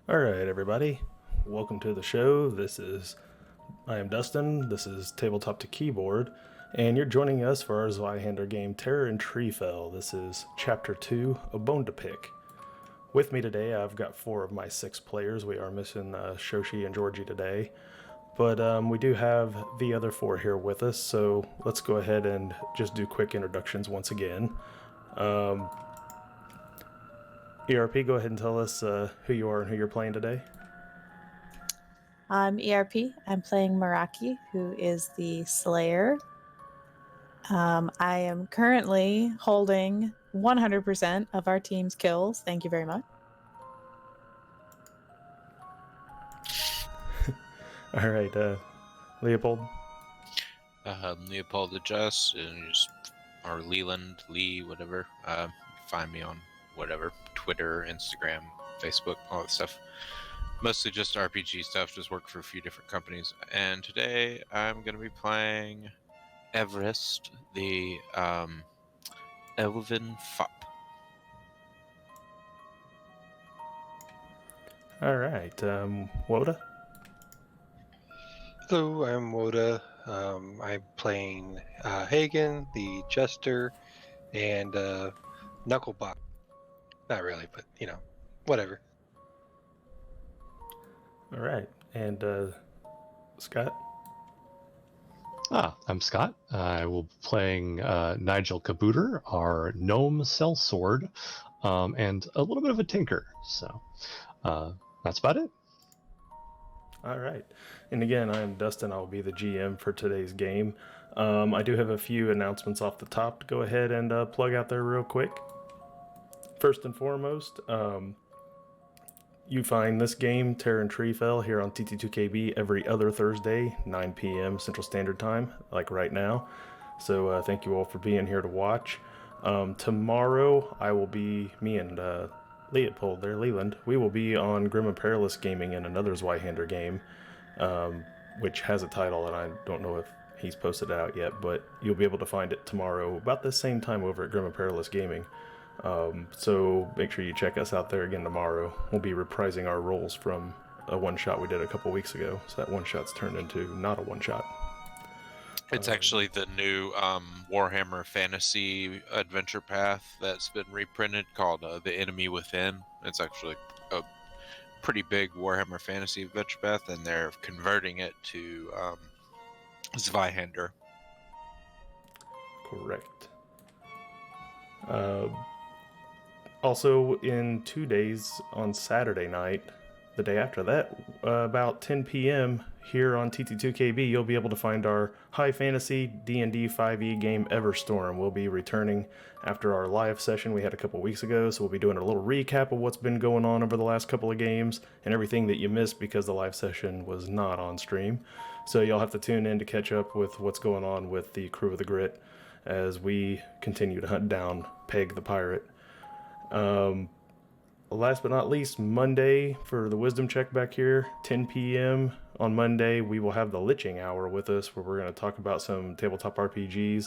Alright, everybody. Welcome to the show. I am Dustin. This is Tabletop to Keyboard, and you're joining us for our Zweihander game, Terror in Treefell. This is Chapter 2, A Bone to Pick. With me today, I've got 4 of my 6 players. We are missing Shoshi and Georgie today, but we do have the other 4 here with us, so let's go ahead and just do quick introductions once again. ERP, go ahead and tell us who you are and who you're playing today. I'm ERP. I'm playing Meraki, who is the Slayer. I am currently holding 100% of our team's kills. Thank you very much. All right, Leopold. Leopold the Just, or Leland, Lee, whatever. Find me on whatever, Twitter, Instagram, Facebook, all that stuff. Mostly just RPG stuff, just work for a few different companies. And today I'm going to be playing Everest, the Elven Fop. All right, Woda. Hello, I'm Woda. I'm playing Hagen, the Jester, and Knucklebot. Not really, but whatever. All right, and Scott. I'm Scott. I will be playing Nigel Kabooter, our gnome sellsword, and a little bit of a tinker. So that's about it. All right, and again, I'm Dustin. I'll be the GM for today's game. I do have a few announcements off the top to go ahead and plug out there real quick. First and foremost, you find this game, Terror in Treefell, here on TT2KB every other Thursday, 9 p.m. Central Standard Time, like right now. So thank you all for being here to watch. Tomorrow, I will be, me and Leopold there, Leland, we will be on Grim and Perilous Gaming in another Zweihander game, which has a title, and I don't know if he's posted it out yet, but you'll be able to find it tomorrow about the same time over at Grim and Perilous Gaming. So make sure you check us out there again tomorrow. We'll be reprising our roles from a one-shot we did a couple weeks ago, so that one-shot's turned into not a one-shot. It's actually the new Warhammer Fantasy Adventure Path that's been reprinted called The Enemy Within. It's actually a pretty big Warhammer Fantasy Adventure Path, and they're converting it to Zweihander. Correct. Also, in 2 days, on Saturday night, the day after that, about 10 p.m. here on TT2KB, you'll be able to find our high fantasy D&D 5e game Everstorm. We'll be returning after our live session we had a couple weeks ago, so we'll be doing a little recap of what's been going on over the last couple of games and everything that you missed because the live session was not on stream. So you'll have to tune in to catch up with what's going on with the crew of the Grit as we continue to hunt down Peg the Pirate. Last but not least, Monday for the wisdom check back here, 10 p.m. on Monday, we will have the Liching Hour with us where we're going to talk about some tabletop RPGs.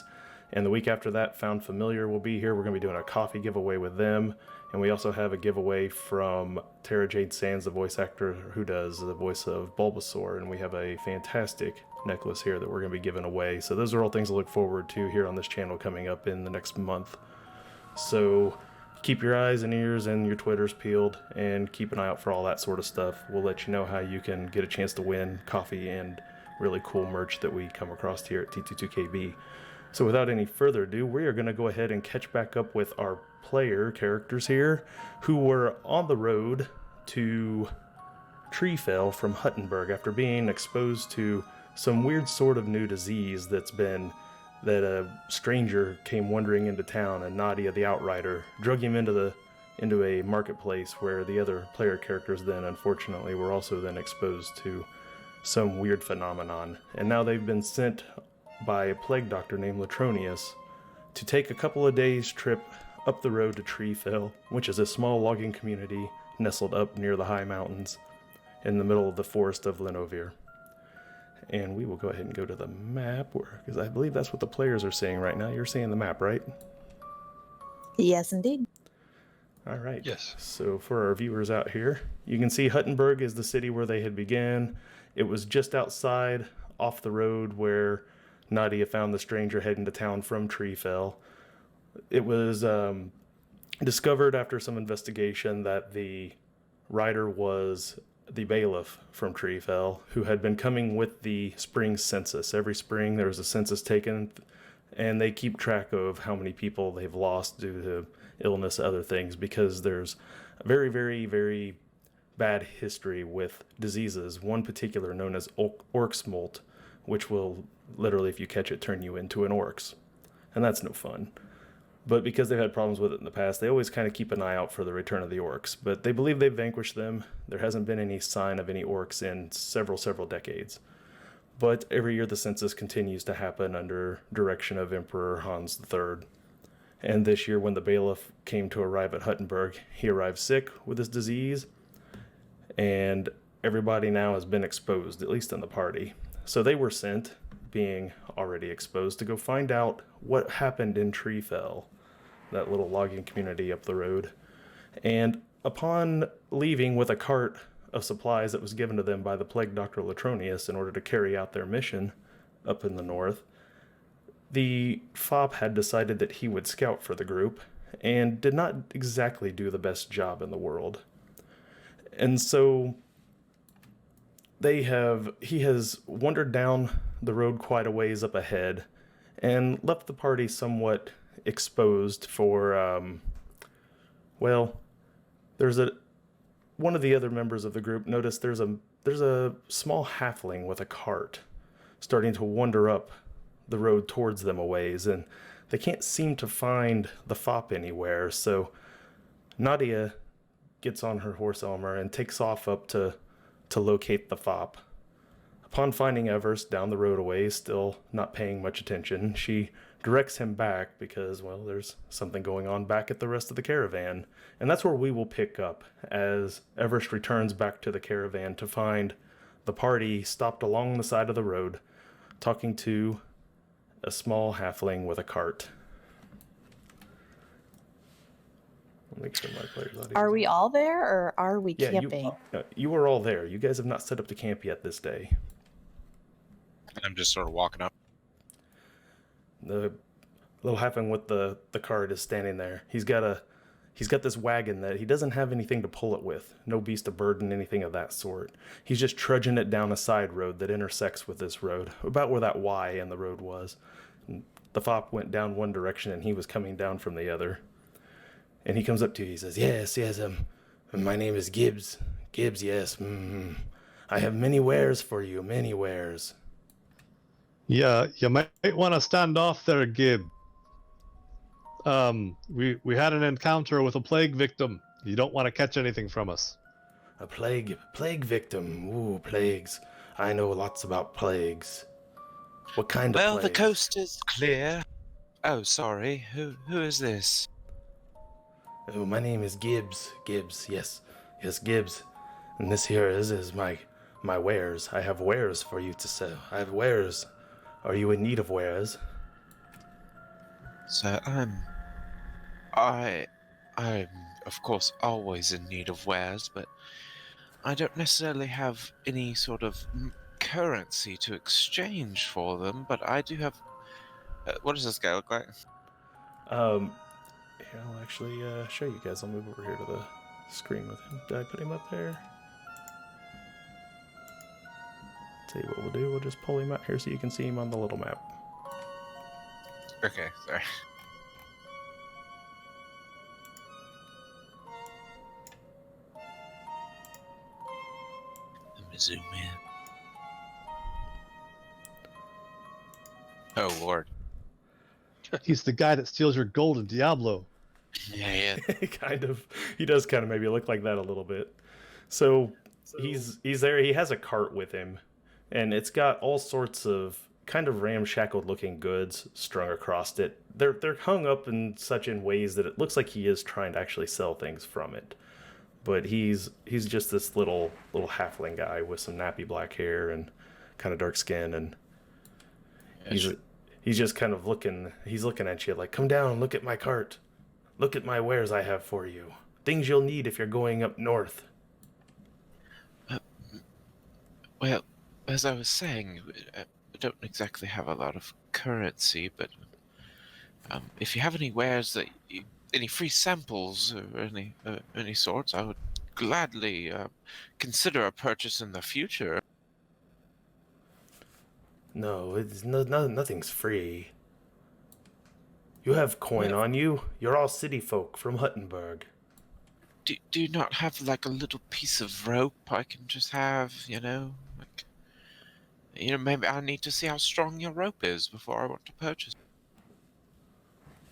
And the week after that, Found Familiar will be here. We're going to be doing a coffee giveaway with them. And we also have a giveaway from Tara Jade Sands, the voice actor who does the voice of Bulbasaur. And we have a fantastic necklace here that we're going to be giving away. So those are all things to look forward to here on this channel coming up in the next month. So keep your eyes and ears and your Twitters peeled and keep an eye out for all that sort of stuff. We'll let you know how you can get a chance to win coffee and really cool merch that we come across here at T22KB. So without any further ado, we are going to go ahead and catch back up with our player characters here who were on the road to Treefell from Huttenberg after being exposed to some weird sort of new disease that a stranger came wandering into town, and Nadia the Outrider drug him into a marketplace where the other player characters then unfortunately were also then exposed to some weird phenomenon. And now they've been sent by a plague doctor named Letronious to take a couple of days trip up the road to Treefell, which is a small logging community nestled up near the high mountains in the middle of the forest of Linovir. And we will go ahead and go to the map, because I believe that's what the players are seeing right now. You're seeing the map, right? Yes, indeed. All right. Yes. So for our viewers out here, you can see Huttenberg is the city where they had began. It was just outside, off the road where Nadia found the stranger heading to town from Treefell. It was discovered after some investigation that the rider was the bailiff from Treefell, who had been coming with the spring census. Every spring there was a census taken, and they keep track of how many people they've lost due to illness, other things, because there's a very, very, very bad history with diseases. One particular known as orc's molt, which will literally, if you catch it, turn you into an orcs. And that's no fun. But because they've had problems with it in the past, they always kind of keep an eye out for the return of the orcs. But they believe they've vanquished them. There hasn't been any sign of any orcs in several decades. But every year the census continues to happen under direction of Emperor Hans III. And this year, when the bailiff came to arrive at Huttenberg, he arrived sick with this disease, and everybody now has been exposed, at least in the party. So they were sent, being already exposed, to go find out what happened in Treefell, that little logging community up the road. And upon leaving with a cart of supplies that was given to them by the Plague Doktor Letronious in order to carry out their mission up in the north, the fop had decided that he would scout for the group and did not exactly do the best job in the world. And so he has wandered down the road quite a ways up ahead and left the party somewhat exposed for, one of the other members of the group noticed there's a small halfling with a cart starting to wander up the road towards them a ways, and they can't seem to find the fop anywhere. So Nadia gets on her horse Elmer and takes off up to locate the fop. Upon finding Evers down the road a ways, still not paying much attention, she directs him back because, well, there's something going on back at the rest of the caravan. And that's where we will pick up as Everest returns back to the caravan to find the party stopped along the side of the road talking to a small halfling with a cart. I'll make sure my player's audio. Are we all there, or are we camping? You are all there. You guys have not set up to camp yet this day. I'm just sort of walking up. The little halfling with the cart is standing there. He's got this wagon that he doesn't have anything to pull it with. No beast of burden, anything of that sort. He's just trudging it down a side road that intersects with this road, about where that Y in the road was. And the fop went down one direction and he was coming down from the other. And he comes up to you. He says, yes, my name is Gibbs. Gibbs, yes. I have many wares for you, many wares. Yeah, you might want to stand off there, Gib. We had an encounter with a plague victim. You don't want to catch anything from us. A plague victim. Ooh, plagues. I know lots about plagues. What kind of plagues? Well, the coast is clear. Oh, sorry. Who is this? Oh, my name is Gibbs. Gibbs, yes, Gibbs. And this here is my wares. I have wares for you to sell. I have wares. Are you in need of wares? So I'm of course always in need of wares, but I don't necessarily have any sort of currency to exchange for them. But I do have. What does this guy look like? Here, I'll actually show you guys. I'll move over here to the screen with him. Did I put him up there? Tell you what we'll do. We'll just pull him out here so you can see him on the little map. Okay, sorry. Let me zoom in. Oh, Lord. He's the guy that steals your gold in Diablo. Yeah. Kind of. He does kind of maybe look like that a little bit. So he's there. He has a cart with him, and it's got all sorts of kind of ramshackled looking goods strung across it. They're hung up in ways that it looks like he is trying to actually sell things from it. But he's just this little halfling guy with some nappy black hair and kind of dark skin, and he's just kind of looking at you like, come down, look at my cart. Look at my wares I have for you. things you'll need if you're going up north. Well, as I was saying, I don't exactly have a lot of currency, but if you have any wares any free samples or any sorts, I would gladly consider a purchase in the future. No, nothing's free. You have coin Well- on you. You're all city folk from Huttenberg. Do you not have like a little piece of rope I can just have, like, maybe I need to see how strong your rope is before I want to purchase.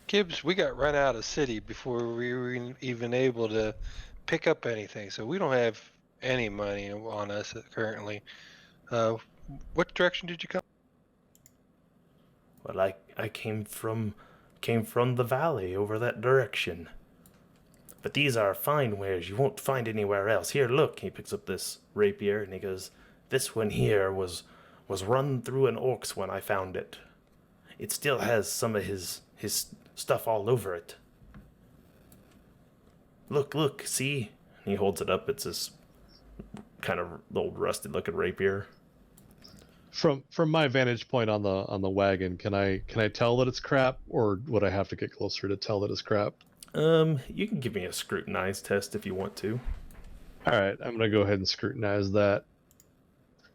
Gibbs, we got run out of city before we were even able to pick up anything, so we don't have any money on us currently. What direction did you come? Well, I came from the valley over that direction. But these are fine wares you won't find anywhere else. Here, look. He picks up this rapier and he goes, "This one here was run through an orc's when I found it. It still has some of his stuff all over it. Look, see?" And he holds it up. It's this kind of old rusted looking rapier. From my vantage point on the wagon, can I tell that it's crap, or would I have to get closer to tell that it's crap? You can give me a scrutinize test if you want to. All right, I'm gonna go ahead and scrutinize that.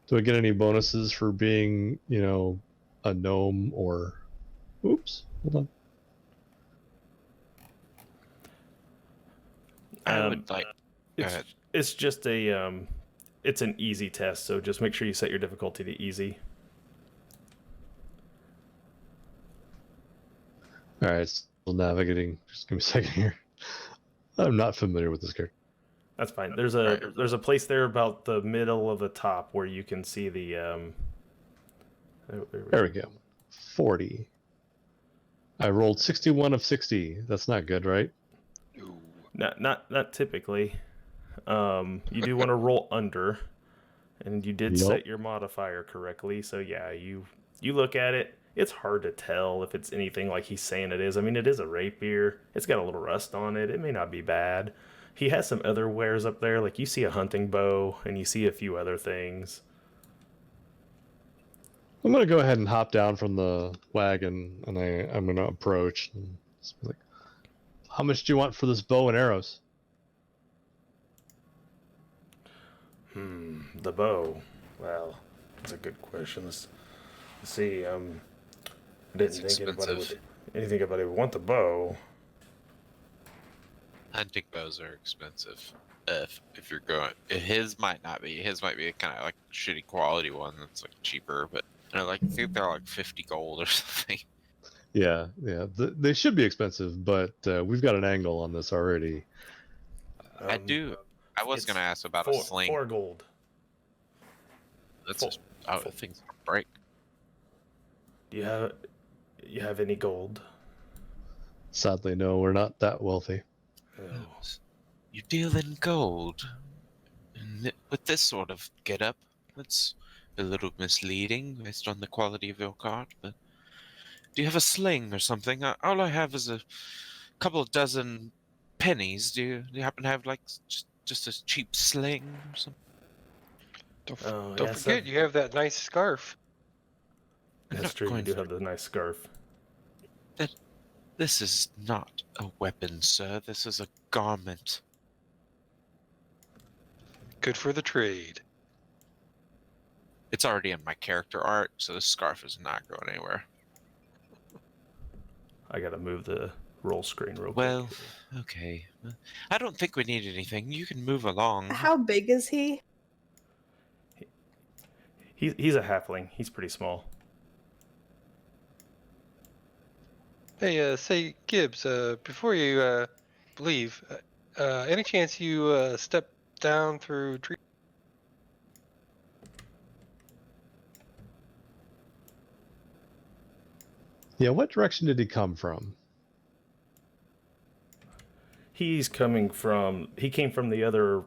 Do I get any bonuses for being, a gnome or? Oops, hold on. I would like. Go ahead. It's just it's an easy test, so just make sure you set your difficulty to easy. All right, still navigating. Just give me a second here. I'm not familiar with this character. That's fine. There's a place there about the middle of the top where you can see the There we go. 40. I rolled 61 of 60. That's not good, right? Not typically. You do want to roll under, and you did Yup. set your modifier correctly. So yeah, you look at it. It's hard to tell if it's anything like he's saying it is. I mean, it is a rapier. It's got a little rust on it. It may not be bad. He has some other wares up there. Like you see a hunting bow, and you see a few other things. I'm gonna go ahead and hop down from the wagon, and I'm gonna approach. And just be like, how much do you want for this bow and arrows? The bow. Well, that's a good question. Let's see. I didn't think anybody would want the bow. Hunting bows are expensive. If you're going, his might not be. His might be a kind of like shitty quality one that's like cheaper, but I think they're like 50 gold or something. Yeah. They should be expensive, but we've got an angle on this already. I was gonna ask about a sling. 4 gold. That's just things break. Do you have any gold? Sadly, no, we're not that wealthy. Oh. You deal in gold. And with this sort of getup, that's a little misleading based on the quality of your card. But do you have a sling or something? All I have is a couple of dozen pennies. Do you happen to have like just a cheap sling or something? Don't forget, you have that nice scarf. That's true. You do have the nice scarf. This is not a weapon, sir. This is a garment. Good for the trade. It's already in my character art, so this scarf is not going anywhere. I gotta move the roll screen real quick. Well, okay. I don't think we need anything. You can move along. How big is he? He's a halfling. He's pretty small. Hey, say Gibbs, before you leave, any chance you step down through tree? Yeah, what direction did he come from? He came from the other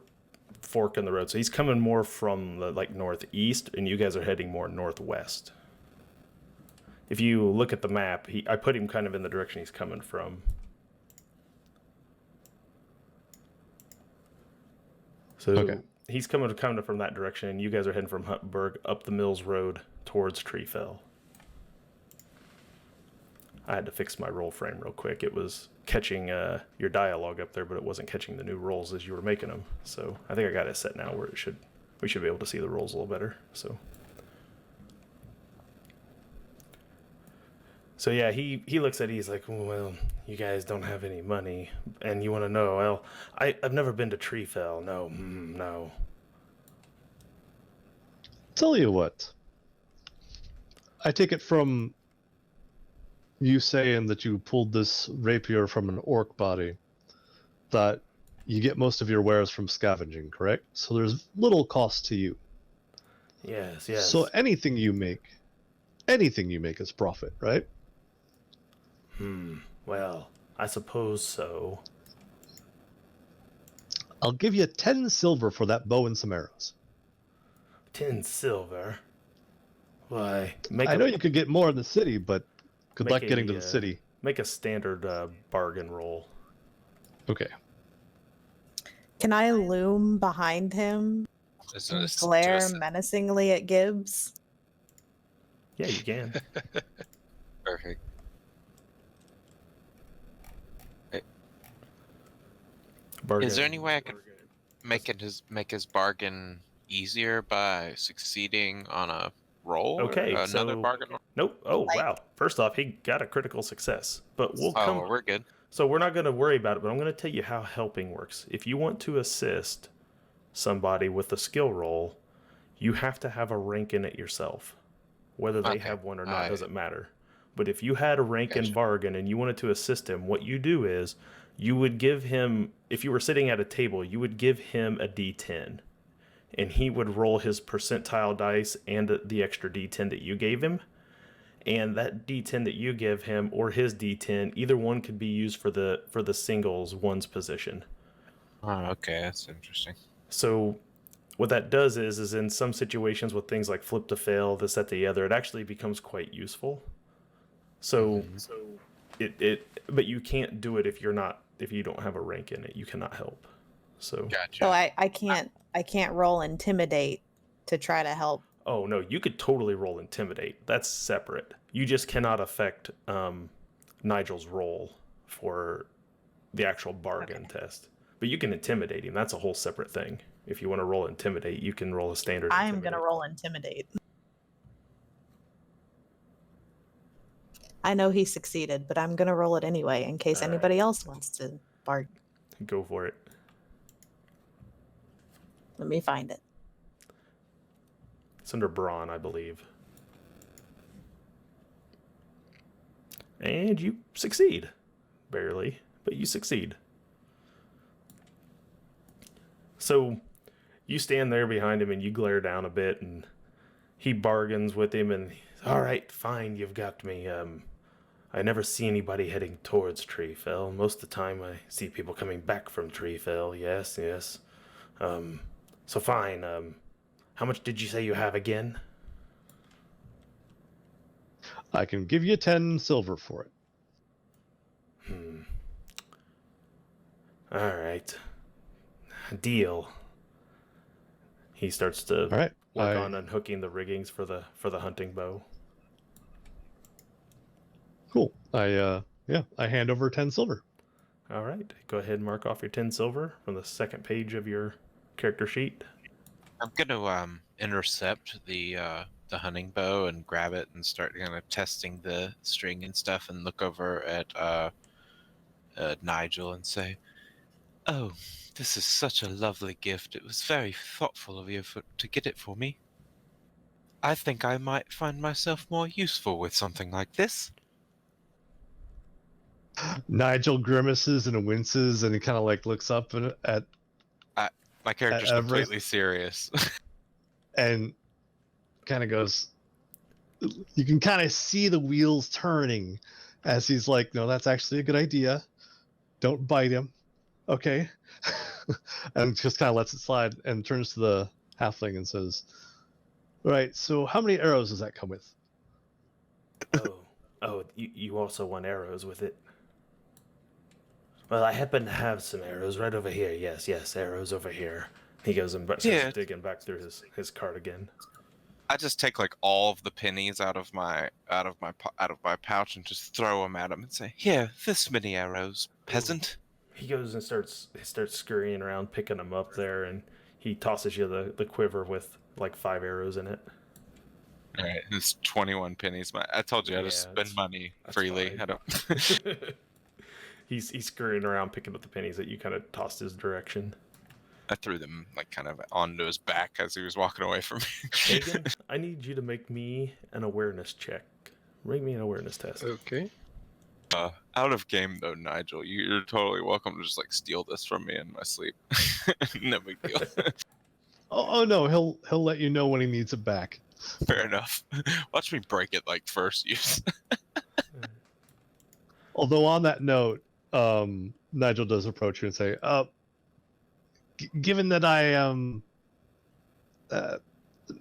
fork in the road, so he's coming more from the northeast, and you guys are heading more northwest. If you look at the map, I put him kind of in the direction he's coming from. So Okay. he's coming from that direction, and you guys are heading from Huttenberg up the Mills Road towards Treefell. I had to fix my roll frame real quick. It was catching your dialogue up there, but it wasn't catching the new rolls as you were making them. So I think I got it set now where we should be able to see the rolls a little better. So yeah, he looks at it, he's like, well, you guys don't have any money, and you want to know, well, I've never been to Treefell. No, no. Tell you what. I take it from you saying that you pulled this rapier from an orc body, that you get most of your wares from scavenging, correct? So there's little cost to you. Yes. So anything you make is profit, right? Well, I suppose so. I'll give you 10 silver for that bow and some arrows. 10 silver? Why? I know you could get more in the city, but good luck Make getting to a, the city. Make a standard bargain roll. Okay. Can I loom behind him and glare menacingly at Gibbs? Yeah, you can. Perfect. Bargain. Is there any way I could make his bargain easier by succeeding on a roll? Okay, or another so- bargain roll? Nope. Oh, wow. First off, he got a critical success. But we'll come... well, we're good. So we're not going to worry about it, but I'm going to tell you how helping works. If you want to assist somebody with a skill roll, you have to have a rank in it yourself. Whether they have one or not doesn't matter. But if you had a rank in bargain and you wanted to assist him, what you do is you would give him, if you were sitting at a table, you would give him a D10. And he would roll his percentile dice and the extra D10 that you gave him. And that D10 that you give him or his D10, either one could be used for the singles one's position. Oh, okay, that's interesting. So what that does is in some situations with things like flip to fail, this, that, the other, it actually becomes quite useful. So but you can't do it if you don't have a rank in it. You cannot help. So Gotcha. So I can't roll intimidate to try to help. Oh no, you could totally roll intimidate. That's separate. You just cannot affect Nigel's roll for the actual bargain test. But you can intimidate him. That's a whole separate thing. If you want to roll intimidate, you can roll a standard. I'm gonna roll intimidate. I know he succeeded, but I'm gonna roll it anyway in case anybody else wants to bargain. Go for it. Let me find it. It's under brawn, I believe. And you succeed. Barely, but you succeed. So you stand there behind him and you glare down a bit and he bargains with him and, all right, fine, you've got me. I never see anybody heading towards Treefell. Most of the time I see people coming back from Treefell. Yes. So fine, how much did you say you have again? I can give you 10 silver for it. All right. Deal. He starts to All right. work on unhooking the riggings for the hunting bow. Cool. I hand over 10 silver. All right. Go ahead and mark off your 10 silver from the second page of your character sheet. I'm gonna intercept the hunting bow and grab it and start kind of testing the string and stuff and look over at Nigel and say, "Oh, this is such a lovely gift. It was very thoughtful of you to get it for me. I think I might find myself more useful with something like this." Nigel grimaces and winces and he kind of like looks up at My character's Everest. completely serious. and kind of goes, you can kind of see the wheels turning as he's like, no, that's actually a good idea. Don't bite him. Okay. And just kind of lets it slide and turns to the halfling and says, all right, so how many arrows does that come with? You also want arrows with it? Well, I happen to have some arrows right over here. Yes, arrows over here. He goes and starts Yeah. digging back through his cart again. I just take like all of the pennies out of my pouch and just throw them at him and say, "Here, this many arrows, peasant." He goes and starts scurrying around, picking them up there, and he tosses you the quiver with like 5 arrows in it. All right, it's 21 pennies. I told you I just spend money freely. fine. I don't. He's scurrying around picking up the pennies that you kind of tossed his direction. I threw them like kind of onto his back as he was walking away from me. Hagen, I need you to make me an awareness check. Make me an awareness test. Okay. Out of game though, Nigel. You're totally welcome to just like steal this from me in my sleep. No big deal. Oh no, he'll let you know when he needs it back. Fair enough. Watch me break it like first use. Although on that note, Nigel does approach you and say, given that I am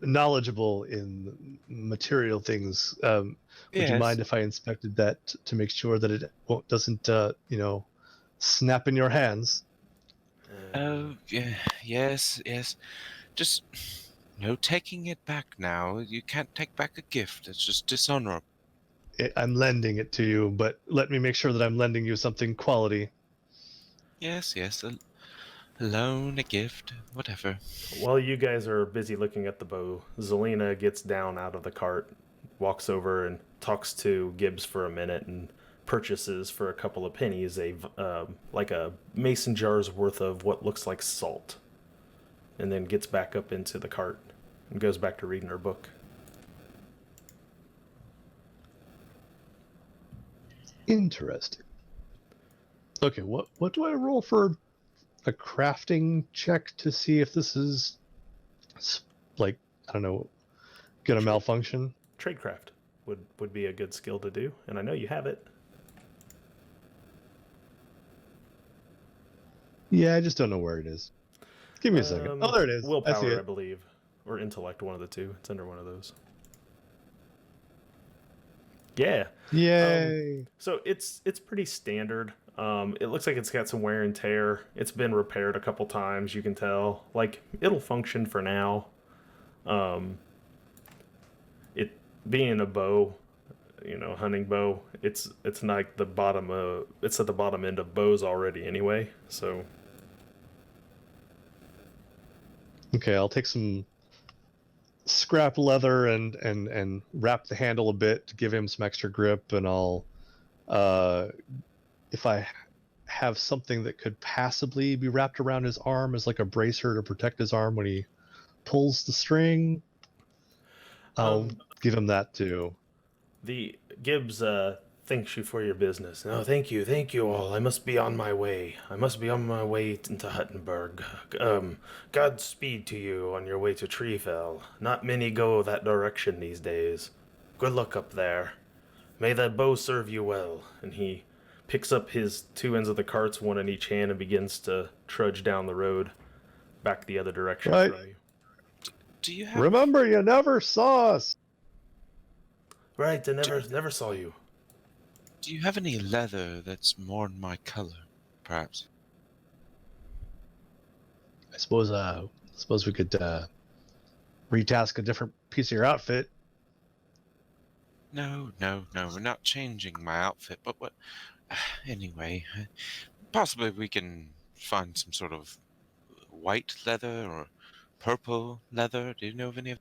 knowledgeable in material things, would you mind if I inspected that to make sure that it doesn't, snap in your hands? Oh, yeah, yes. Just no taking it back now. You can't take back a gift. It's just dishonorable. I'm lending it to you, but let me make sure that I'm lending you something quality. Yes. A loan, a gift, whatever. While you guys are busy looking at the bow, Zelina gets down out of the cart, walks over and talks to Gibbs for a minute, and purchases for a couple of pennies like a mason jar's worth of what looks like salt, and then gets back up into the cart and goes back to reading her book. Interesting. Okay, what do I roll for a crafting check to see if this is like, I don't know, gonna malfunction? Tradecraft would be a good skill to do, and I know you have it. Yeah, I just don't know where it is. Give me a second. Oh, there it is. I see Willpower, it. I believe, or intellect, one of the two. It's under one of those. Yeah. Yay! So it's pretty standard. It looks like it's got some wear and tear. It's been repaired a couple times, you can tell. Like, it'll function for now. It being a bow, hunting bow, it's like it's at the bottom end of bows already anyway. So Okay, I'll take some scrap leather and wrap the handle a bit to give him some extra grip, and I'll if I have something that could passably be wrapped around his arm as like a bracer to protect his arm when he pulls the string, I'll give him that too. the Gibbs thanks you for your business. No, thank you all. I must be on my way. into Huttenberg. Godspeed to you on your way to Treefell. Not many go that direction these days. Good luck up there. May that bow serve you well. And he picks up his 2 ends of the carts, one in each hand, and begins to trudge down the road back the other direction Right. from you. Do you have? Remember, you never saw us. Right, I never saw you. Do you have any leather that's more in my color, perhaps? I suppose we could retask a different piece of your outfit. No, we're not changing my outfit, but what? Anyway, possibly we can find some sort of white leather or purple leather. Do you know of any of?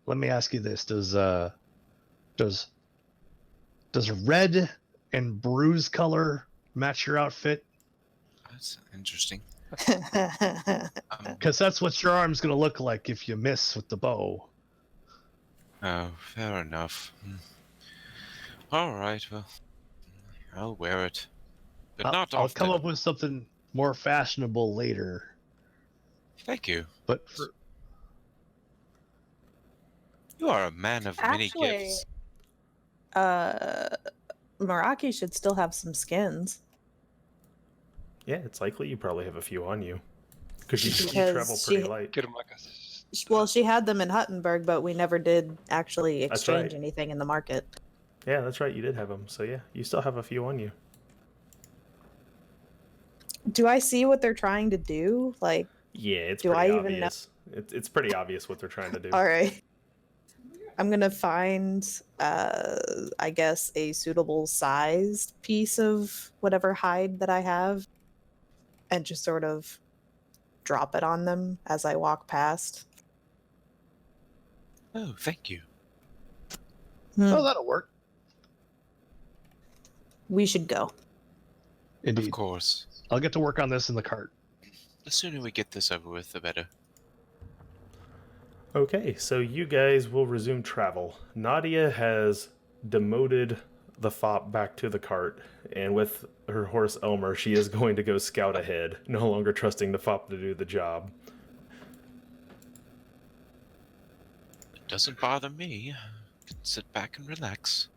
Let me ask you this: does red and bruise color match your outfit? That's interesting. Because that's what your arm's gonna look like if you miss with the bow. Oh, fair enough. All right, well, I'll wear it, but not I'll often. come up with something more fashionable later. Thank you. But You are a man of many gifts. Meraki should still have some skins. Yeah, it's likely you probably have a few on you. Because you Because travel pretty she- light. Get him like a. Well, she had them in Huttenberg, but we never did actually That's exchange right. anything in the market. Yeah, that's right. You did have them. So yeah, you still have a few on you. Do I see what they're trying to do? Like, Yeah, it's Do pretty I even know? obvious. It's pretty obvious what they're trying to do. All right. I'm gonna find, I guess, a suitable sized piece of whatever hide that I have, and just sort of drop it on them as I walk past. Oh, thank you. Oh, that'll work. We should go. Indeed. Of course. I'll get to work on this in the cart. The sooner we get this over with, the better. Okay, so you guys will resume travel. Nadia has demoted the fop back to the cart, and with her horse Elmer, she is going to go scout ahead, no longer trusting the fop to do the job. It doesn't bother me. I can sit back and relax.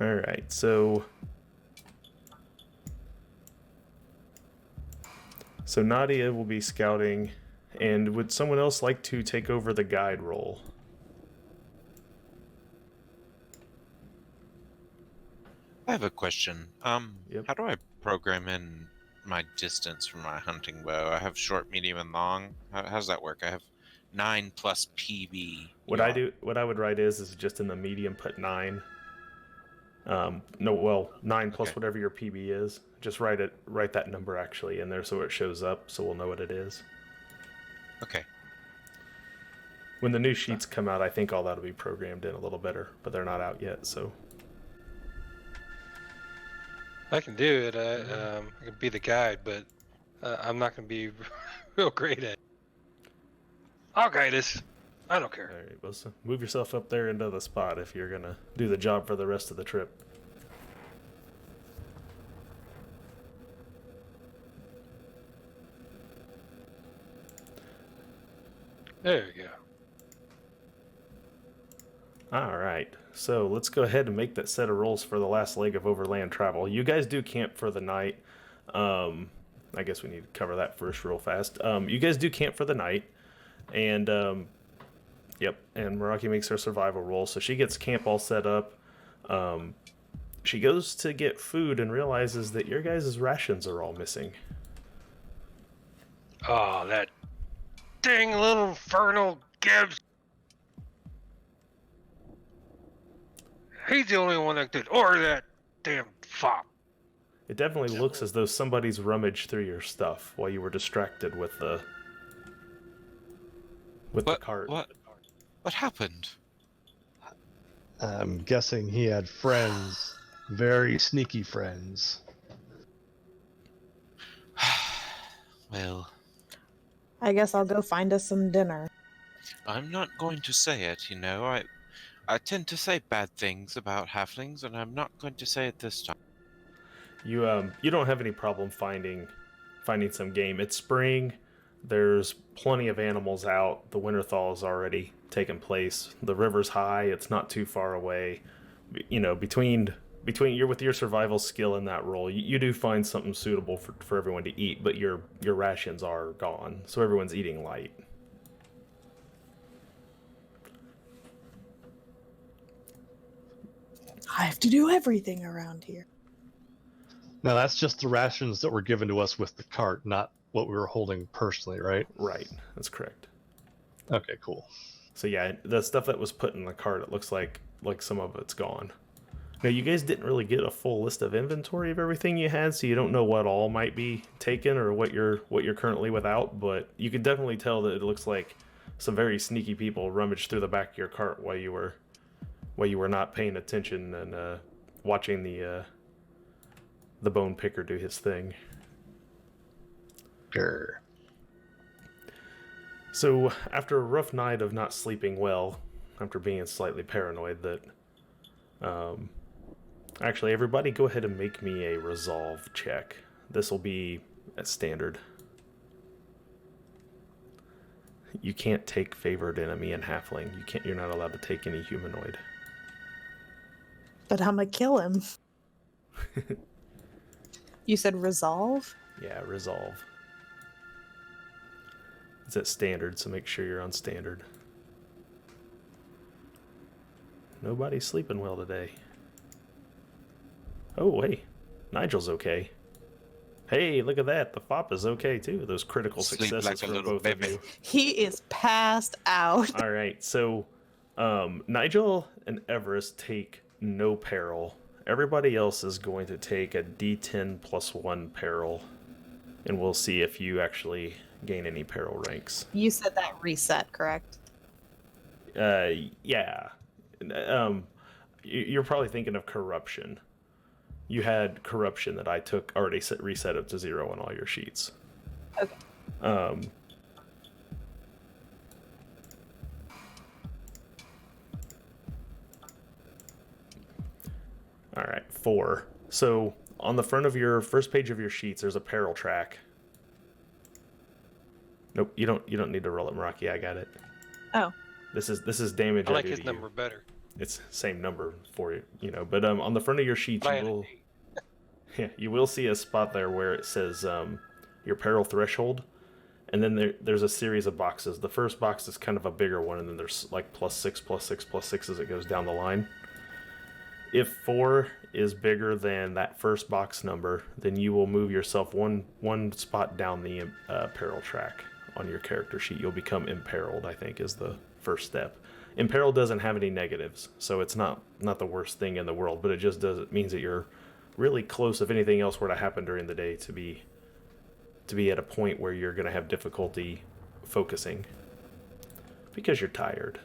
All right, so Nadia will be scouting, and would someone else like to take over the guide role? I have a question. Yep. How do I program in my distance for my hunting bow? I have short, medium, and long. How does that work? I have 9 plus PB. What I would write is just in the medium put 9. 9 plus Okay. whatever your PB is. Just write that number actually in there so it shows up, so we'll know what it is. Okay. When the new sheets come out, I think all that'll be programmed in a little better, but they're not out yet, so. I can do it. I can be the guide, but I'm not going to be real great at it. I'll guide us. I don't care. All right, well, so move yourself up there into the spot if you're gonna do the job for the rest of the trip. There we go. All right, so let's go ahead and make that set of rolls for the last leg of overland travel. You guys do camp for the night. I guess we need to cover that first real fast. You guys do camp for the night, and yep, and Meraki makes her survival roll, so she gets camp all set up. She goes to get food and realizes that your guys' rations are all missing. Oh, that dang little infernal Gibbs. He's the only one that did. Or that damn fop. It definitely looks as though somebody's rummaged through your stuff while you were distracted with the cart. What happened? I'm guessing he had friends, very sneaky friends. Well, I guess I'll go find us some dinner. I'm not going to say it, you know. I tend to say bad things about halflings, and I'm not going to say it this time. You don't have any problem finding some game. It's spring. There's plenty of animals out. The winter thaw has already taken place. The river's high. It's not too far away. You know, between with your survival skill in that role, you do find something suitable for everyone to eat, but your rations are gone, so everyone's eating light. I have to do everything around here. Now that's just the rations that were given to us with the cart, not what we were holding personally, right? Right, that's correct. Okay, cool. So yeah, the stuff that was put in the cart, it looks like some of it's gone. Now you guys didn't really get a full list of inventory of everything you had, so you don't know what all might be taken or what you're currently without, but you can definitely tell that it looks like some very sneaky people rummaged through the back of your cart while you were not paying attention and watching the bone picker do his thing. Grr. So after a rough night of not sleeping well, after being slightly paranoid that actually everybody go ahead and make me a resolve check. This will be at standard. You can't take favored enemy in halfling. You're not allowed to take any humanoid. But I'm gonna kill him. You said resolve? Yeah, resolve. It's at standard, so make sure you're on standard. Nobody's sleeping well today. Oh, hey. Nigel's okay. Hey, look at that. The fop is okay, too. Those critical Sleep successes like a from little both baby. of you. He is passed out. All right, so Nigel and Everest take no peril. Everybody else is going to take a D10 plus 1 peril. And we'll see if you actually gain any peril ranks. You said that reset, correct? Yeah. You're probably thinking of corruption. You had corruption that I took already reset up to 0 on all your sheets. Okay. All right, 4. So on the front of your first page of your sheets, there's a peril track. Nope, you don't need to roll it, Meraki. I got it. Oh. This is damage. I like do his to number you. better. It's same number for you, But on the front of your sheets, I you had an will 8. yeah, you will see a spot there where it says your peril threshold, and then there's a series of boxes. The first box is kind of a bigger one, and then there's like +6, +6, +6 as it goes down the line. If 4 is bigger than that first box number, then you will move yourself one spot down the peril track on your character sheet. You'll become imperiled, I think, is the first step. Imperil doesn't have any negatives, so it's not the worst thing in the world, but it means that you're really close, if anything else were to happen during the day, to be at a point where you're going to have difficulty focusing because you're tired.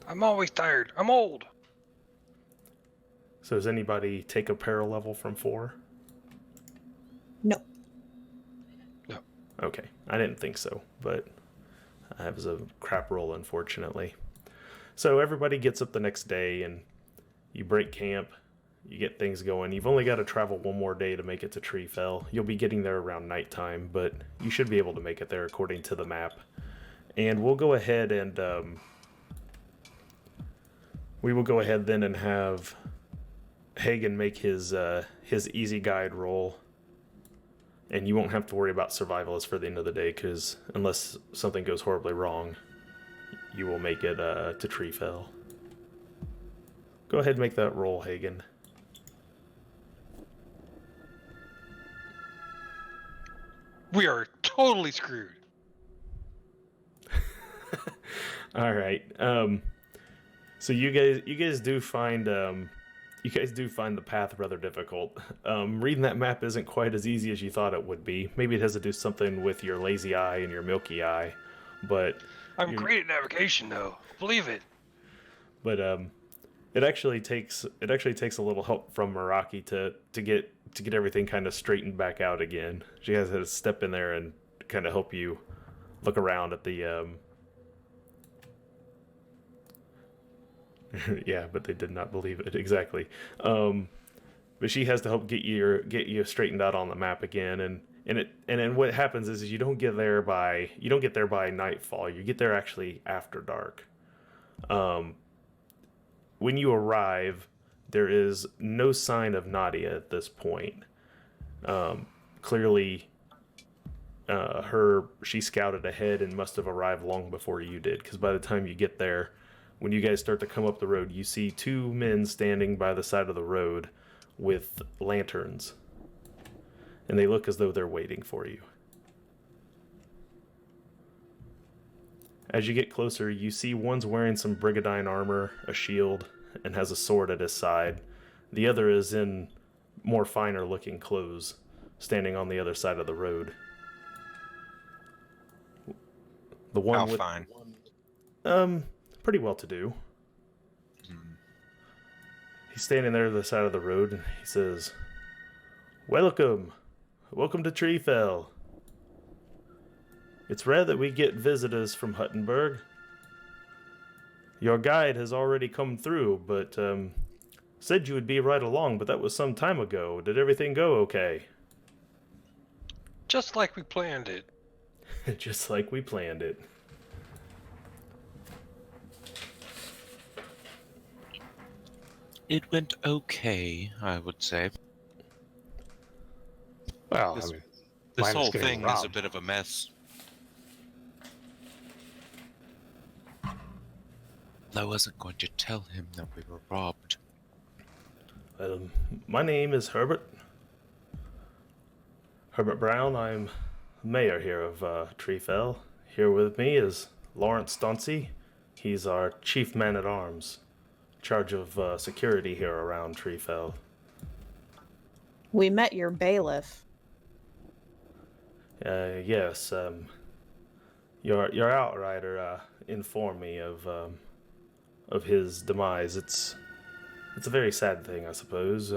I'm always tired. I'm old. So does anybody take a peril level from 4? No. No. Okay, I didn't think so, but that was a crap roll, unfortunately. So everybody gets up the next day, and you break camp, you get things going. You've only got to travel one more day to make it to Treefell. You'll be getting there around nighttime, but you should be able to make it there according to the map. And we'll go ahead and we will go ahead then and have Hagen make his easy guide roll. And you won't have to worry about survivalists for the end of the day, because unless something goes horribly wrong, you will make it to Treefell. Go ahead and make that roll, Hagen. We are totally screwed. All right. So you guys do find the path rather difficult. Reading that map isn't quite as easy as you thought it would be. Maybe it has to do something with your lazy eye and your milky eye, but I'm great at navigation, though. Believe it. But it actually takes a little help from Meraki to get everything kind of straightened back out again. She has to step in there and kind of help you look around at the yeah, but they did not believe it exactly. But she has to help get you straightened out on the map again, and then what happens is you don't get there by nightfall. You get there actually after dark. When you arrive, there is no sign of Nadia at this point. Clearly, she scouted ahead and must have arrived long before you did, because by the time you get there, when you guys start to come up the road, you see 2 men standing by the side of the road with lanterns. And they look as though they're waiting for you. As you get closer, you see one's wearing some brigandine armor, a shield, and has a sword at his side. The other is in more finer looking clothes, standing on the other side of the road. The one How with fine? Pretty well to do. He's standing there at the side of the road, and he says, Welcome to Treefell. It's rare that we get visitors from Huttenberg. Your guide has already come through, but said you would be right along, but that was some time ago. Did everything go okay? Just like we planned it. Just like we planned it. It went okay, I would say. Well, This- I mean, This minus whole getting thing is a robbed. bit of a mess. I wasn't going to tell him that we were robbed. My name is Herbert. Herbert Brown. I'm mayor here of Treefell. Here with me is Lawrence Stauncey. He's our chief man-at-arms, in charge of security here around Treefell. We met your bailiff. Yes, your outrider informed me of his demise. It's a very sad thing, I suppose.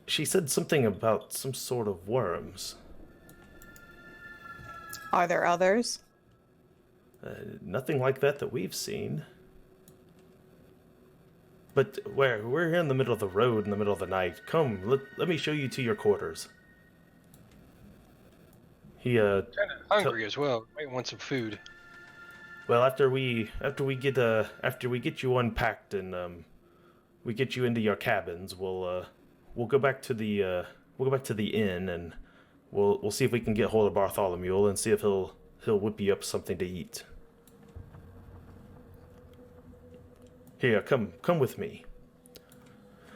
She said something about some sort of worms. Are there others? Nothing like that we've seen. But we're here in the middle of the road in the middle of the night. Come, let me show you to your quarters. He Kind of hungry as well. Might want some food. Well, after we get you unpacked and we get you into your cabins, we'll go back to the inn and we'll see if we can get hold of Bartholomew and see if he'll whip you up something to eat. Here, come with me.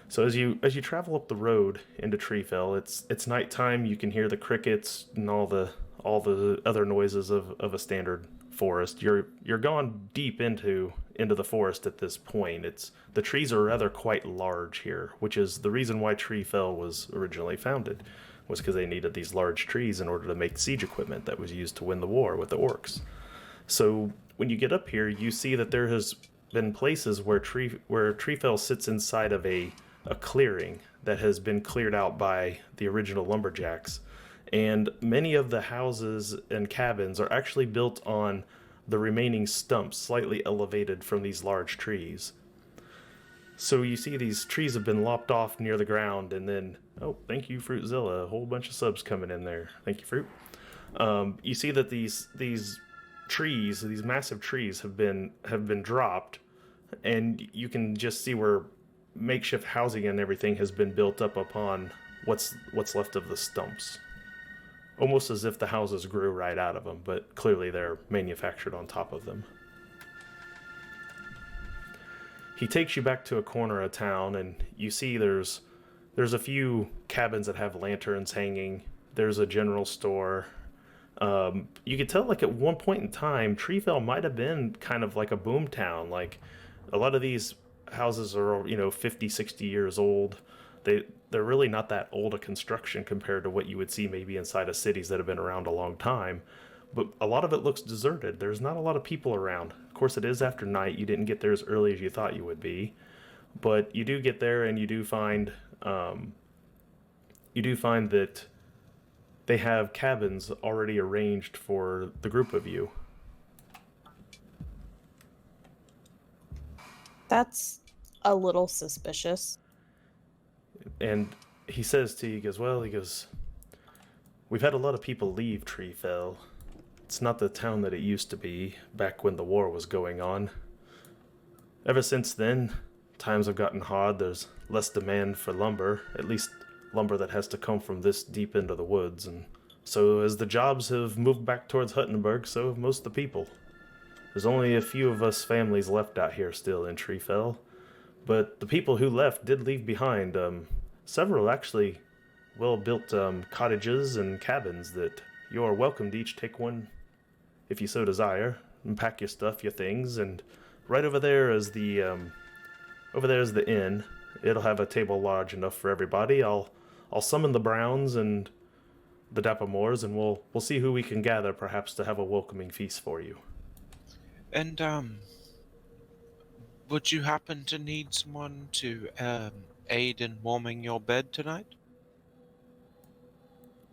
So as you travel up the road into Treefell, it's nighttime. You can hear the crickets and all the other noises of a standard forest. You're gone deep into the forest at this point. The trees are rather quite large here, which is the reason why Treefell was originally founded, was because they needed these large trees in order to make siege equipment that was used to win the war with the orcs. So when you get up here, you see that there has been places where Treefell sits inside of a clearing that has been cleared out by the original lumberjacks. And many of the houses and cabins are actually built on the remaining stumps slightly elevated from these large trees. So you see these trees have been lopped off near the ground, and then, oh, thank you, Fruitzilla, a whole bunch of subs coming in there. Thank you, Fruit. You see that these trees, these massive trees, have been dropped, and you can just see where makeshift housing and everything has been built up upon what's left of the stumps. Almost as if the houses grew right out of them, but clearly they're manufactured on top of them. He takes you back to a corner of town, and you see there's a few cabins that have lanterns hanging. There's a general store. You could tell, like, at one point in time, Treefell might have been kind of like a boom town. Like, a lot of these houses are, 50, 60 years old. They're really not that old a construction compared to what you would see maybe inside of cities that have been around a long time. But a lot of it looks deserted. There's not a lot of people around. Of course, it is after night. You didn't get there as early as you thought you would be. But you do get there, and you do find that they have cabins already arranged for the group of you. That's a little suspicious. And he says to you, he goes, we've had a lot of people leave Treefell. It's not the town that it used to be back when the war was going on. Ever since then, times have gotten hard. There's less demand for lumber, at least lumber that has to come from this deep into the woods. And so as the jobs have moved back towards Huttenberg, so have most of the people. There's only a few of us families left out here still in Treefell. But the people who left did leave behind several actually well-built cottages and cabins that you are welcome to each take one if you so desire, and pack your stuff, your things, and right over there is the inn. It'll have a table large enough for everybody. I'll summon the Browns and the Dappamores, and we'll see who we can gather, perhaps to have a welcoming feast for you. And would you happen to need someone to aid in warming your bed tonight?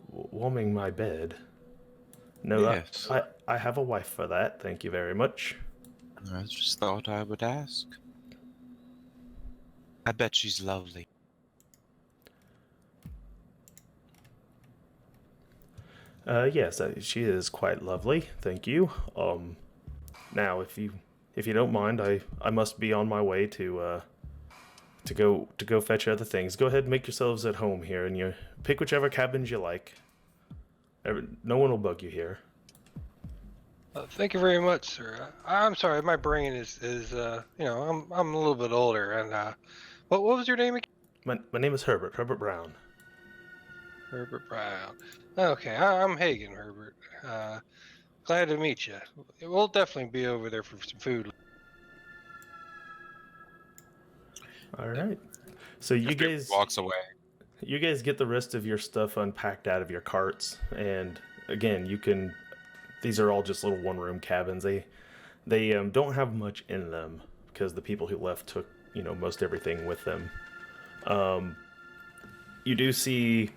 Warming my bed? No, yes. I have a wife for that, thank you very much. I just thought I would ask. I bet she's lovely. Yes, she is quite lovely, thank you. Now, if you don't mind, I must be on my way to go fetch other things. Go ahead and make yourselves at home here, and you pick whichever cabins you like. No one will bug you here. Thank you very much, sir. I'm sorry, my brain is I'm a little bit older. And what was your name again? My name is Herbert Brown. Herbert Brown. Okay, I'm Hagen, Herbert. Glad to meet you. We'll definitely be over there for some food. All right. So you After he guys walks away. you guys get the rest of your stuff unpacked out of your carts, and again, you can. These are all just little one-room cabins. They don't have much in them because the people who left took most everything with them. You do see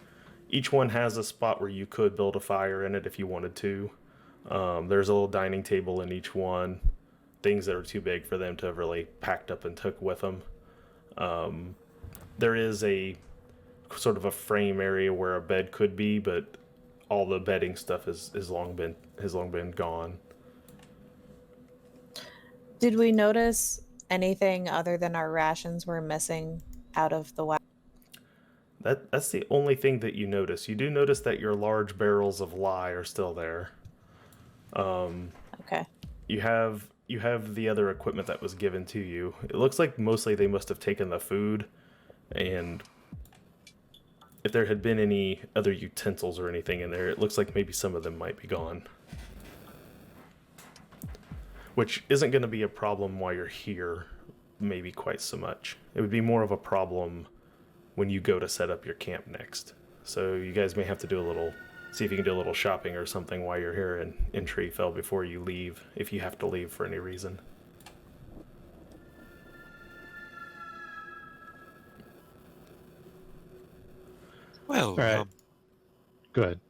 each one has a spot where you could build a fire in it if you wanted to. There's a little dining table in each one. Things that are too big for them to have really packed up and took with them. There is a sort of a frame area where a bed could be, but all the bedding stuff has long been gone. Did we notice anything other than our rations were missing out of the wagon? That's the only thing that you notice. You do notice that your large barrels of lye are still there. Okay. You have the other equipment that was given to you. It looks like mostly they must have taken the food, and if there had been any other utensils or anything in there, it looks like maybe some of them might be gone. Which isn't going to be a problem while you're here, maybe quite so much. It would be more of a problem when you go to set up your camp next. So you guys may have to see if you can do a little shopping or something while you're here in Treefell before you leave, if you have to leave for any reason. Well, All right. Go ahead.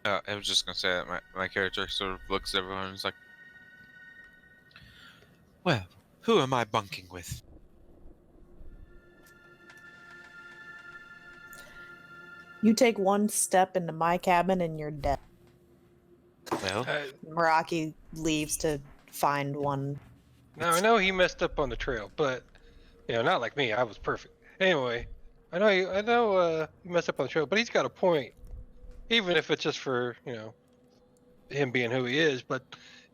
I was just gonna say that my character sort of looks at everyone and is like, well, who am I bunking with? You take one step into my cabin and you're dead. Well, Meraki leaves to find one. Now I know he messed up on the trail, but not like me. I was perfect. Anyway, I know he messed up on the trail, but he's got a point. Even if it's just for him being who he is, but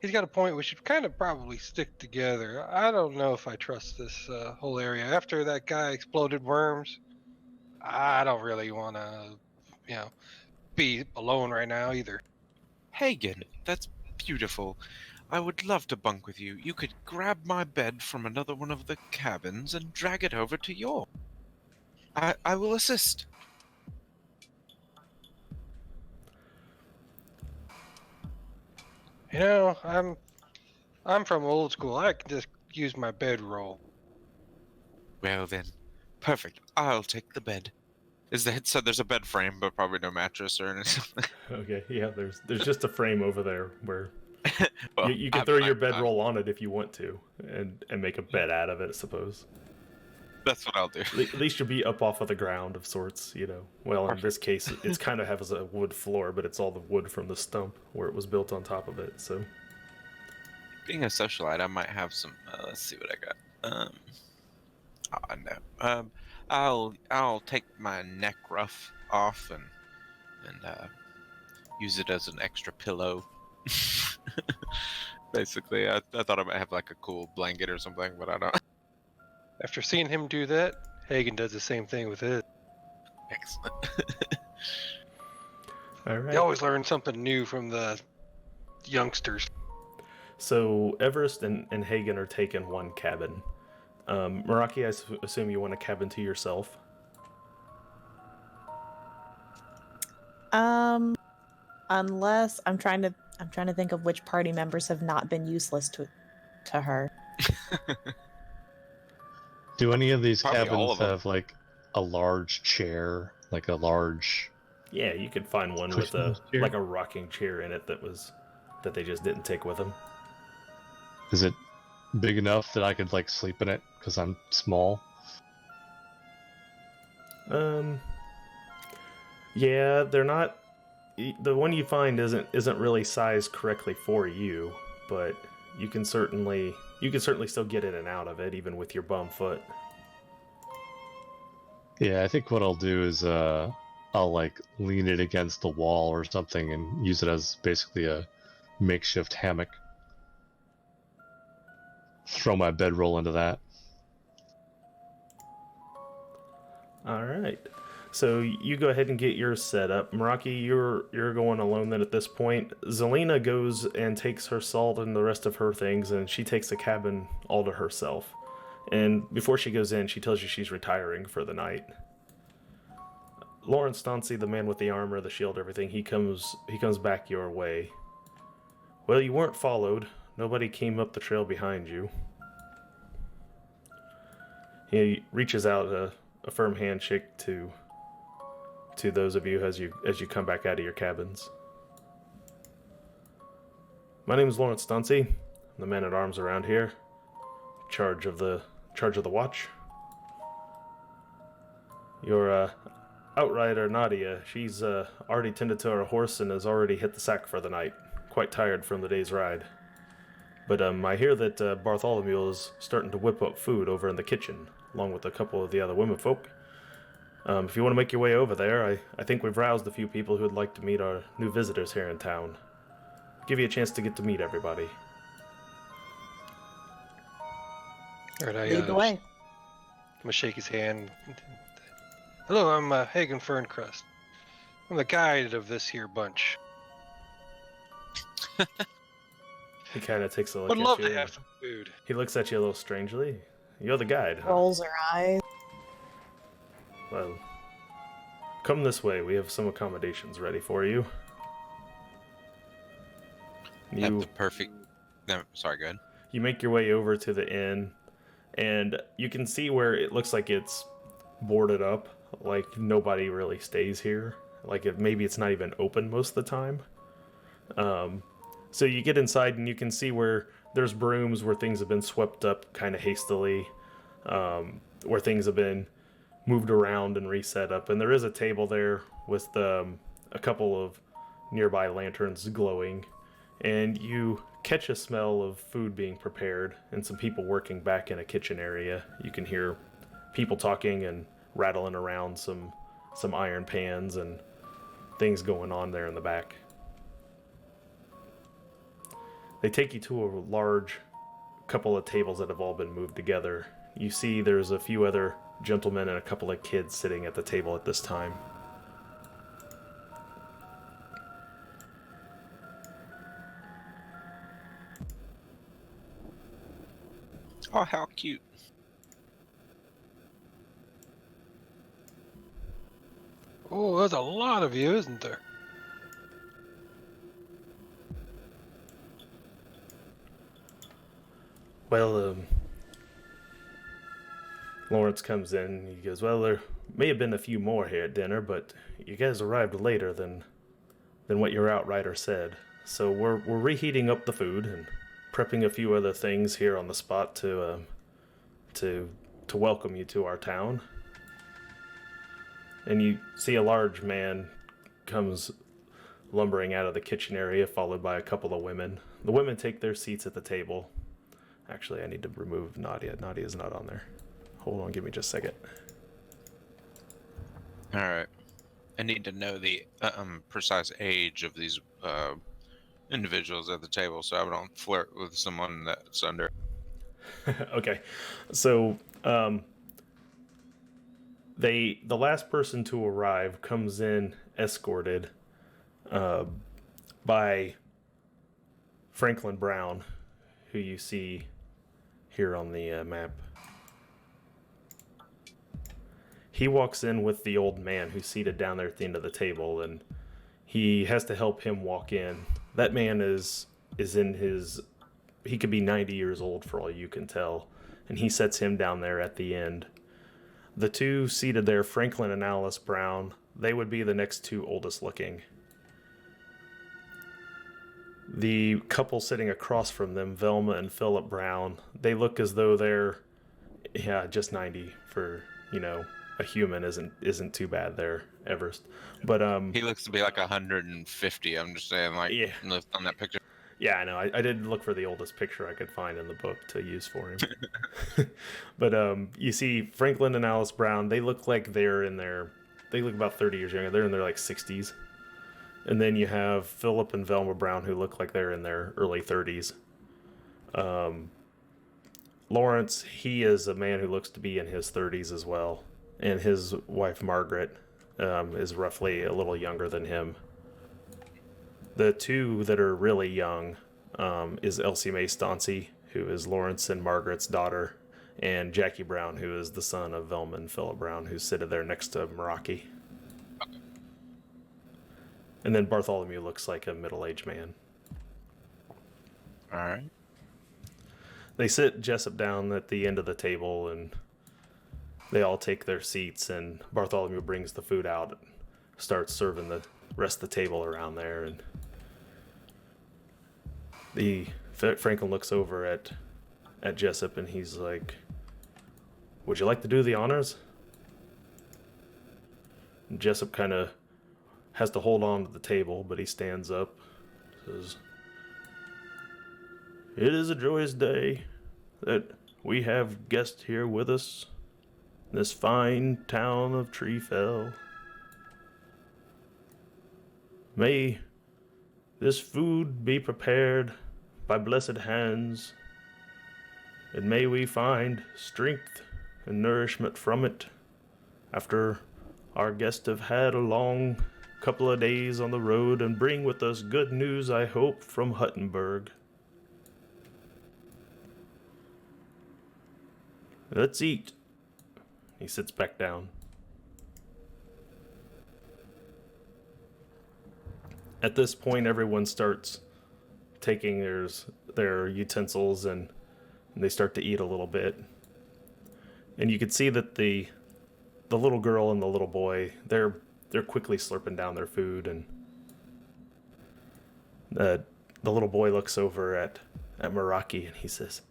he's got a point. We should kind of probably stick together. I don't know if I trust this whole area. After that guy exploded worms, I don't really want to, be alone right now either. Hagen, that's beautiful. I would love to bunk with you. You could grab my bed from another one of the cabins and drag it over to your. I will assist. I'm from old school. I can just use my bedroll. Well then, perfect. I'll take the bed. So there's a bed frame, but probably no mattress or anything. Okay, yeah, there's just a frame over there where Well, you can throw your bedroll on it if you want to, and make a bed out of it, I suppose. That's what I'll do. At least you'll be up off of the ground of sorts, Well, in this case, it's kind of has a wood floor, but it's all the wood from the stump where it was built on top of it, so. Being a socialite, I might have some. Let's see what I got. No. I'll take my neck ruff off and use it as an extra pillow. Basically, I thought I might have like a cool blanket or something, but I don't. After seeing him do that, Hagen does the same thing with his. Excellent. All right. You always learn something new from the youngsters. So Everest and Hagen are taking one cabin. Meraki, I assume you want a cabin to yourself. Unless I'm trying to think of which party members have not been useless to her. Do any of these Probably all cabins of them. have like a large chair, like a large? Yeah, you could find one with a rocking chair in it that they just didn't take with them. Is it big enough that I could like sleep in it because I'm small? Yeah, they're not. The one you find isn't really sized correctly for you, but you can certainly still get in and out of it even with your bum foot. Yeah, I think what I'll do is I'll like lean it against the wall or something and use it as basically a makeshift hammock. Throw my bedroll into that. All right. So you go ahead and get yours set up. Meraki, you're going alone then at this point. Zelina goes and takes her salt and the rest of her things, and she takes the cabin all to herself. And before she goes in, she tells you she's retiring for the night. Lawrence Stancy, the man with the armor, the shield, everything, he comes back your way. Well, you weren't followed. Nobody came up the trail behind you. He reaches out a firm handshake to those of you as you come back out of your cabins. My name is Lawrence Stancy. I'm the man at arms around here. Charge of the watch. Your outrider Nadia, she's already tended to her horse and has already hit the sack for the night. Quite tired from the day's ride. But I hear that Bartholomew is starting to whip up food over in the kitchen, along with a couple of the other women folk. If you want to make your way over there, I think we've roused a few people who would like to meet our new visitors here in town. Give you a chance to get to meet everybody. All right, Lead the way. I'm gonna shake his hand. Hello, I'm Hagen Ferncrest. I'm the guide of this here bunch. He kind of takes a look Would at love you. to have some food. He looks at you a little strangely. You're the guide, huh? Rolls her eyes. Well, come this way. We have some accommodations ready for you. Have the perfect. No, sorry, go ahead. You make your way over to the inn, and you can see where it looks like it's boarded up. Like nobody really stays here. Like maybe it's not even open most of the time. So you get inside and you can see where there's brooms where things have been swept up kind of hastily, where things have been moved around and reset up. And there is a table there with a couple of nearby lanterns glowing. And you catch a smell of food being prepared and some people working back in a kitchen area. You can hear people talking and rattling around some iron pans and things going on there in the back. They take you to a large couple of tables that have all been moved together. You see there's a few other gentlemen and a couple of kids sitting at the table at this time. Oh, how cute. Oh, there's a lot of you, isn't there? Well, Lawrence comes in. He goes, well, there may have been a few more here at dinner, but you guys arrived later than what your outrider said. So we're reheating up the food and prepping a few other things here on the spot to welcome you to our town. And you see a large man comes lumbering out of the kitchen area, followed by a couple of women. The women take their seats at the table. Actually, I need to remove Nadia. Nadia's not on there. Hold on, give me just a second. All right. I need to know the precise age of these individuals at the table, so I don't flirt with someone that's under. Okay, so the last person to arrive comes in escorted by Franklin Brown, who you see here on the map. He walks in with the old man who's seated down there at the end of the table, and he has to help him walk in. That man is in his... He could be 90 years old for all you can tell, and he sets him down there at the end. The two seated there, Franklin and Alice Brown, they would be the next two oldest looking. The couple sitting across from them, Velma and Philip Brown, they look as though they're, just 90 for, a human isn't too bad there, Everest. But He looks to be like 150. I'm just saying, Yeah. on that picture. Yeah, I know. I did look for the oldest picture I could find in the book to use for him. But you see Franklin and Alice Brown, they look like they look about 30 years younger. They're in their 60s. And then you have Philip and Velma Brown, who look like they're in their early 30s. Lawrence, he is a man who looks to be in his 30s as well. And his wife, Margaret, is roughly a little younger than him. The two that are really young is Elsie Mae Stauncy, who is Lawrence and Margaret's daughter, and Jackie Brown, who is the son of Velma and Philip Brown, who's seated there next to Meraki. And then Bartholomew looks like a middle-aged man. All right. They sit Jessup down at the end of the table, and they all take their seats, and Bartholomew brings the food out and starts serving the rest of the table around there. And Franklin looks over at Jessup, and he's like, "Would you like to do the honors?" And Jessup kind of has to hold on to the table, but he stands up, says, "It is a joyous day that we have guests here with us in this fine town of Treefell. May this food be prepared by blessed hands, and may we find strength and nourishment from it after our guests have had a long couple of days on the road and bring with us good news, I hope, from Huttenberg. Let's eat." He sits back down. At this point, everyone starts taking their utensils and they start to eat a little bit. And you can see that the little girl and the little boy, they're quickly slurping down their food, and the little boy looks over at Meraki and he says,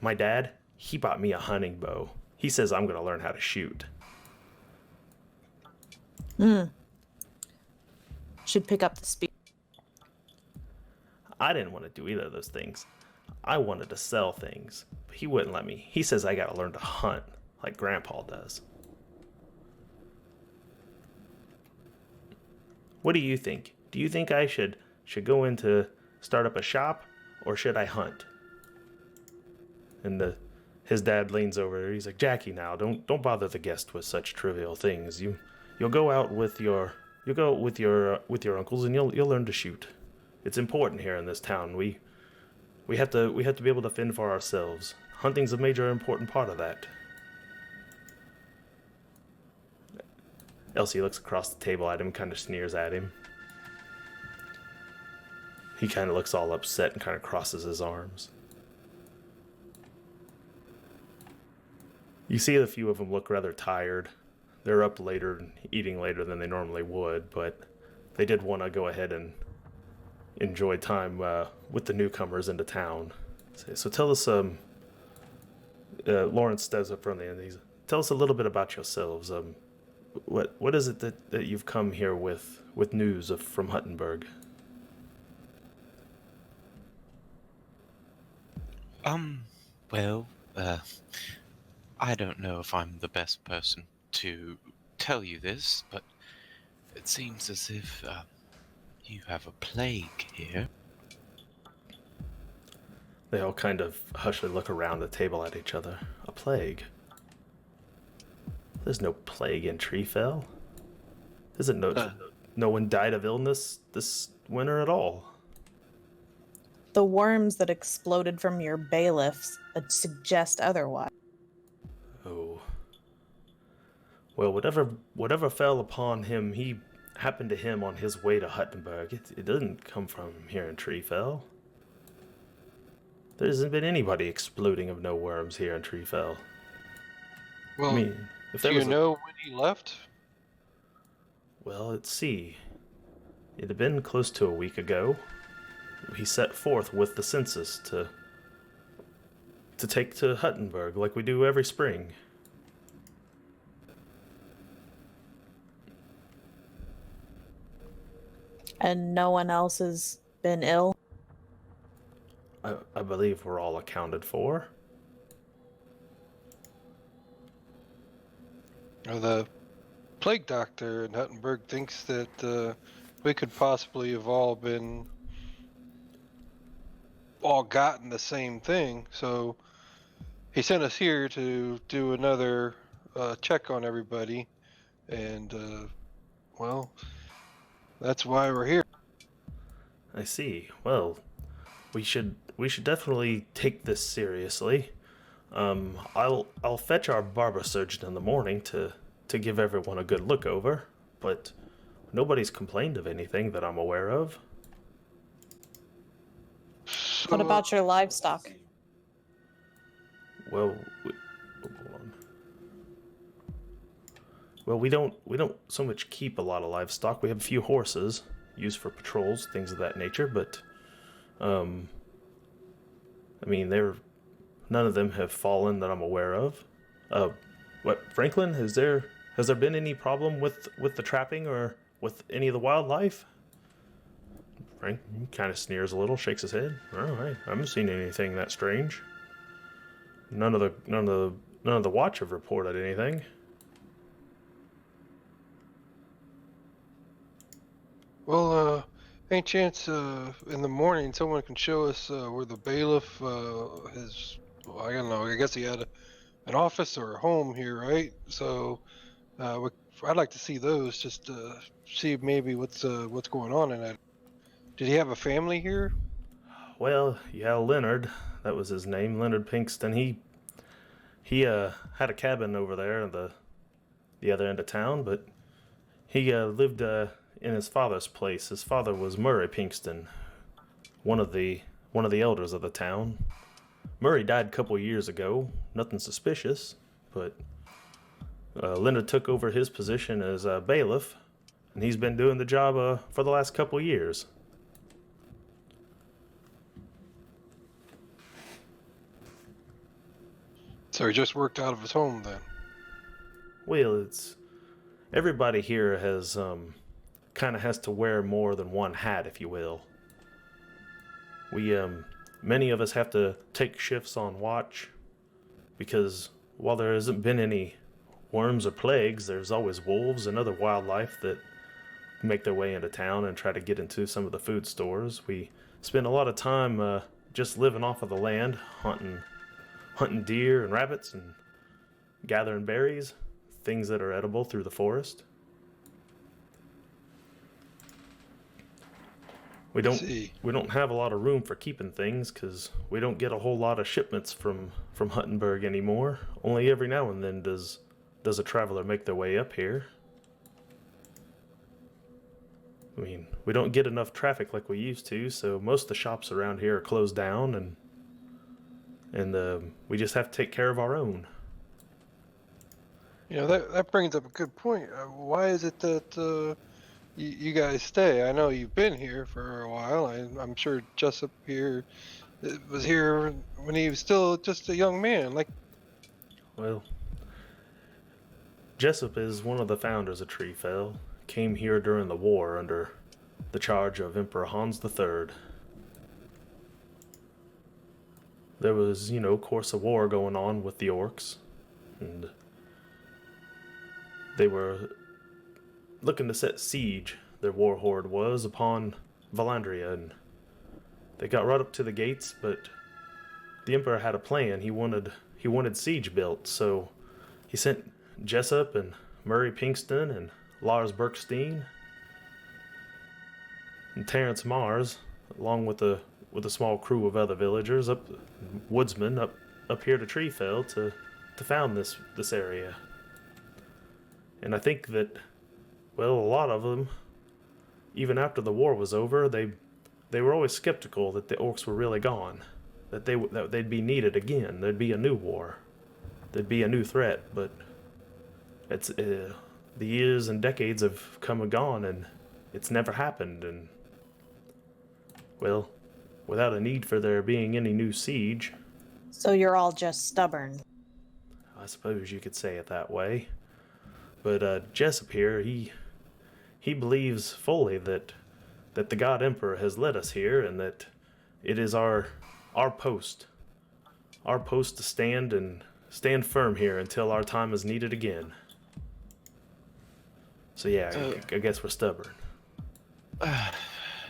"My dad, he bought me a hunting bow. He says I'm going to learn how to shoot." Should pick up the speed. I didn't want to do either of those things. I wanted to sell things, but he wouldn't let me. He says I got to learn to hunt like Grandpa does. What do you think? Do you think I should go in to start up a shop, or should I hunt? And his dad leans over. He's like, "Jackie, now don't bother the guest with such trivial things. You'll go out with your uncles, and you'll learn to shoot. It's important here in this town. We have to be able to fend for ourselves. Hunting's a major important part of that." Elsie looks across the table at him, kind of sneers at him. He kind of looks all upset and kind of crosses his arms. You see a few of them look rather tired. They're up later and eating later than they normally would, but they did want to go ahead and enjoy time with the newcomers into town. So tell us, Lawrence steps up from the end. Tell us a little bit about yourselves. What is it that you've come here with news from Huttenberg? Well, I don't know if I'm the best person to tell you this, but it seems as if you have a plague here. They all kind of hushly look around the table at each other. A plague? There's no plague in Treefell. No one died of illness this winter at all. The worms that exploded from your bailiffs suggest otherwise. Oh. Well, whatever fell upon him, he happened to him on his way to Huttenberg. It doesn't come from here in Treefell. There hasn't been anybody exploding of no worms here in Treefell. Well, I mean, if do there you was know when he left? Well, let's see. It had been close to a week ago. He set forth with the census to take to Huttenberg like we do every spring. And no one else has been ill? I believe we're all accounted for. Are the Plague Doctor in Huttenberg thinks that we could possibly have all gotten the same thing. So he sent us here to do another check on everybody, and well, that's why we're here. I see. Well, we should definitely take this seriously. I'll fetch our barber surgeon in the morning to give everyone a good look over, but nobody's complained of anything that I'm aware of. What So, about your livestock? Well, hold on. Well, we don't so much keep a lot of livestock. We have a few horses used for patrols, things of that nature, but I mean, none of them have fallen that I'm aware of. What, Franklin? Has there been any problem with the trapping or with any of the wildlife? Frank kind of sneers a little, shakes his head. Oh, I haven't seen anything that strange. None of the watch have reported anything. well, any chance in the morning someone can show us where the bailiff is? Well, I don't know. I guess he had an office or a home here, right? So I'd like to see those just to see maybe what's going on in that. Did he have a family here? Well, yeah, Leonard, that was his name, Leonard Pinkston. He had a cabin over there at the other end of town, but he lived in his father's place. His father was Murray Pinkston, one of the elders of the town. Murray died a couple years ago. Nothing suspicious, but Leonard took over his position as bailiff, and he's been doing the job for the last couple years. So he just worked out of his home then. Well, it's everybody here has kind of has to wear more than one hat, if you will. We many of us have to take shifts on watch because while there hasn't been any worms or plagues, there's always wolves and other wildlife that make their way into town and try to get into some of the food stores. We spend a lot of time just living off of the land, hunting deer and rabbits and gathering berries, things that are edible through the forest. We don't have a lot of room for keeping things because we don't get a whole lot of shipments from Huttenberg anymore. Only every now and then does a traveler make their way up here. I mean, we don't get enough traffic like we used to, so most of the shops around here are closed down, and we just have to take care of our own. You know, that brings up a good point. Why is it that you guys stay? I know you've been here for a while. I'm sure Jessup here was here when he was still just a young man. Like, Well, Jessup is one of the founders of Treefell. Came here during the war under the charge of Emperor Hans III. There was, of course, a war going on with the orcs, and they were looking to set siege, their war horde was, upon Valandria, and they got right up to the gates, but the Emperor had a plan. He wanted siege built, so he sent Jessup and Murray Pinkston and Lars Berkstein and Terrence Mars, along with a small crew of other villagers, woodsmen up here to Treefell to found this area. And I think that, well, a lot of them, even after the war was over, they were always skeptical that the orcs were really gone, that they'd be needed again. There'd be a new war, there'd be a new threat. But it's the years and decades have come and gone, and it's never happened. And well, without a need for there being any new siege, So you're all just stubborn. I suppose you could say it that way. But Jessup here, he believes fully that the God Emperor has led us here, and that it is our post to stand firm here until our time is needed again. So yeah, I guess we're stubborn.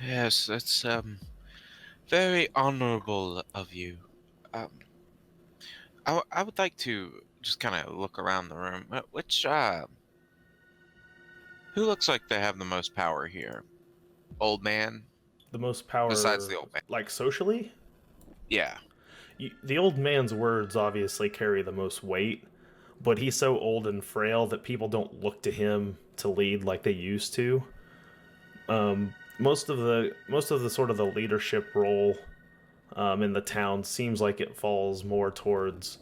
Yes, that's very honorable of you. Um, I would like to just kind of look around the room. Who looks like they have the most power here? Old man? The most power, Besides the old man. like socially? Yeah. The old man's words obviously carry the most weight, but he's so old and frail that people don't look to him to lead like they used to. Most of the sort of the leadership role in the town seems like it falls more towards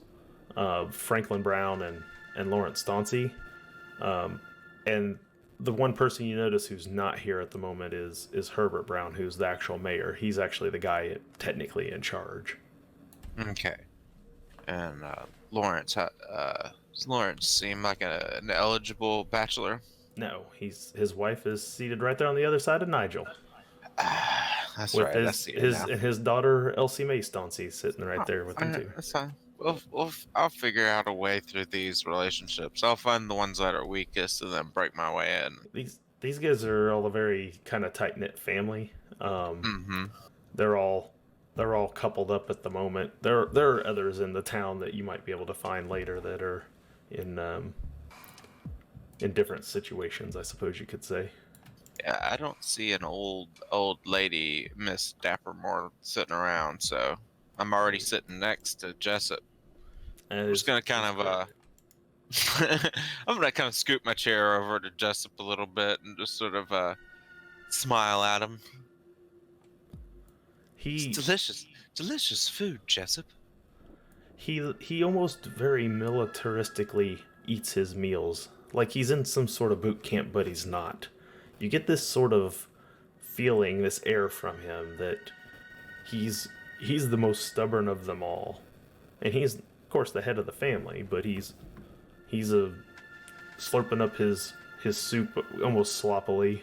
Franklin Brown and Lawrence Stauncy. And the one person you notice who's not here at the moment is Herbert Brown, who's the actual mayor. He's actually the guy technically in charge. Okay. And Lawrence, does Lawrence seem like an eligible bachelor? No, his wife is seated right there on the other side of Nigel. That's with right. his daughter Elsie Mae Stauncy sitting right there with him too. That's fine. I'll figure out a way through these relationships. I'll find the ones that are weakest and then break my way in. These guys are all a very kind of tight knit family. They're all coupled up at the moment. There are others in the town that you might be able to find later that are in different situations, I suppose you could say. Yeah, I don't see an old lady, Miss Dappermore, sitting around, so I'm already sitting next to Jessup. I'm just gonna kind of I'm gonna kind of scoot my chair over to Jessup a little bit and just sort of smile at him. It's delicious food, Jessup. He almost very militaristically eats his meals, like he's in some sort of boot camp, but he's not. You get this sort of feeling, this air from him that he's the most stubborn of them all, and he's of course the head of the family, but he's slurping up his soup almost sloppily.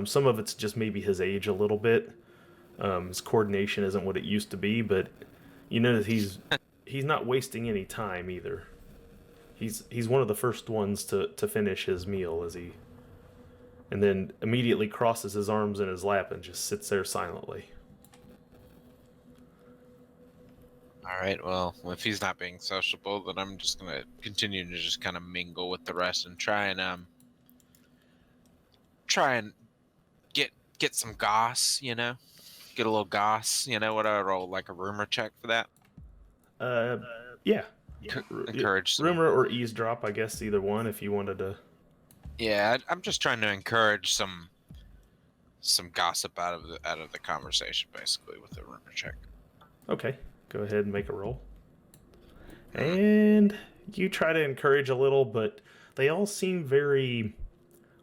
Some of it's just maybe his age a little bit. His coordination isn't what it used to be, but you know that he's not wasting any time either. He's one of the first ones to finish his meal and then immediately crosses his arms in his lap and just sits there silently. All right, well, if he's not being sociable, then I'm just gonna continue to just kind of mingle with the rest and try and get some goss, you know, get a little goss, you know. What I roll, like a rumor check for that? Yeah. Encourage some, rumor or eavesdrop, I guess, either one if you wanted to. Yeah, I'm just trying to encourage some gossip out of the conversation, basically, with the rumor check. Okay, go ahead and make a roll. And you try to encourage a little, but they all seem very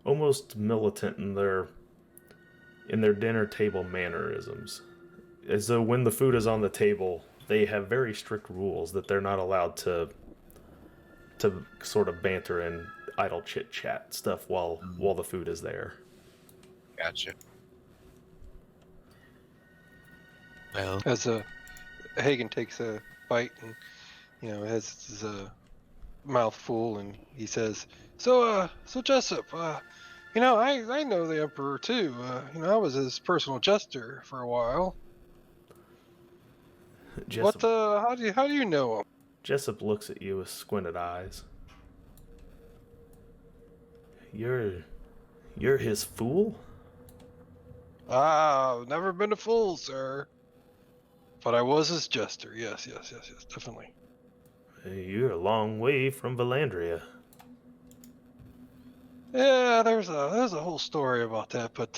almost militant in their dinner table mannerisms, as though when the food is on the table, they have very strict rules that they're not allowed to sort of banter and idle chit chat stuff while the food is there. Gotcha. Well, As Hagen takes a bite and has his mouth full, and he says, "So Jessup, I know the Emperor too. I was his personal jester for a while. Jessup, How do you know him?" Jessup looks at you with squinted eyes. You're his fool? I've never been a fool, sir. But I was his jester. Yes, definitely. You're a long way from Valandria. Yeah, there's a whole story about that, but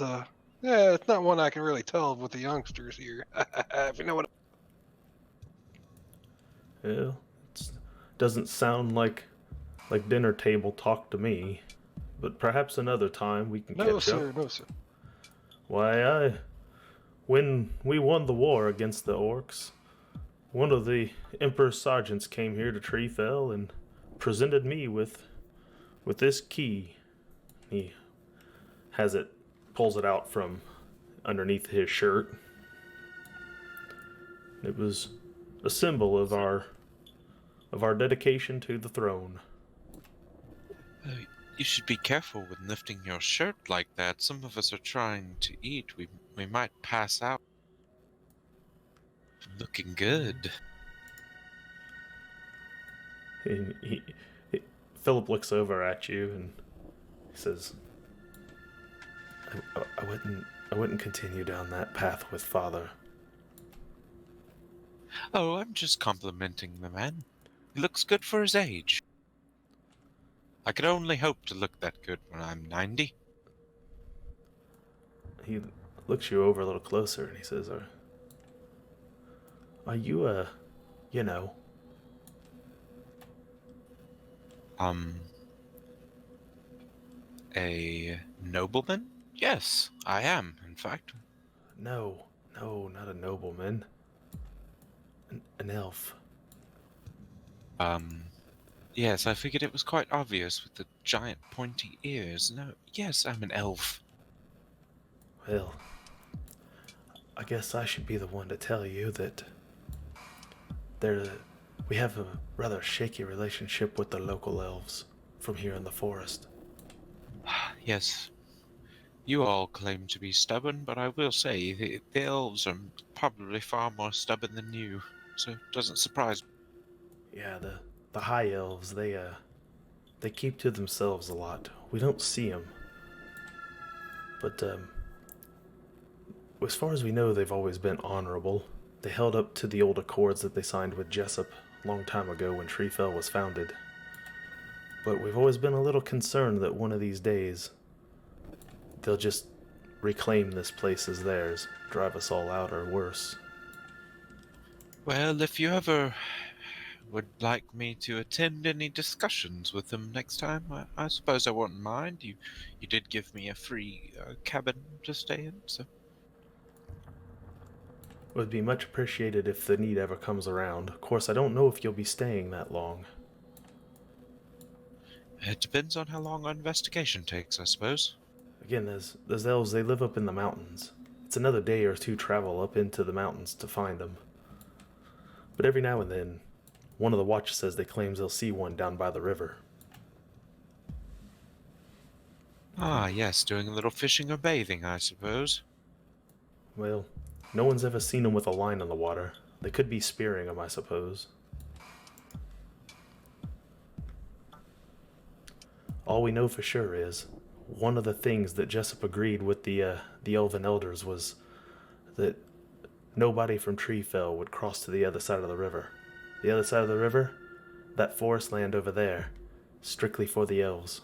yeah, it's not one I can really tell with the youngsters here. If you know what. Well, it doesn't sound like dinner table talk to me, but perhaps another time we can catch up. No, sir. Why, when we won the war against the orcs, one of the Emperor's sergeants came here to Treefell and presented me with this key. He pulls it out from underneath his shirt. It was a symbol of our dedication to the throne. You should be careful when lifting your shirt like that. Some of us are trying to eat. We might pass out. Looking good. And Philip looks over at you and he says, I wouldn't continue down that path with Father. Oh, I'm just complimenting the man. He looks good for his age. I could only hope to look that good when I'm 90. He looks you over a little closer and he says, are you, you know, A nobleman? Yes, I am, in fact. no, not a nobleman. An elf. Yes, I figured it was quite obvious with the giant pointy ears. No, yes, I'm an elf. Well, I guess I should be the one to tell you that we have a rather shaky relationship with the local elves from here in the forest. Yes, you all claim to be stubborn, but I will say the elves are probably far more stubborn than you, so it doesn't surprise me. Yeah, the high elves, they keep to themselves a lot. We don't see them. But, as far as we know, they've always been honorable. They held up to the old accords that they signed with Jessup a long time ago when Treefell was founded. But we've always been a little concerned that one of these days they'll just reclaim this place as theirs, drive us all out or worse. Well, if you ever would like me to attend any discussions with them next time, I suppose I wouldn't mind. You did give me a free cabin to stay in, so... It would be much appreciated if the need ever comes around. Of course, I don't know if you'll be staying that long. It depends on how long our investigation takes, I suppose. Again, those elves, they live up in the mountains. It's another day or two travel up into the mountains to find them. But every now and then, one of the watch says they claims they'll see one down by the river. Ah, yes, doing a little fishing or bathing, I suppose. Well, no one's ever seen them with a line on the water. They could be spearing them, I suppose. All we know for sure is, one of the things that Jessup agreed with the elven elders was that nobody from Treefell would cross to the other side of the river. The other side of the river, that forest land over there, strictly for the elves.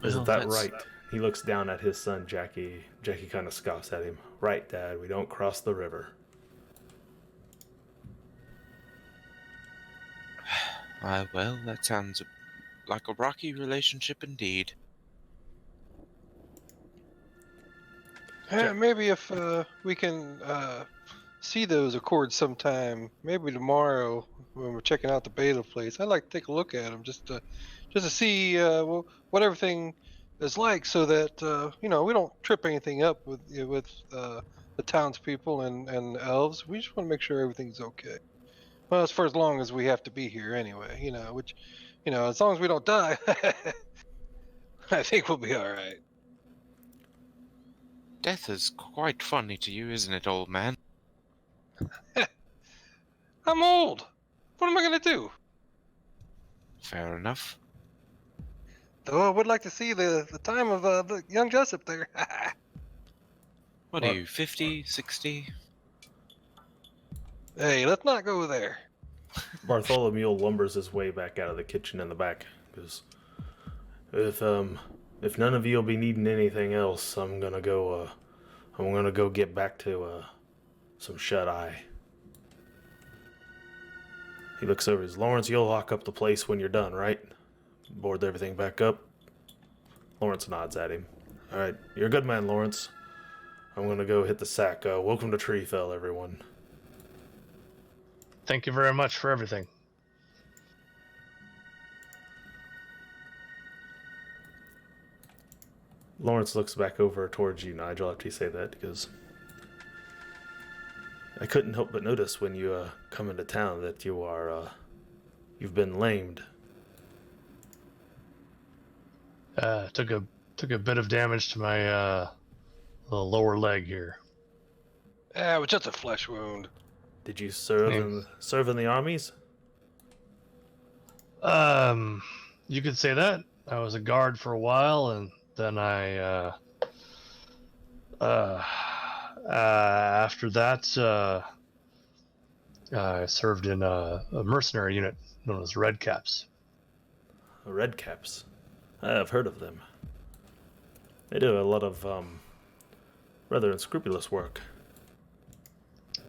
Isn't that right? He looks down at his son, Jackie. Jackie kind of scoffs at him. Right, Dad, we don't cross the river. Well, that sounds like a rocky relationship indeed. Yeah, maybe if we can see those accords sometime, maybe tomorrow when we're checking out the beta place, I'd like to take a look at them just to see what everything is like, so that we don't trip anything up with the townspeople and elves. We just want to make sure everything's okay. Well, as for as long as we have to be here anyway, which as long as we don't die, I think we'll be all right. Death is quite funny to you, isn't it, old man? I'm old. What am I gonna do? Fair enough. Though I would like to see the time of the young Jessup there. What are you, 50, 60? Hey, let's not go there. Bartholomew lumbers his way back out of the kitchen in the back. Because if none of you'll be needing anything else, I'm gonna go get back to some shut-eye. He looks over. Lawrence, you'll lock up the place when you're done, right? Board everything back up. Lawrence nods at him. All right, you're a good man, Lawrence. I'm gonna go hit the sack. Welcome to Treefell, everyone. Thank you very much for everything. Lawrence looks back over towards you, Nigel, after you say that, because I couldn't help but notice when you come into town that you've been lamed. Took a bit of damage to my the lower leg here. It was just a flesh wound. Did you serve in the armies? You could say that. I was a guard for a while, and then after that, I served in a mercenary unit known as Red Caps. Red Caps. I've heard of them. They do a lot of rather unscrupulous work.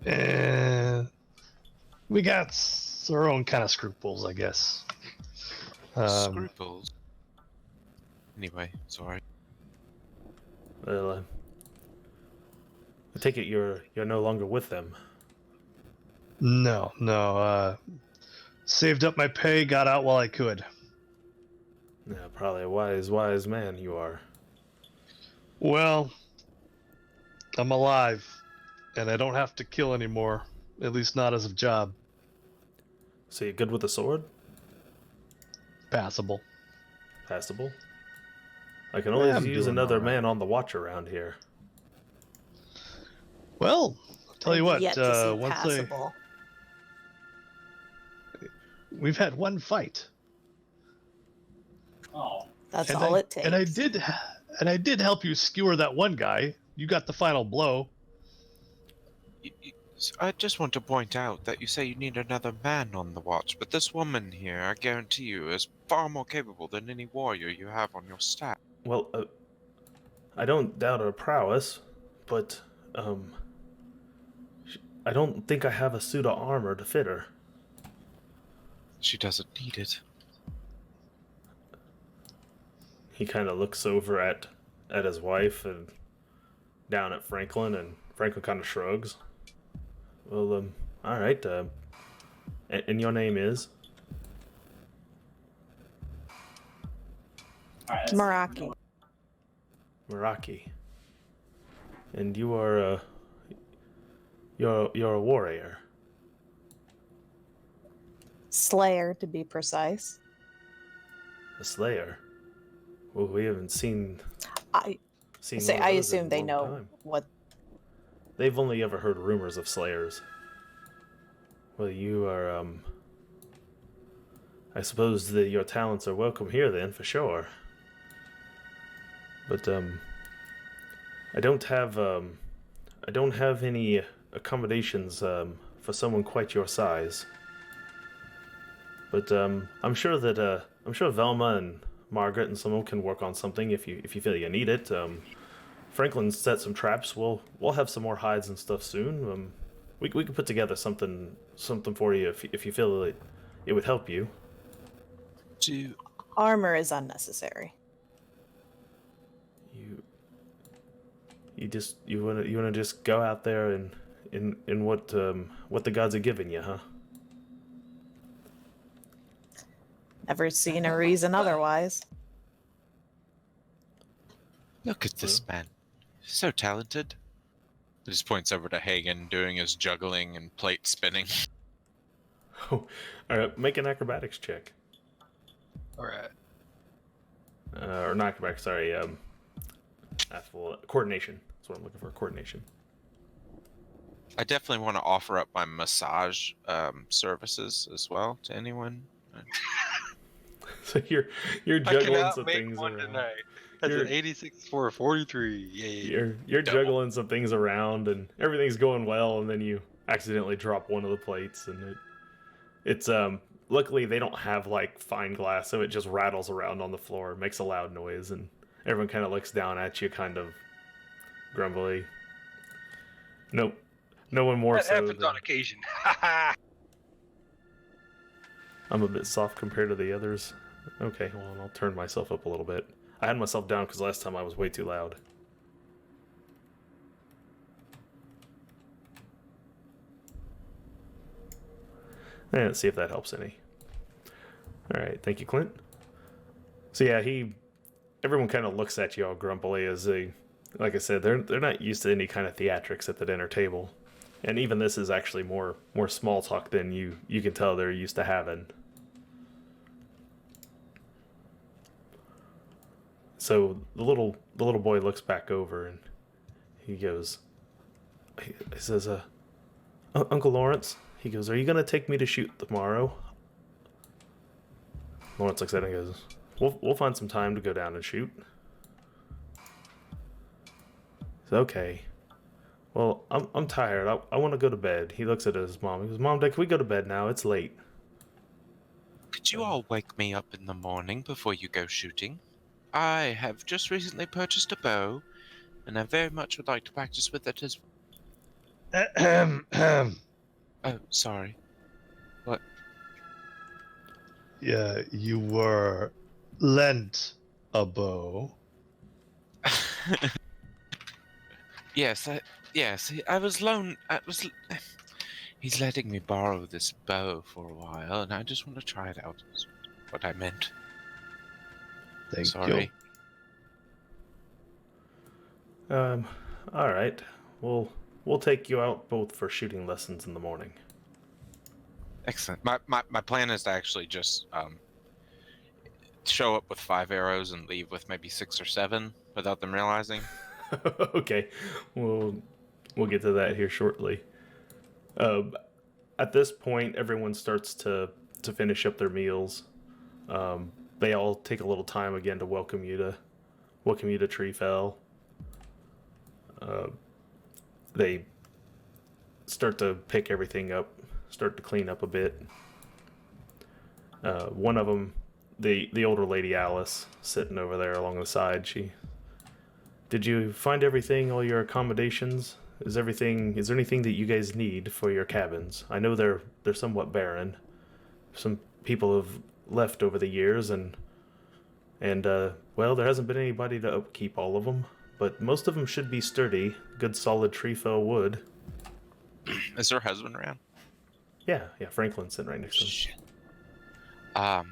And we got our own kind of scruples, I guess. Scruples. Anyway, sorry. Well, I take it you're no longer with them. No. Saved up my pay, got out while I could. Yeah, probably a wise man you are. Well, I'm alive, and I don't have to kill anymore. At least not as a job. So you good with the sword? Passable. Passable? I can always I'm use doing another all right. man on the watch around here. Well, tell you what, Yet to see once passable. we've had one fight. That's all it takes. And I did help you skewer that one guy. You got the final blow. I just want to point out that you say you need another man on the watch, but this woman here, I guarantee you, is far more capable than any warrior you have on your staff. Well, I don't doubt her prowess, but I don't think I have a suit of armor to fit her. She doesn't need it. He kind of looks over at his wife and down at Franklin, and Franklin kind of shrugs. Well, all right. And your name is? Meraki. Meraki. And you are you're a warrior. Slayer, to be precise. A slayer. Well, we haven't seen I one say of I those in assume a they long know time. what. They've only ever heard rumors of slayers. Well, you are, I suppose that your talents are welcome here then, for sure. But, I don't have any accommodations, for someone quite your size. But, I'm sure Velma and Margaret and someone can work on something if you feel you need it. Franklin set some traps. We'll have some more hides and stuff soon. We could put together something for you if you feel that it would help you. Armor is unnecessary. You wanna just go out there and in what the gods have given you, huh? Never seen a reason otherwise. Look at this man. So talented. He just points over to Hagen doing his juggling and plate spinning. Oh, all right. Make an acrobatics check. All right. Or not acrobatics. Sorry. Coordination. That's what I'm looking for. Coordination. I definitely want to offer up my massage services as well to anyone. So you're I juggling cannot some make things one around. tonight. That's an 86 for a 43. Yeah. You're Double. juggling some things around and everything's going well, and then you accidentally drop one of the plates, and it's luckily they don't have like fine glass, so it just rattles around on the floor, makes a loud noise, and everyone kind of looks down at you, kind of grumbly. Nope, no one more That so. happens on occasion. Ha ha. I'm a bit soft compared to the others. Okay, well, I'll turn myself up a little bit. I had myself down because last time I was way too loud. And let's see if that helps any. Alright, thank you, Clint. So yeah, everyone kind of looks at you all grumpily as like I said, they're not used to any kind of theatrics at the dinner table. And even this is actually more small talk than you can tell they're used to having. So the little boy looks back over and he goes, he says, Uncle Lawrence, he goes, are you gonna take me to shoot tomorrow? Lawrence looks at him and goes, we'll find some time to go down and shoot. He's okay. Well, I'm tired. I want to go to bed. He looks at his mom. He goes, Mom, Dad, can we go to bed now? It's late. Could you all wake me up in the morning before you go shooting? I have just recently purchased a bow, and I very much would like to practice with it as Yeah, Oh, sorry. What? you were lent a bow. Yes, I was loaned. He's letting me borrow this bow for a while, and I just want to try it out. Is what I meant. Thank Sorry. you. All right. We'll take you out both for shooting lessons in the morning. Excellent. My plan is to actually just show up with 5 arrows and leave with maybe 6 or 7 without them realizing. Okay, we'll get to that here shortly. At this point, everyone starts to finish up their meals. They all take a little time again to welcome you to Treefell. They start to pick everything up, start to clean up a bit. One of them, the older lady Alice, sitting over there along the side, did you find everything, all your accommodations? Is there anything that you guys need for your cabins? I know they're somewhat barren. Some people have left over the years, and well, there hasn't been anybody to upkeep all of them, but most of them should be sturdy, good solid Treefell wood. Is her husband around? Yeah, Franklin's sitting right next to him. Shit. I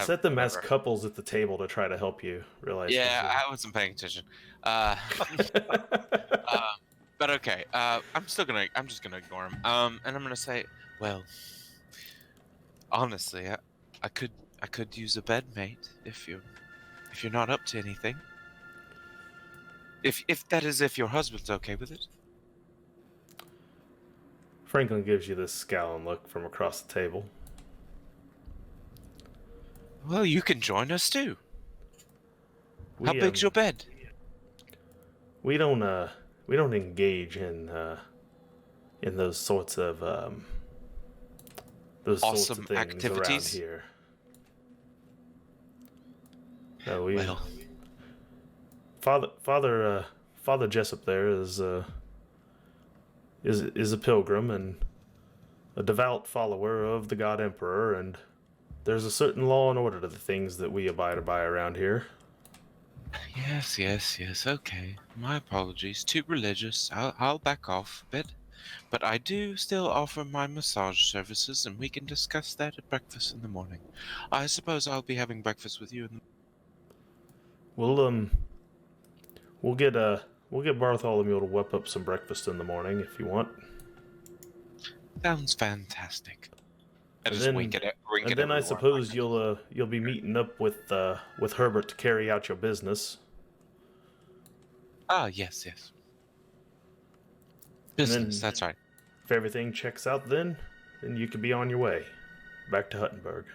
set them as whatever. couples at the table to try to help you realize. Yeah, I wasn't paying attention. But okay. I'm just gonna ignore him. And I'm gonna say, well, honestly, I could use a bed mate if you're not up to anything. If your husband's okay with it. Franklin gives you this scowling look from across the table. Well, you can join us too. How We, big's your bed? We don't engage in those sorts of Awesome things activities? around here. No, Well, Father Jessup there is a pilgrim and a devout follower of the God Emperor, and there's a certain law and order to the things that we abide by around here. yes. Okay, my apologies. Too religious. I'll back off a bit, but I do still offer my massage services, and we can discuss that at breakfast in the morning. I suppose I'll be having breakfast with you. We'll get Bartholomew to whip up some breakfast in the morning if you want. Sounds fantastic. I And just then- wink at it. Wink And at then I everyone. suppose you'll be meeting up with Herbert to carry out your business. Ah, yes. Business. That's right. If everything checks out, then you can be on your way back to Huttenberg.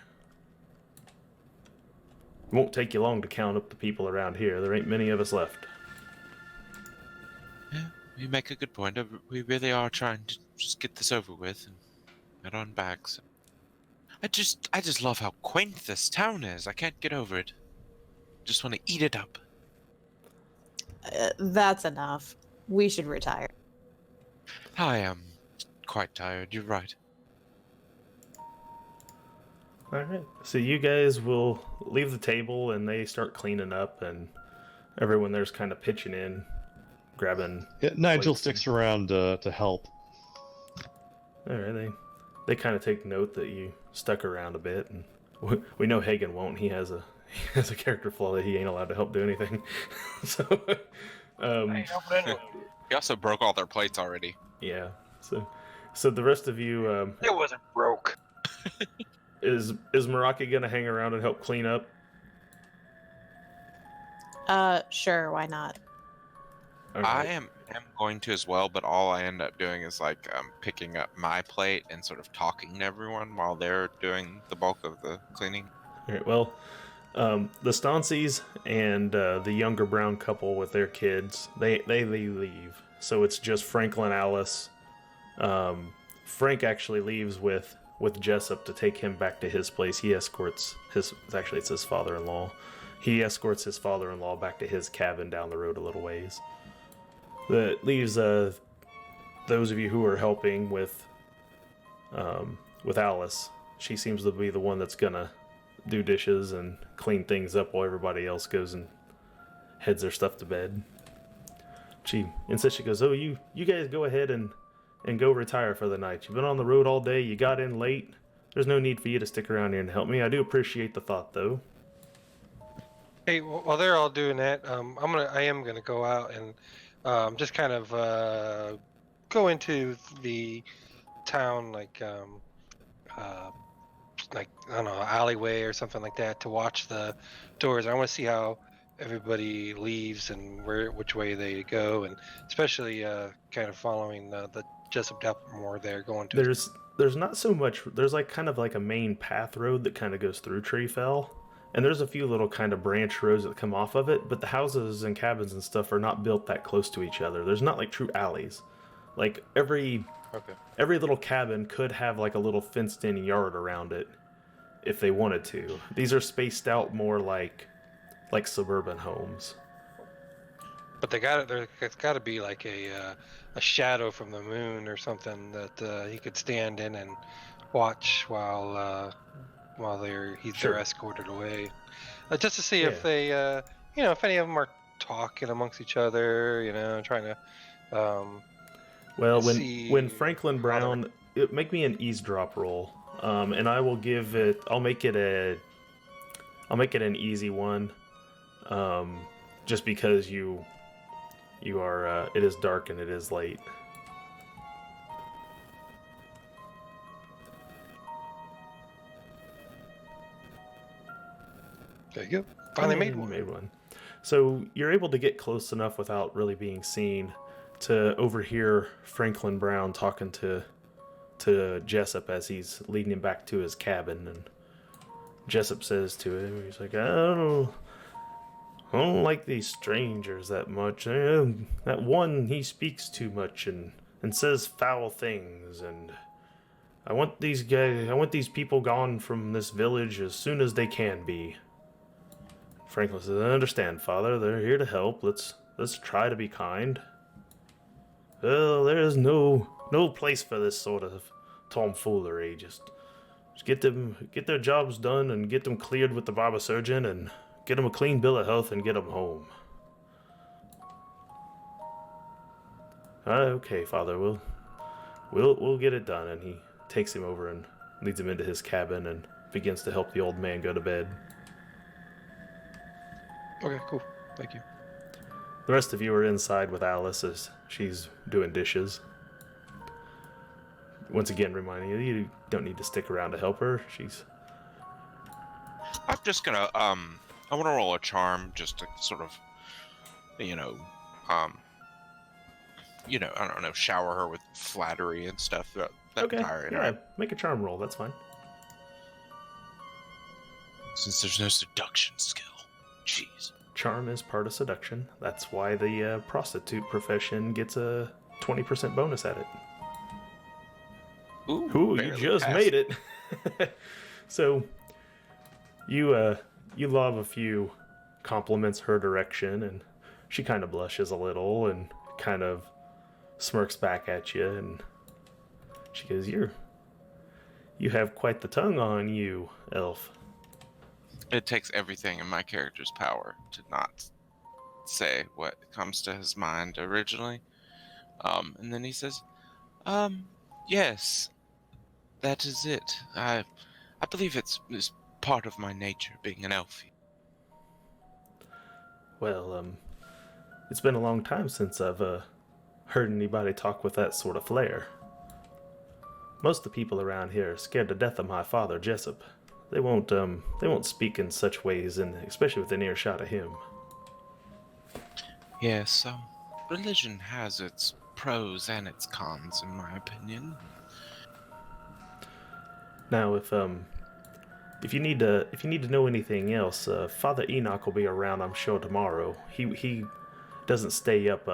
It won't take you long to count up the people around here. There ain't many of us left. Yeah, you make a good point. We really are trying to just get this over with and get on back. So. I just love how quaint this town is. I can't get over it. Just want to eat it up. That's enough. We should retire. I am quite tired. You're right. All right. So you guys will leave the table, and they start cleaning up, and everyone there's kind of pitching in, grabbing. Yeah, Nigel Plates. sticks around to help. All right. They kind of take note that you stuck around a bit, and we know Hagen won't. He has a character flaw that he ain't allowed to help do anything. So, He also broke all their plates already. yeah. So the rest of you, It wasn't broke. is Maraki gonna hang around and help clean up? Sure, why not? All I right. am going to as well, but all I end up doing is like picking up my plate and sort of talking to everyone while they're doing the bulk of the cleaning. All right. Well, the Stancies and the younger brown couple with their kids, they leave. So it's just Franklin, Alice. Frank actually leaves with Jessup to take him back to his place. He escorts his. Actually, it's his father-in-law. He escorts his father-in-law back to his cabin down the road a little ways. That leaves those of you who are helping with Alice. She seems to be the one that's gonna do dishes and clean things up while everybody else goes and heads their stuff to bed. She insists. She goes, "Oh, you guys go ahead and go retire for the night. You've been on the road all day. You got in late. There's no need for you to stick around here and help me. I do appreciate the thought, though." Hey, while they're all doing that, I am gonna go out and just kind of go into the town, like I don't know, alleyway or something like that, to watch the doors. I want to see how everybody leaves and which way they go, and especially kind of following the Jessup Dapplemore there going to. There's not so much. There's like kind of like a main path road that kind of goes through Treefell. And there's a few little kind of branch roads that come off of it, but the houses and cabins and stuff are not built that close to each other. There's not like true alleys. Like every little cabin could have like a little fenced-in yard around it if they wanted to. These are spaced out more like suburban homes. But it's got to be like a shadow from the moon or something that he could stand in and watch while they're escorted away, just to see if they, if any of them are talking amongst each other, trying to. Well, when Franklin Brown, make me an eavesdrop roll, and I will give it. I'll make it an easy one, just because you are. It is dark and it is late. There you go. Finally made You one. made one. So you're able to get close enough without really being seen to overhear Franklin Brown talking to Jessup as he's leading him back to his cabin. And Jessup says to him, he's like, I don't like these strangers that much. That one, he speaks too much and says foul things, and I want these people gone from this village as soon as they can be. Franklin says, I understand, Father. They're here to help. Let's try to be kind. Well, there is no place for this sort of tomfoolery. Just get their jobs done and get them cleared with the barber surgeon and get them a clean bill of health and get them home. Okay, Father. We'll get it done. And he takes him over and leads him into his cabin and begins to help the old man go to bed. Okay, cool. Thank you. The rest of you are inside with Alice as she's doing dishes. Once again, reminding you don't need to stick around to help her. I'm just gonna I want to roll a charm just to sort of, I don't know, shower her with flattery and stuff. Okay, yeah, make a charm roll. That's fine. Since there's no seduction skill. Jeez. Charm is part of seduction. That's why the prostitute profession gets a 20% bonus at it. Ooh, you just made it. So, you lob a few compliments her direction, and she kind of blushes a little and kind of smirks back at you, and she goes, You have quite the tongue on you, elf." It takes everything in my character's power to not say what comes to his mind originally. And then he says, yes, that is it. I believe it's part of my nature, being an elf. Well, it's been a long time since I've heard anybody talk with that sort of flair. Most of the people around here are scared to death of my father, Jessup. They won't speak in such ways, and especially within earshot of him. Yes, religion has its pros and its cons, in my opinion. Now, if you need to know anything else, Father Enoch will be around, I'm sure, tomorrow. He doesn't stay up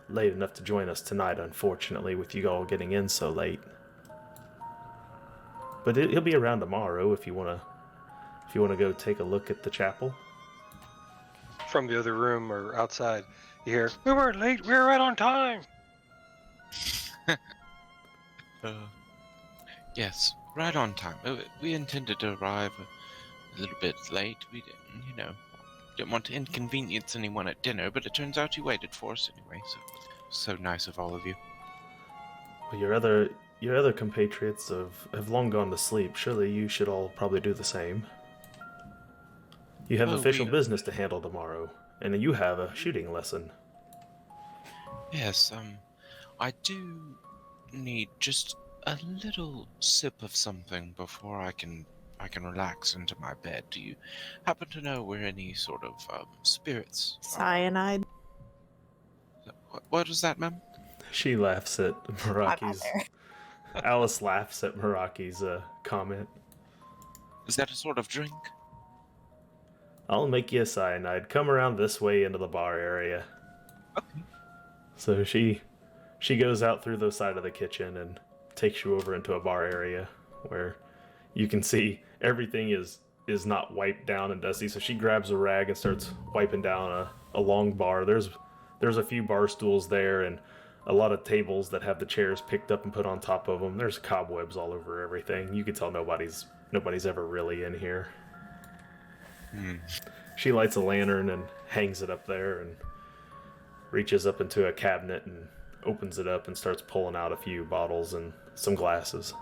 late enough to join us tonight, unfortunately, with you all getting in so late. But he'll be around tomorrow if you wanna go take a look at the chapel. From the other room or outside, you hear, "We weren't late. We were right on time." Yes, right on time. We intended to arrive a little bit late. We didn't want to inconvenience anyone at dinner, but it turns out you waited for us anyway. So nice of all of you. Well, your other compatriots have long gone to sleep. Surely you should all probably do the same. You have official business to handle tomorrow, and you have a shooting lesson. Yes, I do need just a little sip of something before I can relax into my bed. Do you happen to know where any sort of spirits are? Cyanide. What is that, ma'am? She laughs at I'm not Meraki's. there. Alice laughs at Meraki's comment. Is that a sort of drink? I'll make you a cyanide. Come around this way into the bar area. Okay. So she goes out through the side of the kitchen and takes you over into a bar area where you can see everything is not wiped down and dusty. So she grabs a rag and starts wiping down a long bar. There's a few bar stools there and a lot of tables that have the chairs picked up and put on top of them. There's cobwebs all over everything. You can tell nobody's ever really in here. She lights a lantern and hangs it up there and reaches up into a cabinet and opens it up and starts pulling out a few bottles and some glasses.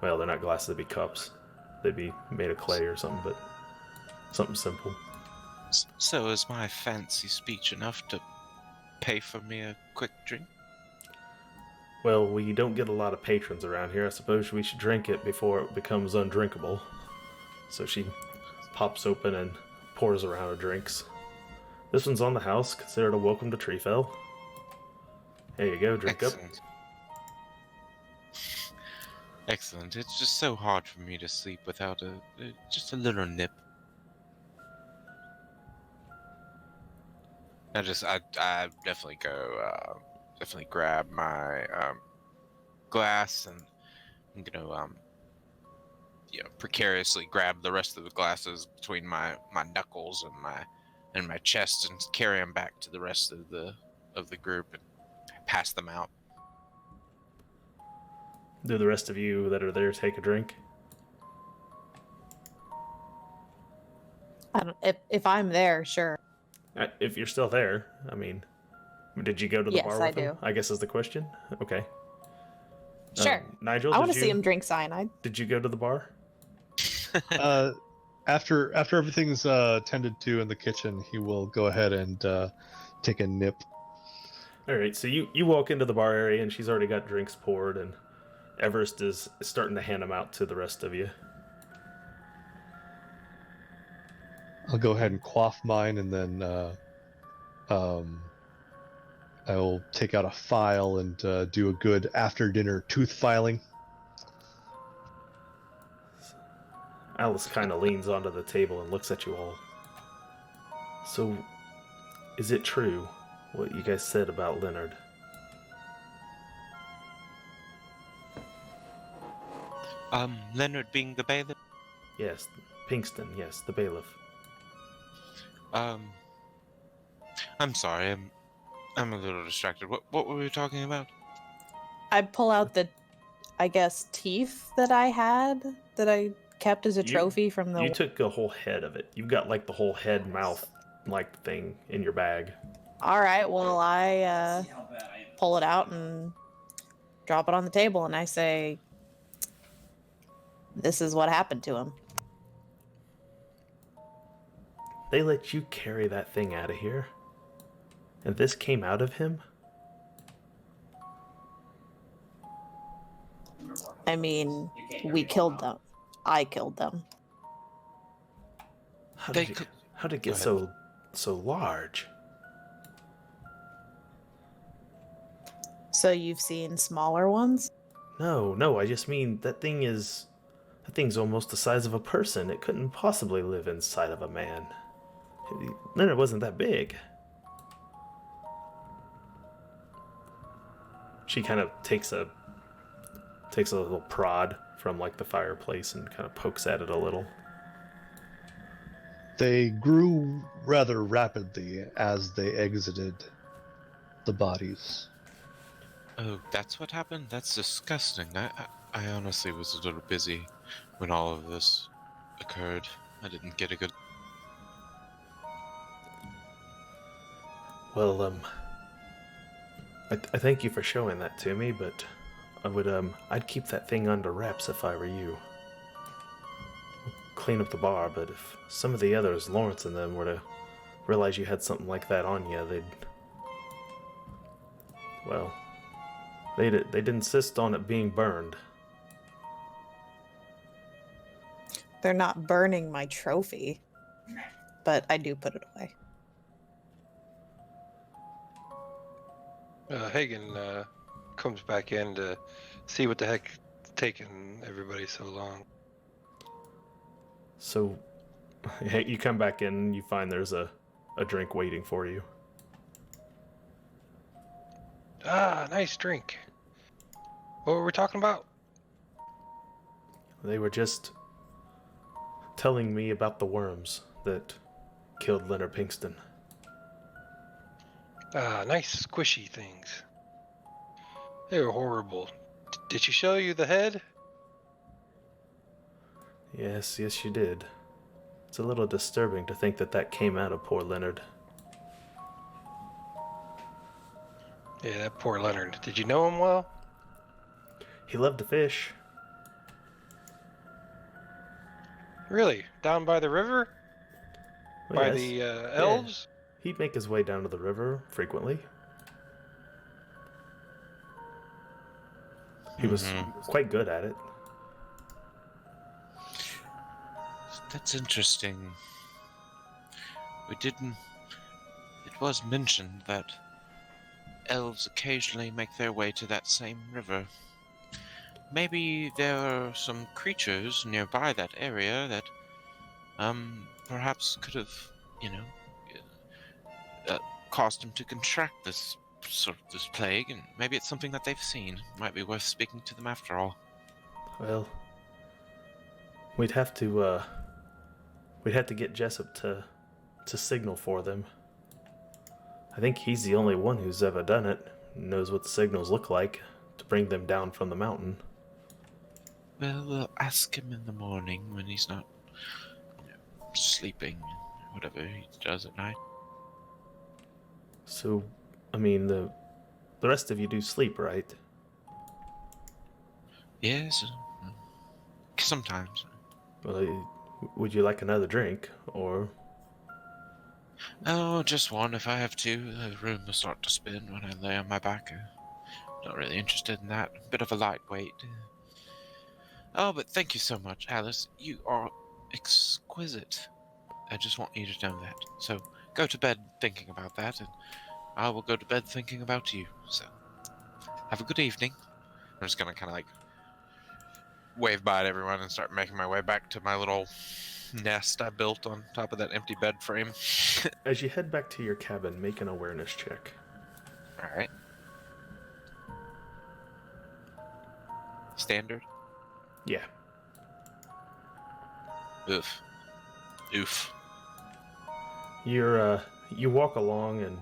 Well, they're not glasses, they'd be cups. They'd be made of clay or something, but something simple. So is my fancy speech enough to pay for me a quick drink? Well, we don't get a lot of patrons around here. I suppose we should drink it before it becomes undrinkable. So she pops open and pours around her drinks. This one's on the house. Consider it a welcome to Treefell. There you go, drink up. Excellent. It's just so hard for me to sleep without just a little nip. I definitely go, definitely grab my glass and I'm gonna precariously grab the rest of the glasses between my knuckles and my chest and carry them back to the rest of the group and pass them out. Do the rest of you that are there take a drink? I don't, if I'm there, sure. If you're still there, I mean, did you go to the bar with him? Yes, I do. I guess is the question. Okay. Sure. Nigel, I want to see him drink cyanide. Did you go to the bar? After everything's tended to in the kitchen, he will go ahead and take a nip. All right, so you walk into the bar area and she's already got drinks poured and Everest is starting to hand them out to the rest of you. I'll go ahead and quaff mine, and then I will take out a file and do a good after-dinner tooth filing. Alice kind of leans onto the table and looks at you all. So, is it true what you guys said about Leonard? Leonard being the bailiff? Yes, Pinkston, yes, the bailiff. I'm sorry, I'm a little distracted. What were we talking about? I pull out the, I guess, teeth that I had that I kept as a trophy from the. You took the whole head of it. You've got like the whole head mouth like thing in your bag. All right, well I pull it out and drop it on the table, and I say, "This is what happened to him." They let you carry that thing out of here? And this came out of him? I mean, we killed them. I killed them. How did it get so large? So you've seen smaller ones? No, I just mean that thing's almost the size of a person. It couldn't possibly live inside of a man. Leonard wasn't that big. She kind of takes a little prod from like the fireplace and kind of pokes at it a little. They grew rather rapidly as they exited the bodies. Oh, that's what happened? That's disgusting. I honestly was a little busy when all of this occurred. I didn't get a good... Well, I thank you for showing that to me, but I'd keep that thing under wraps if I were you. Clean up the bar, but if some of the others, Lawrence and them, were to realize you had something like that on you, they'd insist on it being burned. They're not burning my trophy, but I do put it away. Hagen comes back in to see what the heck is taking everybody so long. So, you come back in and you find there's a drink waiting for you. Ah, nice drink. What were we talking about? They were just telling me about the worms that killed Leonard Pinkston. Ah, nice squishy things. They were horrible. Did she show you the head? Yes, you did. It's a little disturbing to think that came out of poor Leonard. Yeah, that poor Leonard. Did you know him well? He loved to fish. Really? Down by the river? Well, By yes. the elves? He'd make his way down to the river frequently. He was quite good at it. That's interesting. It was mentioned that elves occasionally make their way to that same river. Maybe there are some creatures nearby that area that, perhaps could have, caused him to contract this plague, and maybe it's something that they've seen. Might be worth speaking to them after all. Well, we'd have to get Jessup to signal for them. I think he's the only one who's ever done it, knows what the signals look like to bring them down from the mountain. Well, we'll ask him in the morning when he's not sleeping, whatever he does at night. So, I mean, the rest of you do sleep, right? Yes, sometimes. Well, would you like another drink, or... Oh, just one if I have to. The room will start to spin when I lay on my back. Not really interested in that. Bit of a lightweight. Oh, but thank you so much, Alice. You are exquisite. I just want you to know that. So, go to bed thinking about that, and I will go to bed thinking about you. So, have a good evening. I'm just gonna kind of wave bye to everyone and start making my way back to my little nest I built on top of that empty bed frame. As you head back to your cabin, make an awareness check. Alright. Standard? Yeah. Oof. You walk along and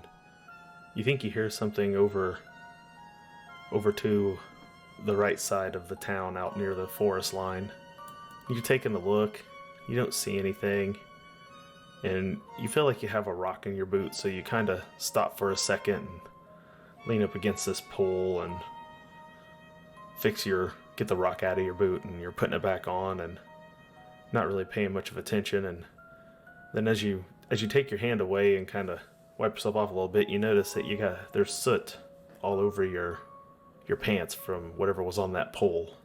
you think you hear something over to the right side of the town out near the forest line. You're taking a look, you don't see anything, and you feel like you have a rock in your boot, so you kind of stop for a second and lean up against this pole and get the rock out of your boot, and you're putting it back on and not really paying much of attention. And then as you take your hand away and kind of wipe yourself off a little bit, you notice that there's soot all over your pants from whatever was on that pole.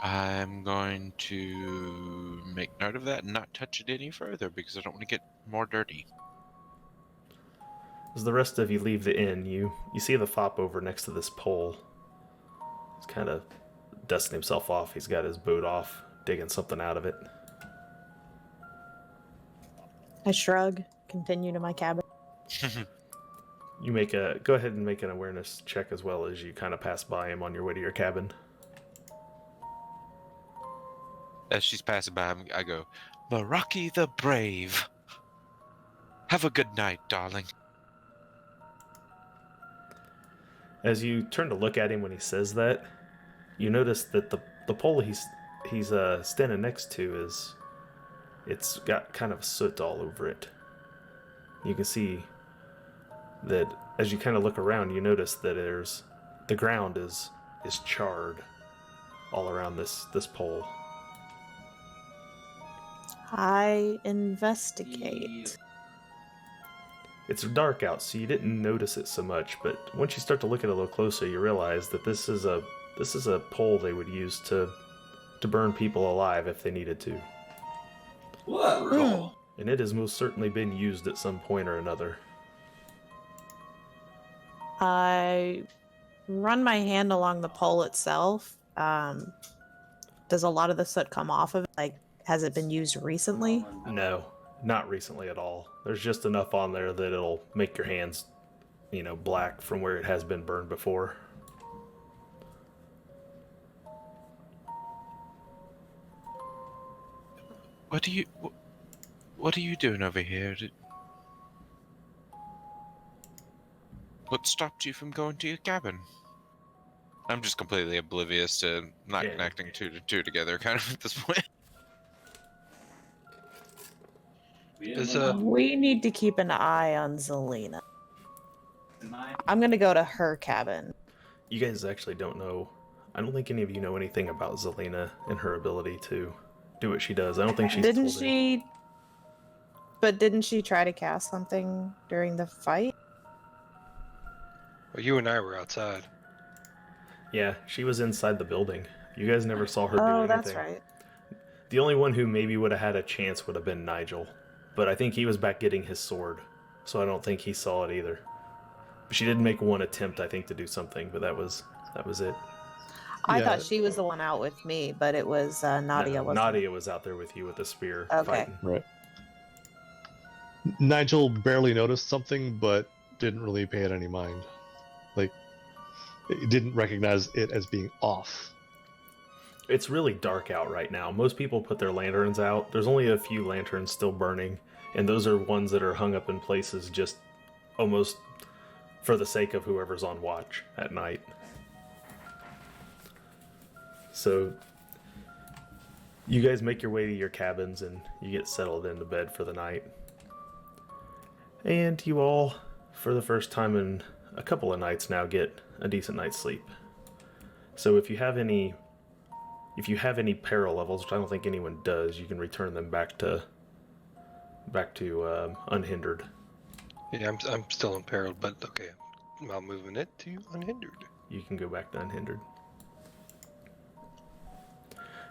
I'm going to make note of that and not touch it any further because I don't want to get more dirty. As the rest of you leave the inn, you see the fop over next to this pole. He's kind of dusting himself off. He's got his boot off, digging something out of it. I shrug, continue to my cabin. You go ahead and make an awareness check as well as you kind of pass by him on your way to your cabin. As she's passing by, I go, Meraki the Brave. Have a good night, darling. As you turn to look at him when he says that, you notice that the pole he's standing next to it's got kind of soot all over it. You can see that as you kind of look around, you notice that the ground is charred all around this pole. I investigate. It's dark out, so you didn't notice it so much, but once you start to look at it a little closer, you realize that this is a pole they would use to burn people alive if they needed to. Hmm. And it has most certainly been used at some point or another. I run my hand along the pole itself. Does a lot of the soot come off of it? Like, has it been used recently? No, not recently at all. There's just enough on there that it'll make your hands, black from where it has been burned before. What are you doing over here? What stopped you from going to your cabin? I'm just completely oblivious to not connecting two to two together, kind of at this point. We need to keep an eye on Zelina. I'm gonna go to her cabin. You guys actually don't know. I don't think any of you know anything about Zelina and her ability to do what she does. I don't think she's Didn't told she? But didn't she try to cast something during the fight? Well, you and I were outside. Yeah, she was inside the building. You guys never saw her do anything. Oh, that's right. The only one who maybe would have had a chance would have been Nigel. But I think he was back getting his sword, so I don't think he saw it either. But she did make one attempt, I think, to do something, but that was it. I Yeah. thought she was the one out with me, but it was Nadia. No, wasn't Nadia was out there with you with the spear Okay. fighting. Right. Nigel barely noticed something, but didn't really pay it any mind. Like, he didn't recognize it as being off. It's really dark out right now. Most people put their lanterns out. There's only a few lanterns still burning, and those are ones that are hung up in places just almost for the sake of whoever's on watch at night. So you guys make your way to your cabins and you get settled into bed for the night. And you all, for the first time in a couple of nights now, get a decent night's sleep. So if you have any peril levels, which I don't think anyone does, you can return them back to unhindered. Yeah, I'm still imperiled, but okay. I'm moving it to unhindered. You can go back to unhindered.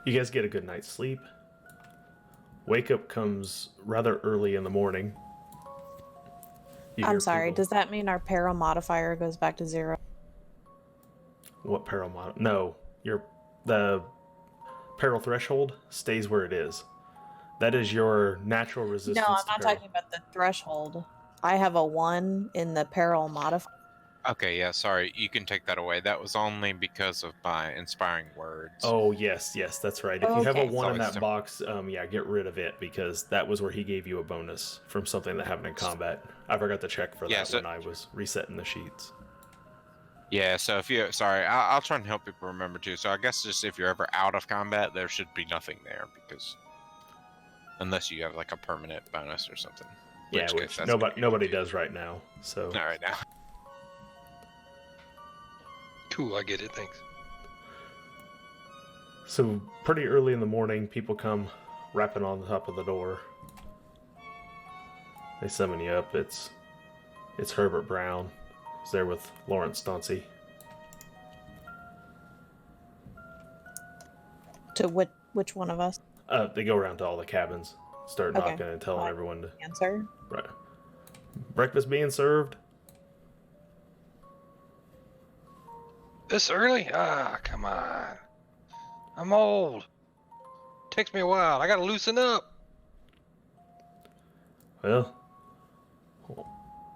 You guys get a good night's sleep. Wake up comes rather early in the morning. You hear I'm sorry. people- Does that mean our peril modifier goes back to 0? What peril mod? No, the peril threshold stays where it is. That is your natural resistance. No, I'm to not peril. talking about the threshold. I have a 1 in the peril modifier. Okay, yeah, sorry. You can take that away. That was only because of my inspiring words. Oh yes, that's right. If you have a Okay. 1 in It's that box, get rid of it because that was where he gave you a bonus from something that happened in combat. I forgot to check for Yeah, that so- when I was resetting the sheets. Yeah, so if you... Sorry, I'll try and help people remember too. So I guess just if you're ever out of combat, there should be nothing there because... Unless you have like a permanent bonus or something. Yeah, case which that's gonna be nobody confusing. does right now. So Not right now. Cool, I get it, thanks. So pretty early in the morning, people come rapping on the top of the door. They summon you up. It's Herbert Brown. He's there with Lawrence Stauncey. To which one of us? They go around to all the cabins, start Okay. knocking and telling Fine. everyone to Answer. right. Breakfast being served. This early? Ah, come on. I'm old. Takes me a while. I gotta loosen up. Well,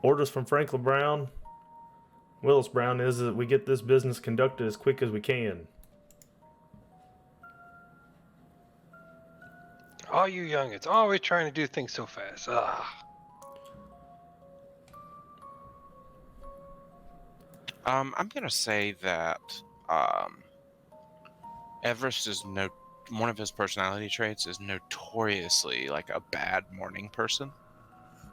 orders from Franklin Brown, Willis Brown, is that we get this business conducted as quick as we can. All you youngins, always trying to do things so fast. Ah. I'm gonna say that Everest is one of his personality traits is notoriously like a bad morning person.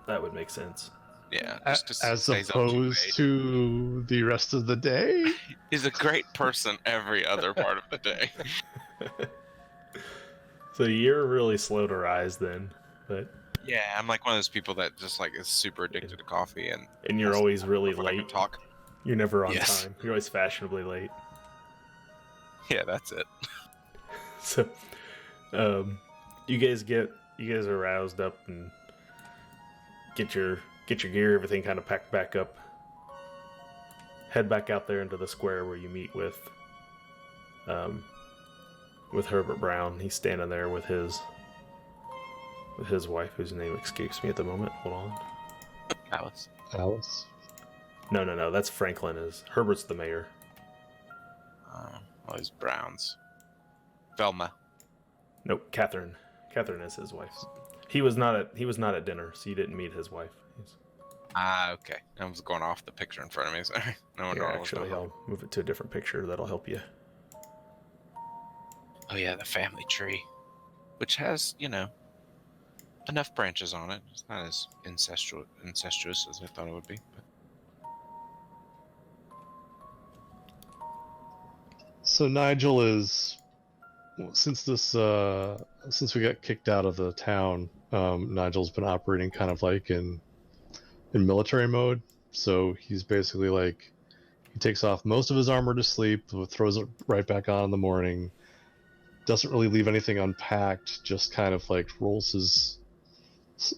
That would make sense. Yeah, just to As stays up too opposed late. to the rest of the day. He's a great person every other part of the day. So you're really slow to rise then, but Yeah, I'm like one of those people that just like is super addicted to coffee and you're has to always really when I can late. talk. You're never on Yes. time. You're always fashionably late. Yeah, that's it. So, you guys are roused up and get your gear, everything kind of packed back up. Head back out there into the square where you meet with Herbert Brown. He's standing there with his wife, whose name escapes me at the moment. Hold on. Alice. No. That's Franklin. Herbert's the mayor. All these Browns. Velma. Nope, Catherine. Catherine is his wife. He was not at dinner, so you didn't meet his wife. Okay. I was going off the picture in front of me. Sorry. No wonder Here, I was actually, going. I'll move it to a different picture. That'll help you. Oh yeah, the family tree, which has enough branches on it. It's not as incestuous as I thought it would be. But... So Nigel is, since we got kicked out of the town, Nigel's been operating kind of like in military mode. So he's basically like, he takes off most of his armor to sleep, throws it right back on in the morning, doesn't really leave anything unpacked, just kind of like rolls his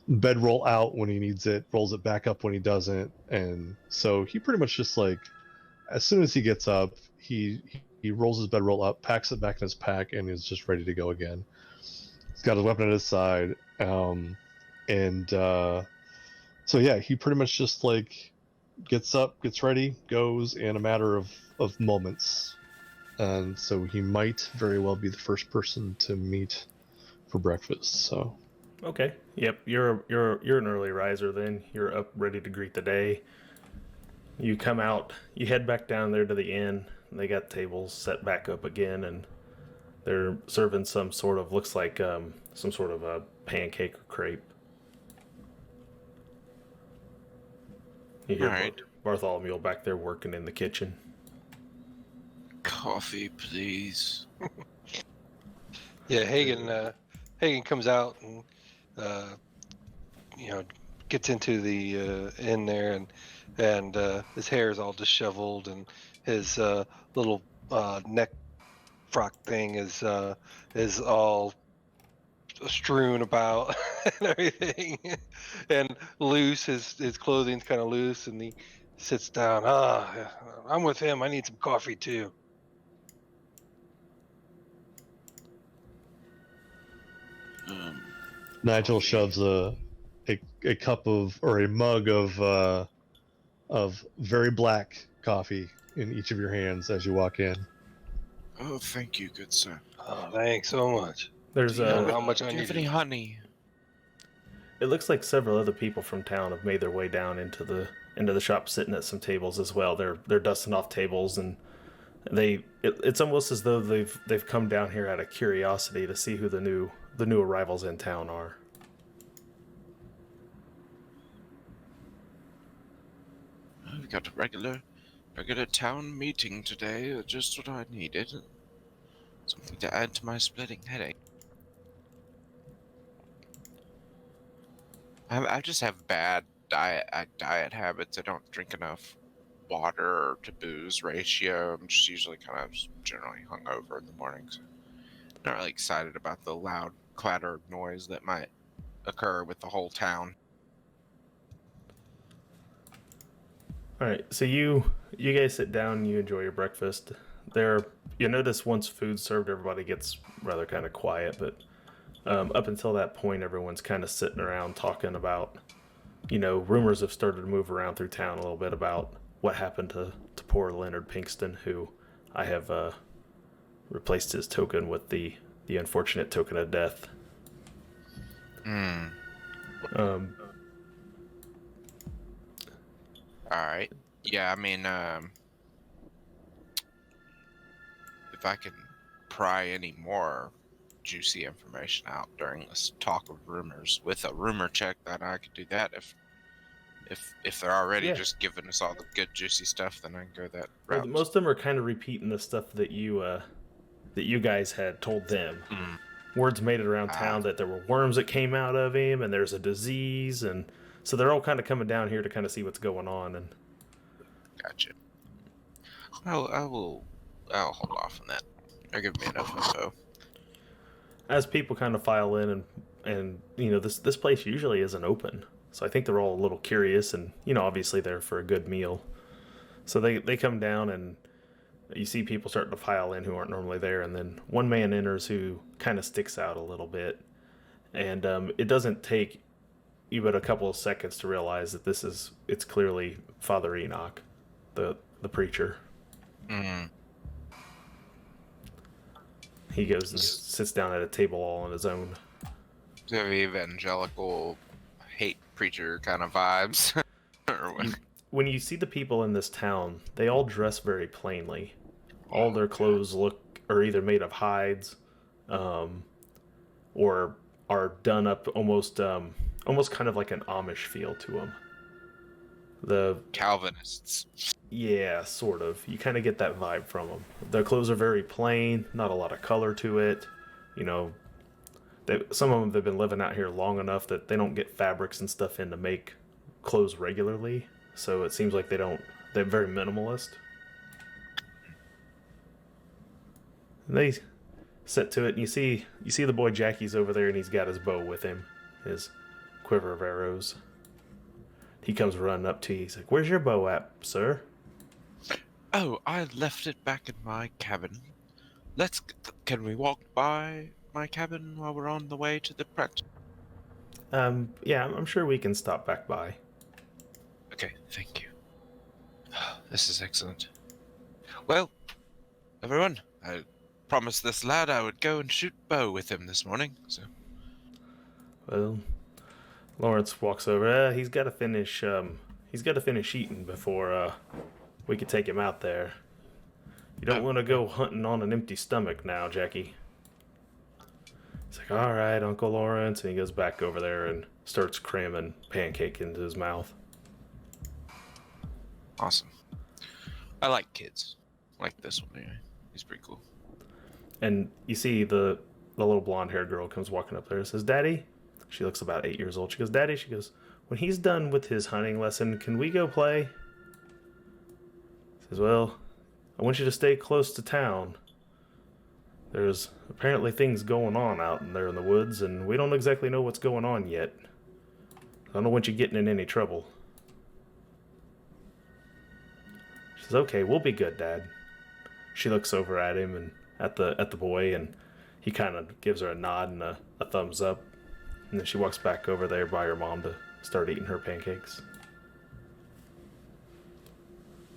bedroll out when he needs it, rolls it back up when he doesn't. And so he pretty much just like, as soon as he gets up, he rolls his bedroll up, packs it back in his pack, and is just ready to go again. He's got his weapon at his side. So yeah, he pretty much just like gets up, gets ready, goes in a matter of moments. And so he might very well be the first person to meet for breakfast. So Okay. Yep. You're an early riser then. You're up ready to greet the day. You come out, you head back down there to the inn. They got tables set back up again, and they're serving some sort of, looks like some sort of a pancake or crepe. You hear All right. Bartholomew back there working in the kitchen. Coffee, please. Yeah, Hagen comes out and gets into the inn there, and his hair is all disheveled, and his little neck frock thing is all strewn about and everything, and loose. His clothing's kind of loose, and he sits down. I'm with him. I need some coffee too. Nigel shoves a cup of, or a mug of very black coffee in each of your hands as you walk in. Oh, thank you, good sir. Oh, thanks so much. There's Do you know how much I Do you have need? any honey? It looks like several other people from town have made their way down into the shop, sitting at some tables as well. They're dusting off tables, and it's almost as though they've come down here out of curiosity to see who the new arrivals in town are. We've got a regular town meeting today. Just what I needed. Something to add to my splitting headache. I just have bad diet habits. I don't drink enough water to booze ratio. I'm just usually kind of generally hungover in the mornings. Not really excited about the loud clatter of noise that might occur with the whole town. All right, so you you guys sit down, you enjoy your breakfast. You notice once food's served, everybody gets rather kind of quiet, but up until that point, everyone's kind of sitting around talking about, rumors have started to move around through town a little bit about what happened to poor Leonard Pinkston, who I have replaced his token with the unfortunate token of death. Alright. Yeah, I mean, if I can pry any more juicy information out during this talk of rumors with a rumor check, then I could do that. If they're already just giving us all the good juicy stuff, then I can go that route. Well, most of them are kind of repeating the stuff that you guys had told them. Words made it around town that there were worms that came out of him, and there's a disease, and so they're all kind of coming down here to kind of see what's going on. And Gotcha. I'll hold off on that. They're giving me enough info. as people kind of file in, and this place usually isn't open, so I think they're all a little curious, and obviously there for a good meal. So they come down, and you see people starting to file in who aren't normally there, and then one man enters who kind of sticks out a little bit, and it doesn't take you but a couple of seconds to realize that it's clearly Father Enoch, the preacher. Mm. He goes and sits down at a table all on his own. So evangelical hate preacher kind of vibes. Or what? When you see the people in this town, they all dress very plainly. All their clothes are either made of hides, or are done up almost kind of like an Amish feel to them. The Calvinists. Yeah, sort of. You kind of get that vibe from them. Their clothes are very plain, not a lot of color to it. Some of them have been living out here long enough that they don't get fabrics and stuff in to make clothes regularly. So it seems like they're very minimalist. And they set to it, and you see the boy Jackie's over there, and he's got his bow with him, his quiver of arrows. He comes running up to you. He's like, "Where's your bow at, sir?" Oh, I left it back in my cabin. Can we walk by my cabin while we're on the way to the practice? Yeah, I'm sure we can stop back by. Okay, thank you. This is excellent. Well, everyone, I promised this lad I would go and shoot bow with him this morning, so... Well, Lawrence walks over. He's got to finish eating before we could take him out there. You don't want to go hunting on an empty stomach now, Jackie. He's like, "All right, Uncle Lawrence," and he goes back over there and starts cramming pancake into his mouth. Awesome. I like kids. Like this one anyway. He's pretty cool. And you see the little blonde-haired girl comes walking up there and says, "Daddy." She looks about 8 years old. She goes, "Daddy," she goes, "when he's done with his hunting lesson, can we go play?" He says, "Well, I want you to stay close to town. There's apparently things going on out in there in the woods, and we don't exactly know what's going on yet. I don't want you getting in any trouble." She says, "Okay, we'll be good, Dad." She looks over at him and at the boy, and he kind of gives her a nod and a thumbs up. And then she walks back over there by her mom to start eating her pancakes.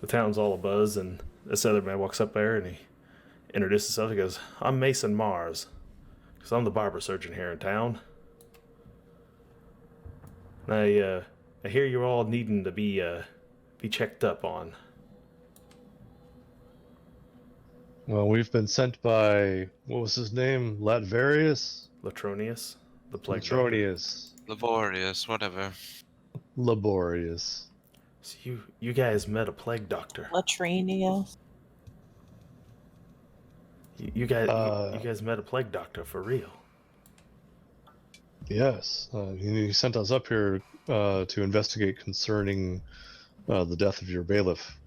The town's all abuzz, and this other man walks up there and he introduces himself. He goes, "I'm Mason Mars, because I'm the barber surgeon here in town. And I hear you're all needing to be checked up on." Well, we've been sent by, what was his name? Latvarius? Letronious, the Plague Doktor. Letronious. Laborious, whatever. Laborious. So you guys met a Plague Doctor. Latronious. You guys met a Plague Doctor for real. Yes. He sent us up here to investigate concerning the death of your bailiff.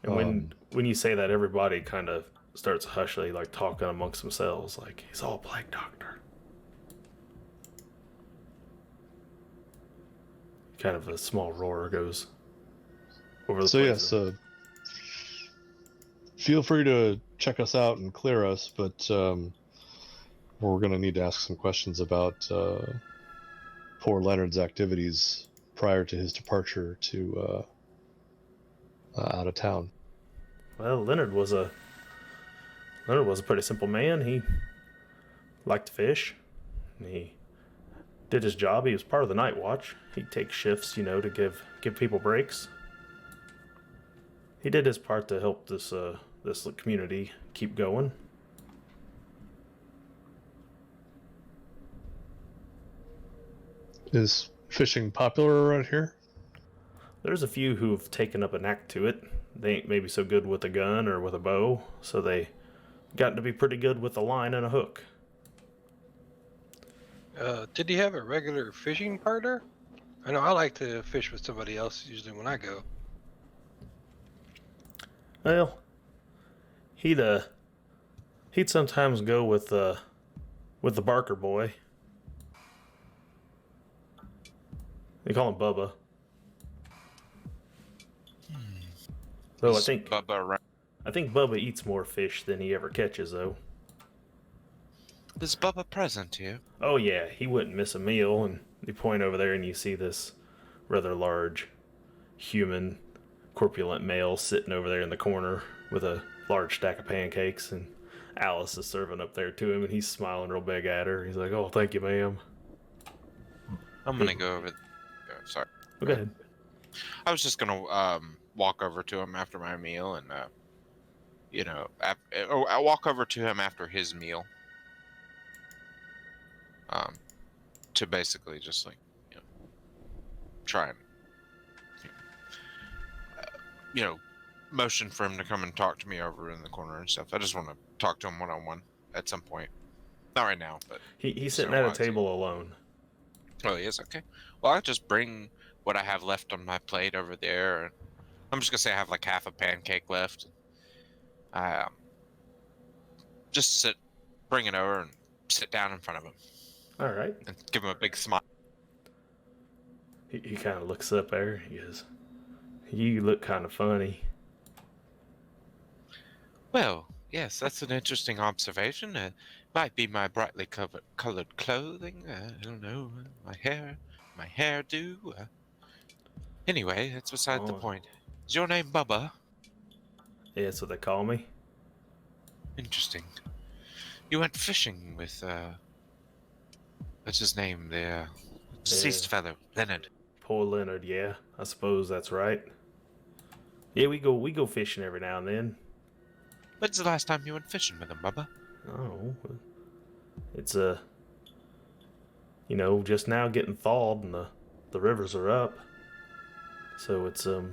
And when you say that, everybody kind of starts hushly, like talking amongst themselves, like, "He's all Plague Doctor." Kind of a small roar goes over the place. So feel free to check us out and clear us, but we're going to need to ask some questions about poor Leonard's activities prior to his departure to out of town. Well, Leonard was a pretty simple man. He liked to fish. He did his job. He was part of the night watch. He'd take shifts, to give people breaks. He did his part to help this community keep going. Is fishing popular around here? There's a few who've taken up a knack to it. They ain't maybe so good with a gun or with a bow, so they gotten to be pretty good with a line and a hook. Did he have a regular fishing partner? I know I like to fish with somebody else usually when I go. Well, he'd sometimes go with the Barker boy. They call him Bubba. Though I think Bubba eats more fish than he ever catches, though. Is Bubba present here? Oh yeah, he wouldn't miss a meal. And you point over there and you see this rather large, human, corpulent male sitting over there in the corner with a large stack of pancakes, and Alice is serving up there to him, and he's smiling real big at her. He's like, "Oh, thank you, ma'am." I'm gonna go over. Sorry. Go ahead. I was just gonna walk over to him after my meal, and I walk over to him after his meal. To basically just try and motion for him to come and talk to me over in the corner and stuff. I just want to talk to him one-on-one at some point. Not right now, but He's sitting at a table alone. Oh, he is? Okay. Well, I'll just bring what I have left on my plate over there. I'm just gonna say I have like half a pancake left. Just bring it over and sit down in front of him. All right. And give him a big smile. He kind of looks up there. He goes, "You look kind of funny." Well, yes, that's an interesting observation. Might be my brightly colored clothing. I don't know. My hairdo. Anyway, that's beside the point. Is your name Bubba? Yeah, that's what they call me. Interesting. You went fishing with, what's his name? The deceased fellow, Leonard. Poor Leonard, yeah. I suppose that's right. Yeah, we go fishing every now and then. When's the last time you went fishing with him, Bubba? Oh, it's just now getting thawed and the rivers are up. So it's it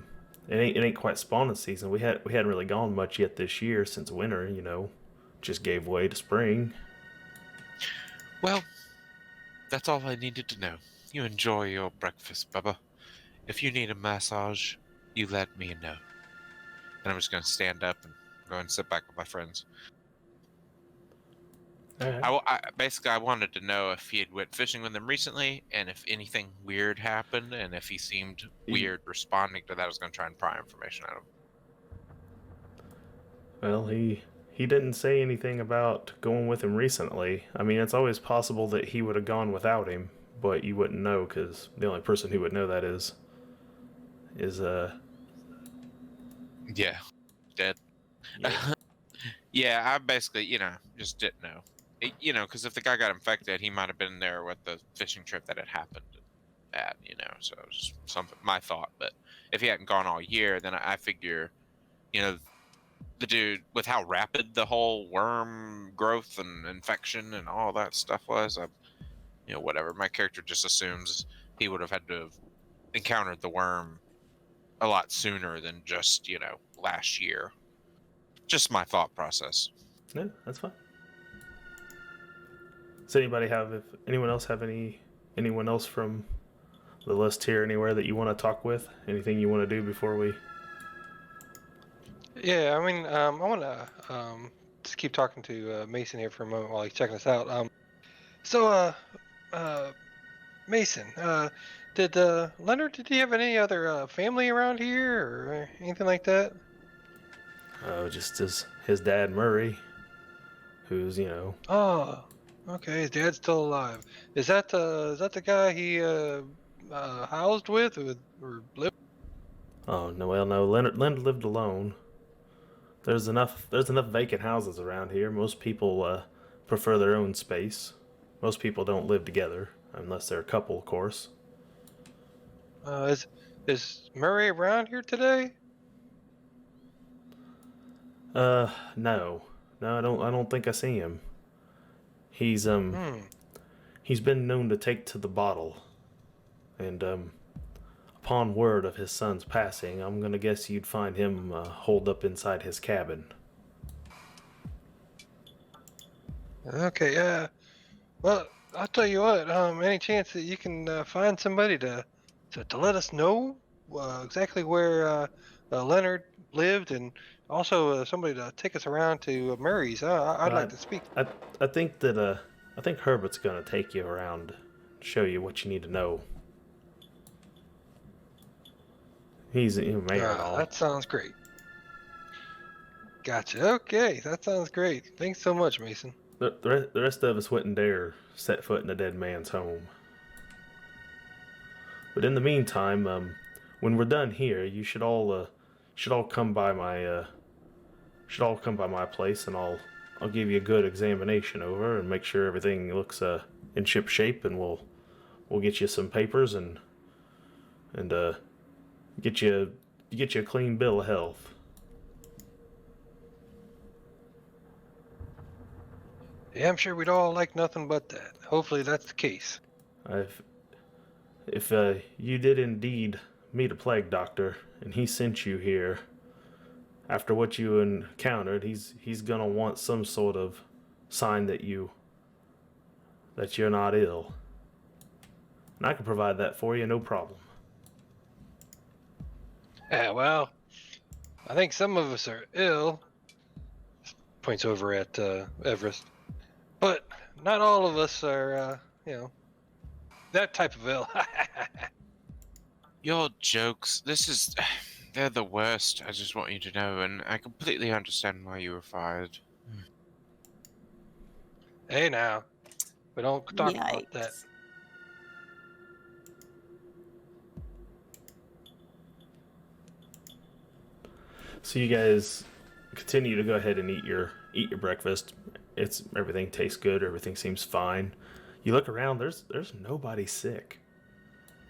ain't quite spawning season. We hadn't really gone much yet this year since winter, just gave way to spring. Well, that's all I needed to know. You enjoy your breakfast, Bubba. If you need a massage, you let me know. And I'm just gonna stand up and go and sit back with my friends. Right. I wanted to know if he had went fishing with them recently, and if anything weird happened, and if he seemed weird responding to that. I was going to try and pry information out of him. Well, he didn't say anything about going with him recently. I mean, it's always possible that he would have gone without him, but you wouldn't know because the only person who would know that is yeah, dead. Yeah. Yeah, I basically, just didn't know. Because if the guy got infected, he might have been there with the fishing trip that had happened at, so it was just something, my thought. But if he hadn't gone all year, then I figure, the dude, with how rapid the whole worm growth and infection and all that stuff was, whatever. My character just assumes he would have had to have encountered the worm a lot sooner than just, last year. Just my thought process. Yeah, that's fine. Does anyone else have anyone else from the list here anywhere that you want to talk with? Anything you want to do before we? Yeah, I mean, I want to just keep talking to Mason here for a moment while he's checking us out. Mason, did Leonard, did he have any other family around here or anything like that? Just his dad Murray, who's Oh, okay. His dad's still alive. Is that the guy he housed with or lived? Oh no, well no, Leonard lived alone. There's enough vacant houses around here. Most people prefer their own space. Most people don't live together unless they're a couple, of course. Is Murray around here today? No, I don't think I see him. He's Hmm. he's been known to take to the bottle, and upon word of his son's passing, I'm gonna guess you'd find him holed up inside his cabin. Okay. Yeah. Well, I'll tell you what. Any chance that you can find somebody to let us know exactly where Leonard lived, and also somebody to take us around to Murray's? I'd like to speak. I think that I think Herbert's gonna take you around, show you what you need to know. He's mayor and all. That sounds great. Gotcha. Okay, that sounds great. Thanks so much, Mason. The rest of us wouldn't dare set foot in a dead man's home. But in the meantime, when we're done here, you should all come by my place, and I'll give you a good examination over and make sure everything looks in ship shape, and we'll get you some papers and get you a clean bill of health. Yeah, I'm sure we'd all like nothing but that. Hopefully that's the case. If you did indeed meet a plague doctor and he sent you here after what you encountered, he's gonna want some sort of sign that you're not ill. And I can provide that for you, no problem. Yeah, well, I think some of us are ill. Points over at Everest. But not all of us are, that type of ill. Your jokes, they're the worst. I just want you to know, and I completely understand why you were fired. Hey now, we don't talk about that. Yikes. So you guys continue to go ahead and eat your breakfast. Everything tastes good. Everything seems fine. You look around. There's nobody sick.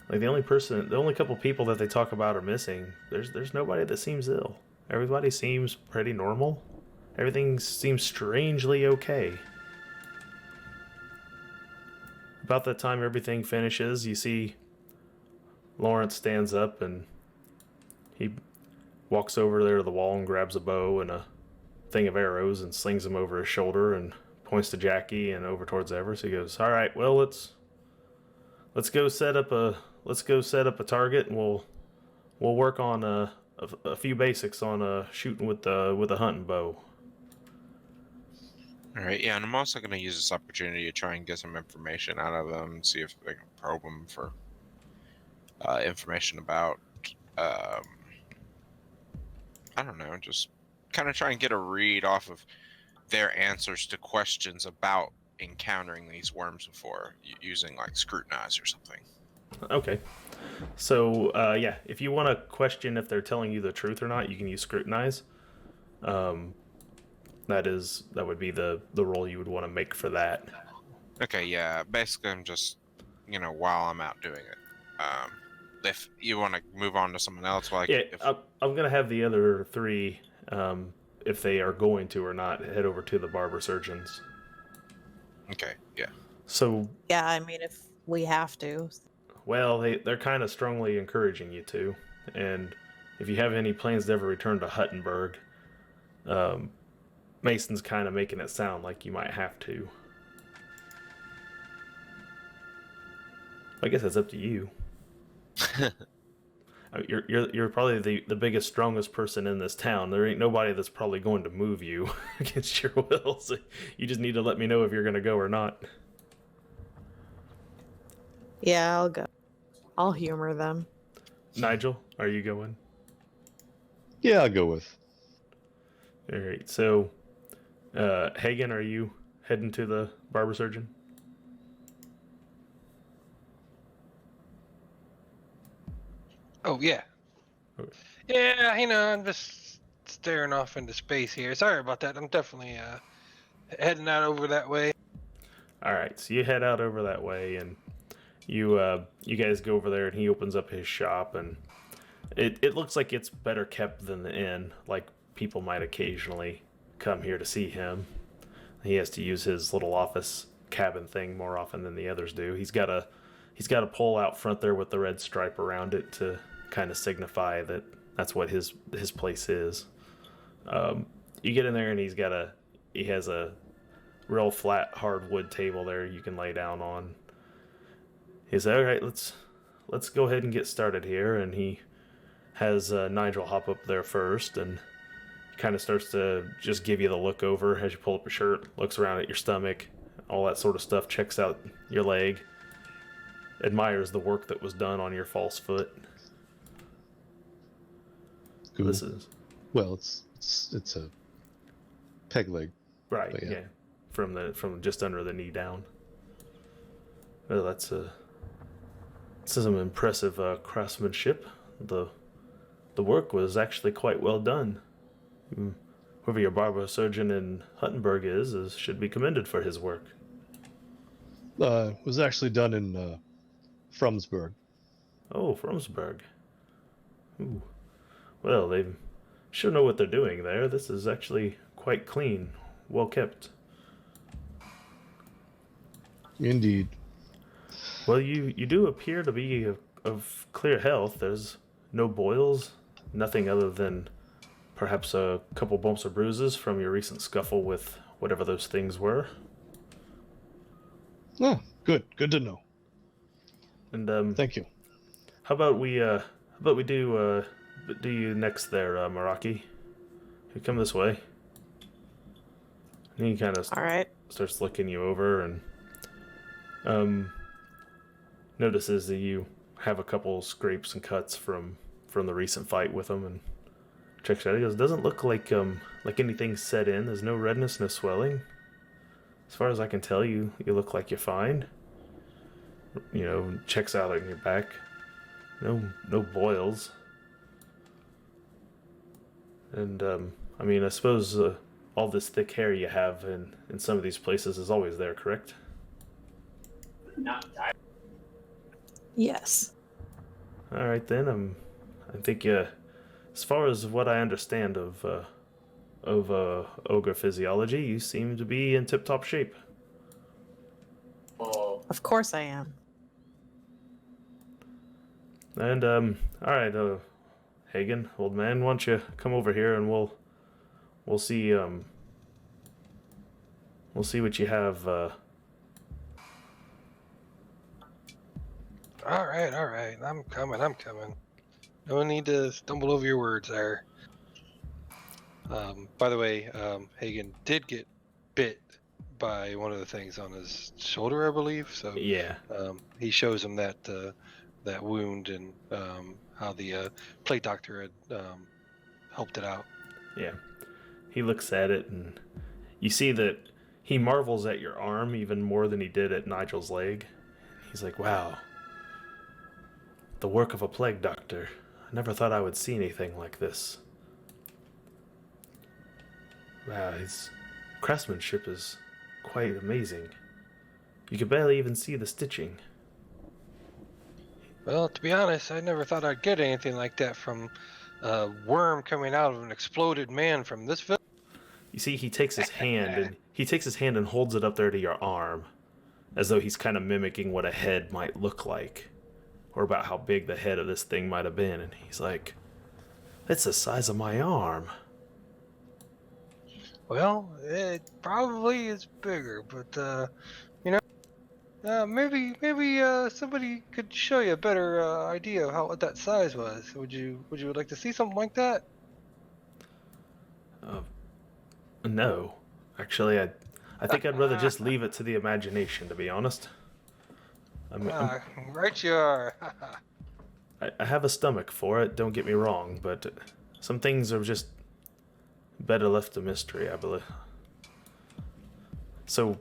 Like the only couple people that they talk about are missing. There's nobody that seems ill. Everybody seems pretty normal. Everything seems strangely okay. About that time everything finishes, you see Lawrence stands up and he walks over there to the wall and grabs a bow and a thing of arrows and slings them over his shoulder and points to Jackie and over towards Everest. He goes, "All right, well let's go set up a target, and we'll work on a few basics on shooting with a hunting bow." All right, yeah, and I'm also going to use this opportunity to try and get some information out of them, see if I can probe them for information about, I don't know, just kind of try and get a read off of their answers to questions about encountering these worms before, using like Scrutinize or something. Okay. So, yeah, if you want to question if they're telling you the truth or not, you can use Scrutinize. That would be the role you would want to make for that. Okay, yeah, basically I'm just, while I'm out doing it. If you want to move on to someone else, I'm going to have the other three, if they are going to or not, head over to the barber surgeons. Okay, yeah. So, Yeah, I mean, if we have to. well, they're kind of strongly encouraging you to. And if you have any plans to ever return to Huttenberg, Mason's kind of making it sound like you might have to. I guess that's up to you. You're probably the biggest, strongest person in this town. There ain't nobody that's probably going to move you against your will. So you just need to let me know if you're going to go or not. Yeah, I'll go. I'll humor them. Nigel, are you going? Yeah, I'll go with. All right. So, Hagen, are you heading to the barber surgeon? Oh yeah. Okay. Yeah, I'm just staring off into space here. Sorry about that. I'm definitely heading out over that way. All right. So you head out over that way, and you guys go over there, and he opens up his shop, and it looks like it's better kept than the inn. Like people might occasionally come here to see him. He has to use his little office cabin thing more often than the others do. He's got a pole out front there with the red stripe around it to kind of signify that that's what his place is. You get in there and he has a real flat hardwood table there you can lay down on. He said, "All right, let's go ahead and get started here." And he has Nigel hop up there first, and kind of starts to just give you the look over as you pull up your shirt, looks around at your stomach, all that sort of stuff, checks out your leg, admires the work that was done on your false foot. Cool. This is Well, it's a peg leg. right, But yeah. yeah. From just under the knee down. Well, that's some impressive craftsmanship. The work was actually quite well done. Whoever your barber surgeon in Huttenberg is should be commended for his work. Was actually done in Frumsburg. Oh, Fromsburg. Ooh. Well, they sure know what they're doing there. This is actually quite clean, well kept. Indeed. Well, you do appear to be of clear health. There's no boils, nothing other than perhaps a couple bumps or bruises from your recent scuffle with whatever those things were. Oh, good. Good to know. And Thank you. how about we do you next there, Maraki? You come this way. And he kind of All right. starts looking you over and notices that you have a couple scrapes and cuts from the recent fight with him, and checks it out. He goes, "Doesn't look like anything's set in. There's no redness, no swelling. As far as I can tell, you look like you're fine." Checks out on your back. No boils. And I suppose all this thick hair you have in some of these places is always there, correct? Yes. All right then. I think as far as what I understand of ogre physiology, you seem to be in tip-top shape. Of course I am. And all right, Hagen, old man, why don't you come over here and we'll see what you have. All right. I'm coming. No need to stumble over your words there. By the way, Hagen did get bit by one of the things on his shoulder, I believe. So Yeah. he shows him that wound and how the Plague Doctor had helped it out. Yeah. He looks at it, and you see that he marvels at your arm even more than he did at Nigel's leg. He's like, "Wow. The work of a plague doctor. I never thought I would see anything like this. Wow, his craftsmanship is quite amazing. You could barely even see the stitching." Well, to be honest, I never thought I'd get anything like that from a worm coming out of an exploded man from this village. You see, he takes his hand and holds it up there to your arm, as though he's kind of mimicking what a head might look like, or about how big the head of this thing might have been. And he's like, "It's the size of my arm." Well, it probably is bigger, but maybe somebody could show you a better idea of what that size was. Would you like to see something like that? No, actually, I think I'd rather just leave it to the imagination, to be honest. Right you are. I have a stomach for it, don't get me wrong, but some things are just better left a mystery, I believe. So,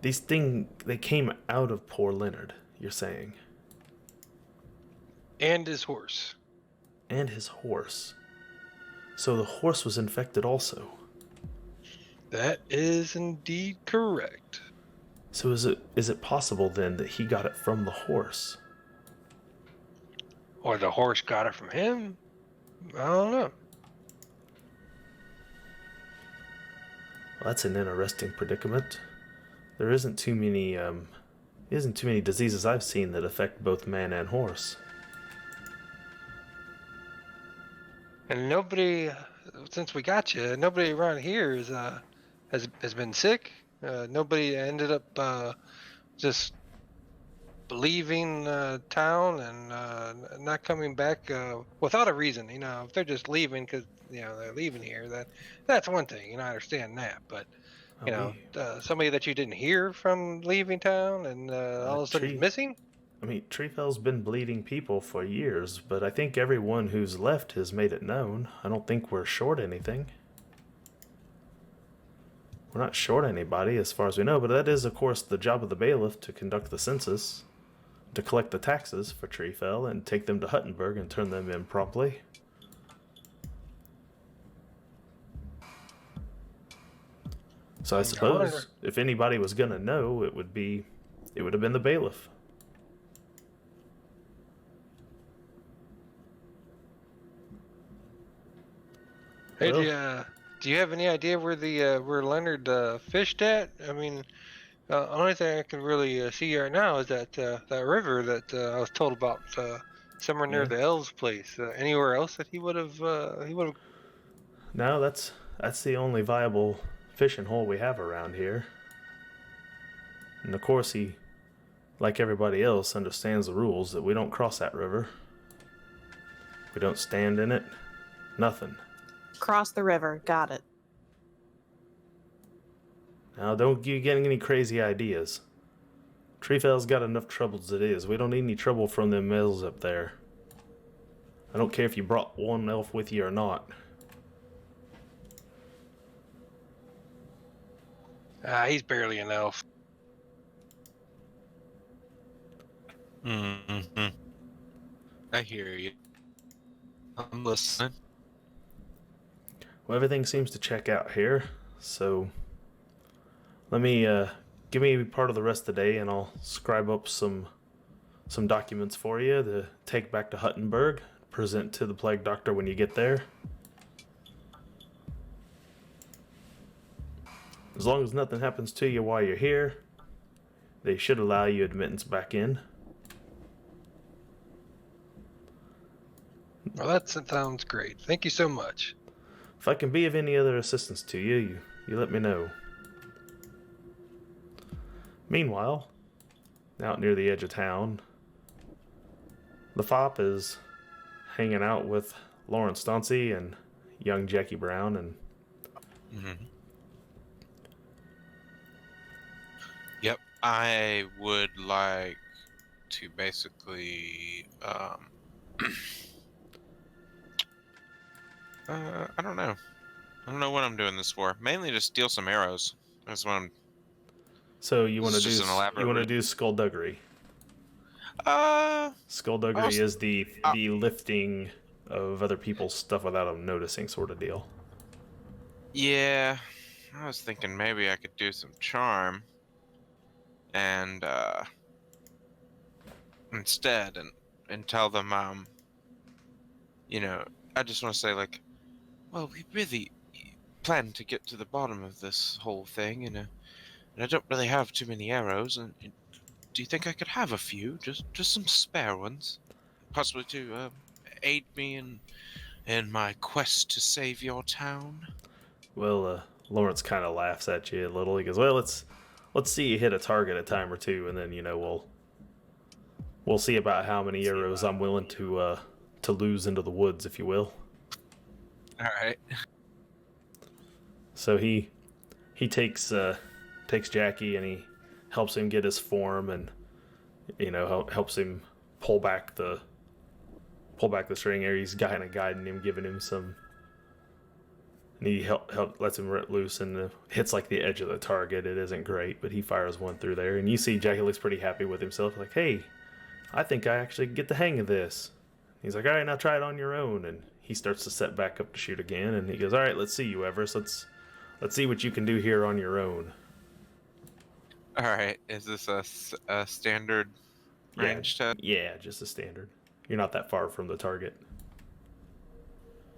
these things, they came out of poor Leonard, you're saying? And his horse. And his horse. So the horse was infected also. That is indeed correct. So is it possible then that he got it from the horse? Or the horse got it from him? I don't know. Well, that's an interesting predicament. There isn't too many diseases I've seen that affect both man and horse. And nobody, since we got you, nobody around here has been sick. Nobody ended up just leaving town and not coming back without a reason. You know, if they're just leaving because they're leaving here, that's one thing. You know, I understand that. But somebody that you didn't hear from leaving town and all of a sudden is missing. I mean, Treefell's been bleeding people for years, but I think everyone who's left has made it known. I don't think we're short anything. We're not short anybody as far as we know, but that is, of course, the job of the bailiff to conduct the census, to collect the taxes for Treefell and take them to Huttenberg and turn them in promptly. So I suppose if anybody was gonna know, it would have been the bailiff. Hey, do you have any idea where where Leonard fished at? I mean, only thing I can really see right now is that river that I was told about somewhere near the elves' place. Anywhere else that he would have No, that's the only viable fishing hole we have around here. And of course he, like everybody else, understands the rules that we don't cross that river. We don't stand in it. Nothing. Cross the river. Got it. Now, don't you get any crazy ideas. Treefell's got enough trouble as it is. We don't need any trouble from them elves up there. I don't care if you brought one elf with you or not. He's barely an elf. Mm-hmm. I hear you. I'm listening. Well, everything seems to check out here, so let me give me part of the rest of the day and I'll scribe up some documents for you to take back to Huttenberg, present to the Plague Doctor when you get there. As long as nothing happens to you while you're here, they should allow you admittance back in. Well, that sounds great. Thank you so much. If I can be of any other assistance to you, you let me know. Meanwhile, out near the edge of town, the fop is hanging out with Lawrence Dauncey and young Jackie Brown and... Mm-hmm. Yep, I would like to basically, I don't know. I don't know what I'm doing this for. Mainly to steal some arrows. That's what I'm... So you want to do do skullduggery? Skullduggery Also, is the lifting of other people's stuff without them noticing sort of deal. Yeah, I was thinking maybe I could do some charm and instead and tell them I just want to say like, well, we really plan to get to the bottom of this whole thing, and I don't really have too many arrows, and do you think I could have a few, just some spare ones, possibly to aid me in my quest to save your town? Well, Lawrence kind of laughs at you a little. He goes, "Well, let's see you hit a target a time or two, and then we'll see about how many arrows I'm willing to lose into the woods, if you will." All right. So he takes Jackie and he helps him get his form and helps him pull back the pull back the string here. He's kind of guiding him, giving him some. And he lets him rip loose and hits like the edge of the target. It isn't great, but he fires one through there. And you see Jackie looks pretty happy with himself. Like, hey, I think I actually get the hang of this. He's like, all right, now try it on your own. And he starts to set back up to shoot again. And he goes, all right, let's see you, Everest. Let's see what you can do here on your own. All right, is this a standard range test? Yeah, just a standard. You're not that far from the target.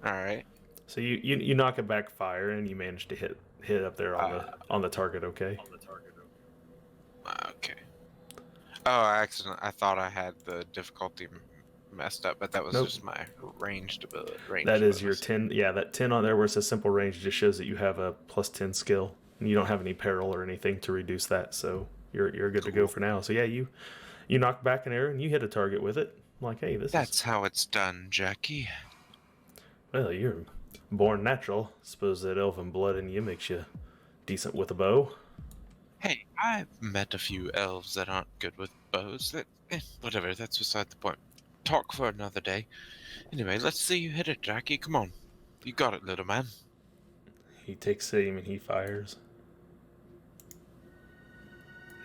All right. So you knock it back fire and you manage to hit up there on the target. Okay. Okay. Oh, I thought I had the difficulty messed up, but that was just my ranged ability. That is your 10. Yeah, that 10 on there where it says simple range just shows that you have a plus 10 skill. And you don't have any peril or anything to reduce that, so you're good to go for now. So yeah, you knock back an arrow and you hit a target with it. I'm like, hey, that's how it's done, Jackie. Well, you're born natural. Suppose that elven blood in you makes you decent with a bow. Hey, I've met a few elves that aren't good with bows. Whatever, that's beside the point. Talk for another day. Anyway, let's see you hit it, Jackie. Come on. You got it, little man. He takes aim and he fires.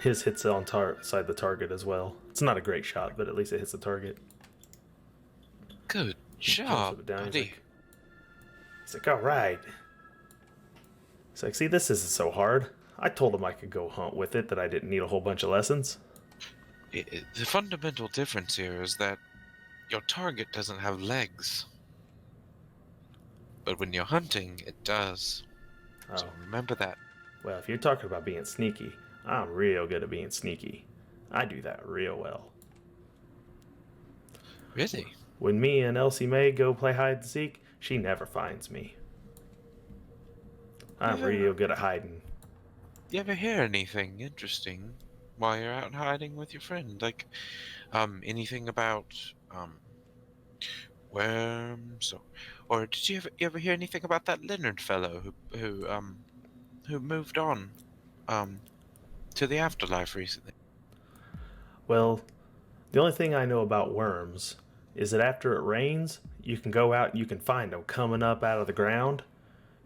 His hits on side the target as well. It's not a great shot, but at least it hits the target. Good job, buddy. He's like, all right. He's like, see, this isn't so hard. I told him I could go hunt with it, that I didn't need a whole bunch of lessons. The fundamental difference here is that your target doesn't have legs. But when you're hunting, it does. Oh. So remember that. Well, if you're talking about being sneaky, I'm real good at being sneaky. I do that real well. Really? When me and Elsie Mae go play hide and seek, she never finds me. I'm real good at hiding. You ever hear anything interesting while you're out hiding with your friend? Like, anything about, worms, or did you ever hear anything about that Leonard fellow who moved on, to the afterlife recently? Well, the only thing I know about worms is that after it rains, you can go out and you can find them coming up out of the ground.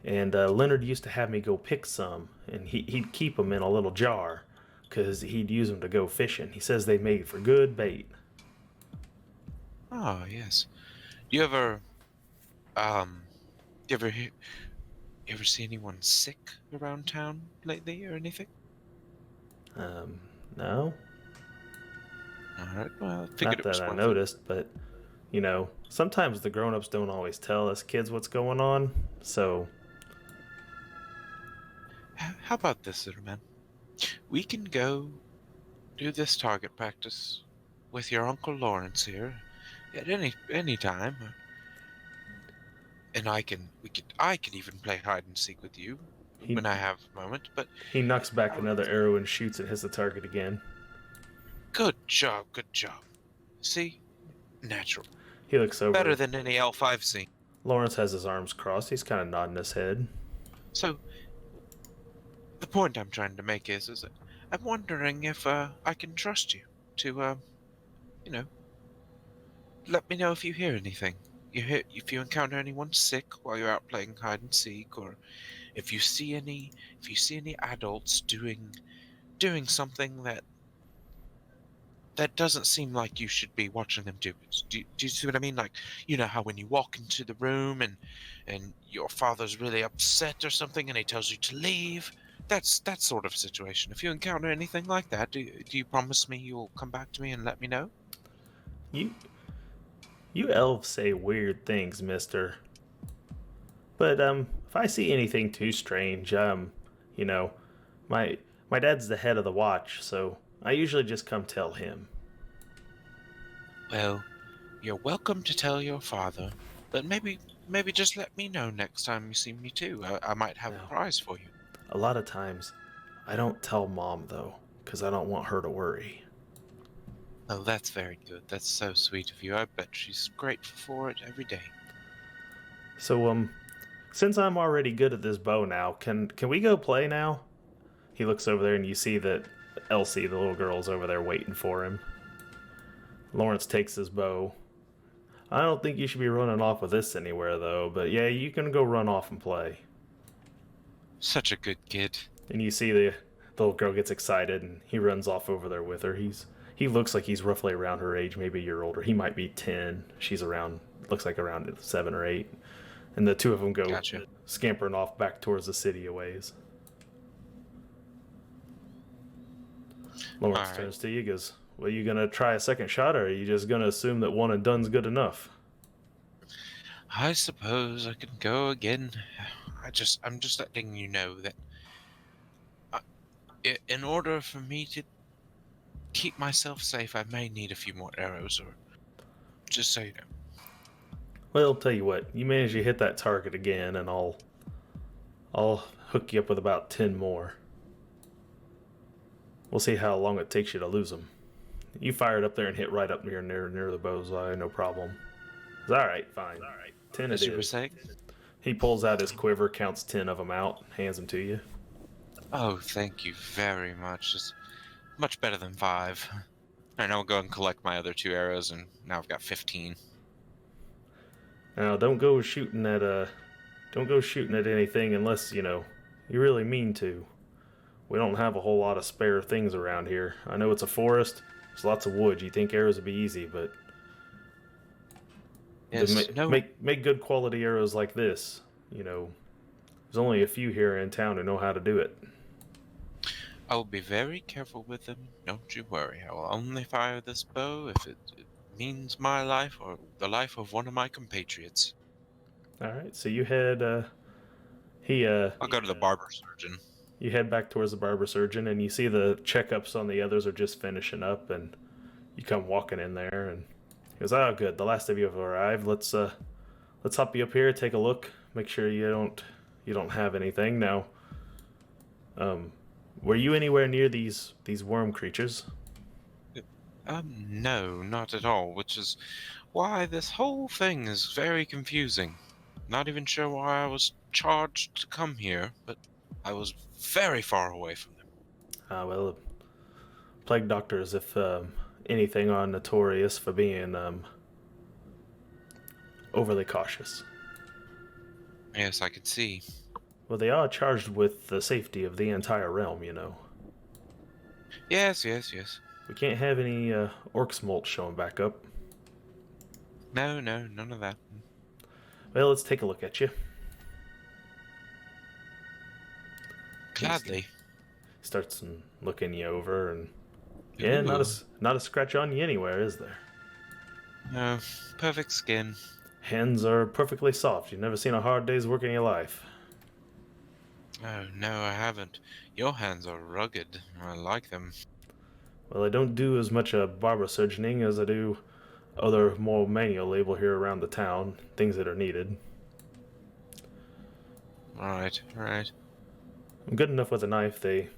And Leonard used to have me go pick some, and he'd keep them in a little jar because he'd use them to go fishing. He says they made for good bait. Oh, yes. You ever see anyone sick around town lately or anything? No. Alright, well, I Not figured it was that I worth noticed, but, you know, sometimes the grown-ups don't always tell us kids what's going on, so... How about this, little man? We can go do this target practice with your Uncle Lawrence here at any time. And I could even play hide and seek with you when I have a moment, but... He knocks back another arrow and shoots and hits the target again. Good job. See? Natural. He looks over. Better than any elf I've seen. Lawrence has his arms crossed. He's kind of nodding his head. So, the point I'm trying to make is that I'm wondering if I can trust you to, let me know if you hear anything. If you encounter anyone sick while you're out playing hide and seek, or if you see any adults doing something that doesn't seem like you should be watching them do. Do you see what I mean? Like, you know how when you walk into the room and your father's really upset or something and he tells you to leave? That's that sort of situation. If you encounter anything like that, do you promise me you'll come back to me and let me know? You elves say weird things, mister. But, if I see anything too strange, my dad's the head of the watch, so I usually just come tell him. Well, you're welcome to tell your father, but maybe just let me know next time you see me too. I might have a prize for you. A lot of times, I don't tell Mom, though, because I don't want her to worry. Oh, that's very good. That's so sweet of you. I bet she's grateful for it every day. So, since I'm already good at this bow now, can we go play now? He looks over there and you see that Elsie, the little girl, is over there waiting for him. Lawrence takes his bow. I don't think you should be running off with this anywhere, though. But yeah, you can go run off and play. Such a good kid. And you see the little girl gets excited, and he runs off over there with her. He looks like he's roughly around her age, maybe a year older. He might be 10. She's looks like around 7 or 8. And the two of them go Gotcha. scampering off back towards the city a ways. Lawrence All right. turns to you, goes, well, you gonna try a second shot, or are you just gonna assume that one and done's good enough? I suppose I can go again. I'm just letting you know that in order for me to keep myself safe, I may need a few more arrows, or just so you know. Well, tell you what, you manage to hit that target again, and I'll hook you up with about 10 more. We'll see how long it takes you to lose them. You fire it up there and hit right up near the bullseye, no problem. It's all right, fine. 10 it As you were is. saying? He pulls out his quiver, counts 10 of them out, hands them to you. Oh, thank you very much. It's much better than 5. And I'll go and collect my other 2 arrows, and now I've got 15. Now, don't go shooting at anything unless you really mean to. We don't have a whole lot of spare things around here. I know it's a forest. There's lots of wood. You think arrows would be easy, but Yes, make good quality arrows like this. There's only a few here in town who know how to do it. I will be very careful with them. Don't you worry. I will only fire this bow if it means my life or the life of one of my compatriots. All right, so you head. I'll go to the barber surgeon. You head back towards the barber surgeon, and you see the checkups on the others are just finishing up, and you come walking in there, and he goes, "Oh, good. The last of you have arrived. Let's hop you up here, take a look, make sure you don't have anything now." Were you anywhere near these worm creatures? No, not at all, which is why this whole thing is very confusing. Not even sure why I was charged to come here, but I was very far away from them. Well, plague doctors, if anything, are notorious for being overly cautious. Yes, I could see. Well, they are charged with the safety of the entire realm, Yes. We can't have any orc smolt showing back up. No, none of that. Well, let's take a look at you. Gladly. Starts looking you over, and yeah, not a scratch on you anywhere, is there? No, perfect skin. Hands are perfectly soft. You've never seen a hard day's work in your life. Oh, no, I haven't. Your hands are rugged. I like them. Well, I don't do as much barber surgeoning as I do other more manual labor here around the town, things that are needed. Right. I'm good enough with a knife. They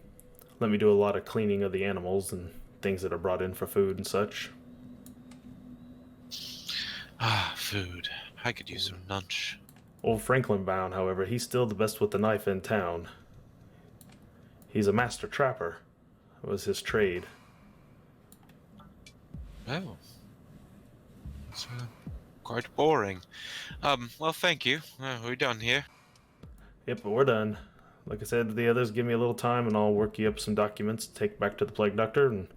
let me do a lot of cleaning of the animals and things that are brought in for food and such. Ah, food. I could use some lunch. Old Franklin Bound, however, he's still the best with the knife in town. He's a master trapper. That was his trade. Oh. It's quite boring. Well, thank you. We're done here. Yep, but we're done. Like I said, the others give me a little time and I'll work you up some documents to take back to the Plague Doctor, and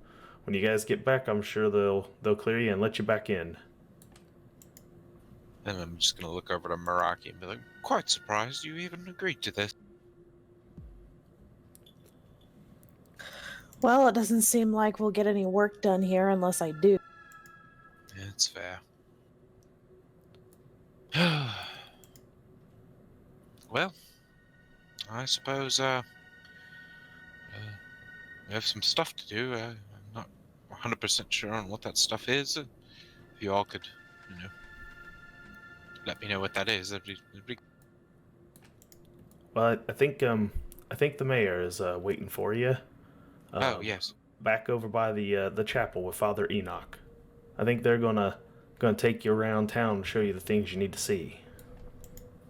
when you guys get back, I'm sure they'll clear you and let you back in. And I'm just gonna look over to Meraki and be like, quite surprised you even agreed to this. Well, it doesn't seem like we'll get any work done here unless I do. It's fair. Well, I suppose we have some stuff to do. I'm not 100% sure on what that stuff is. If you all could, let me know what that is. That'd be... Well, I think the mayor is waiting for you. Oh, yes. Back over by the chapel with Father Enoch. I think they're gonna take you around town and show you the things you need to see.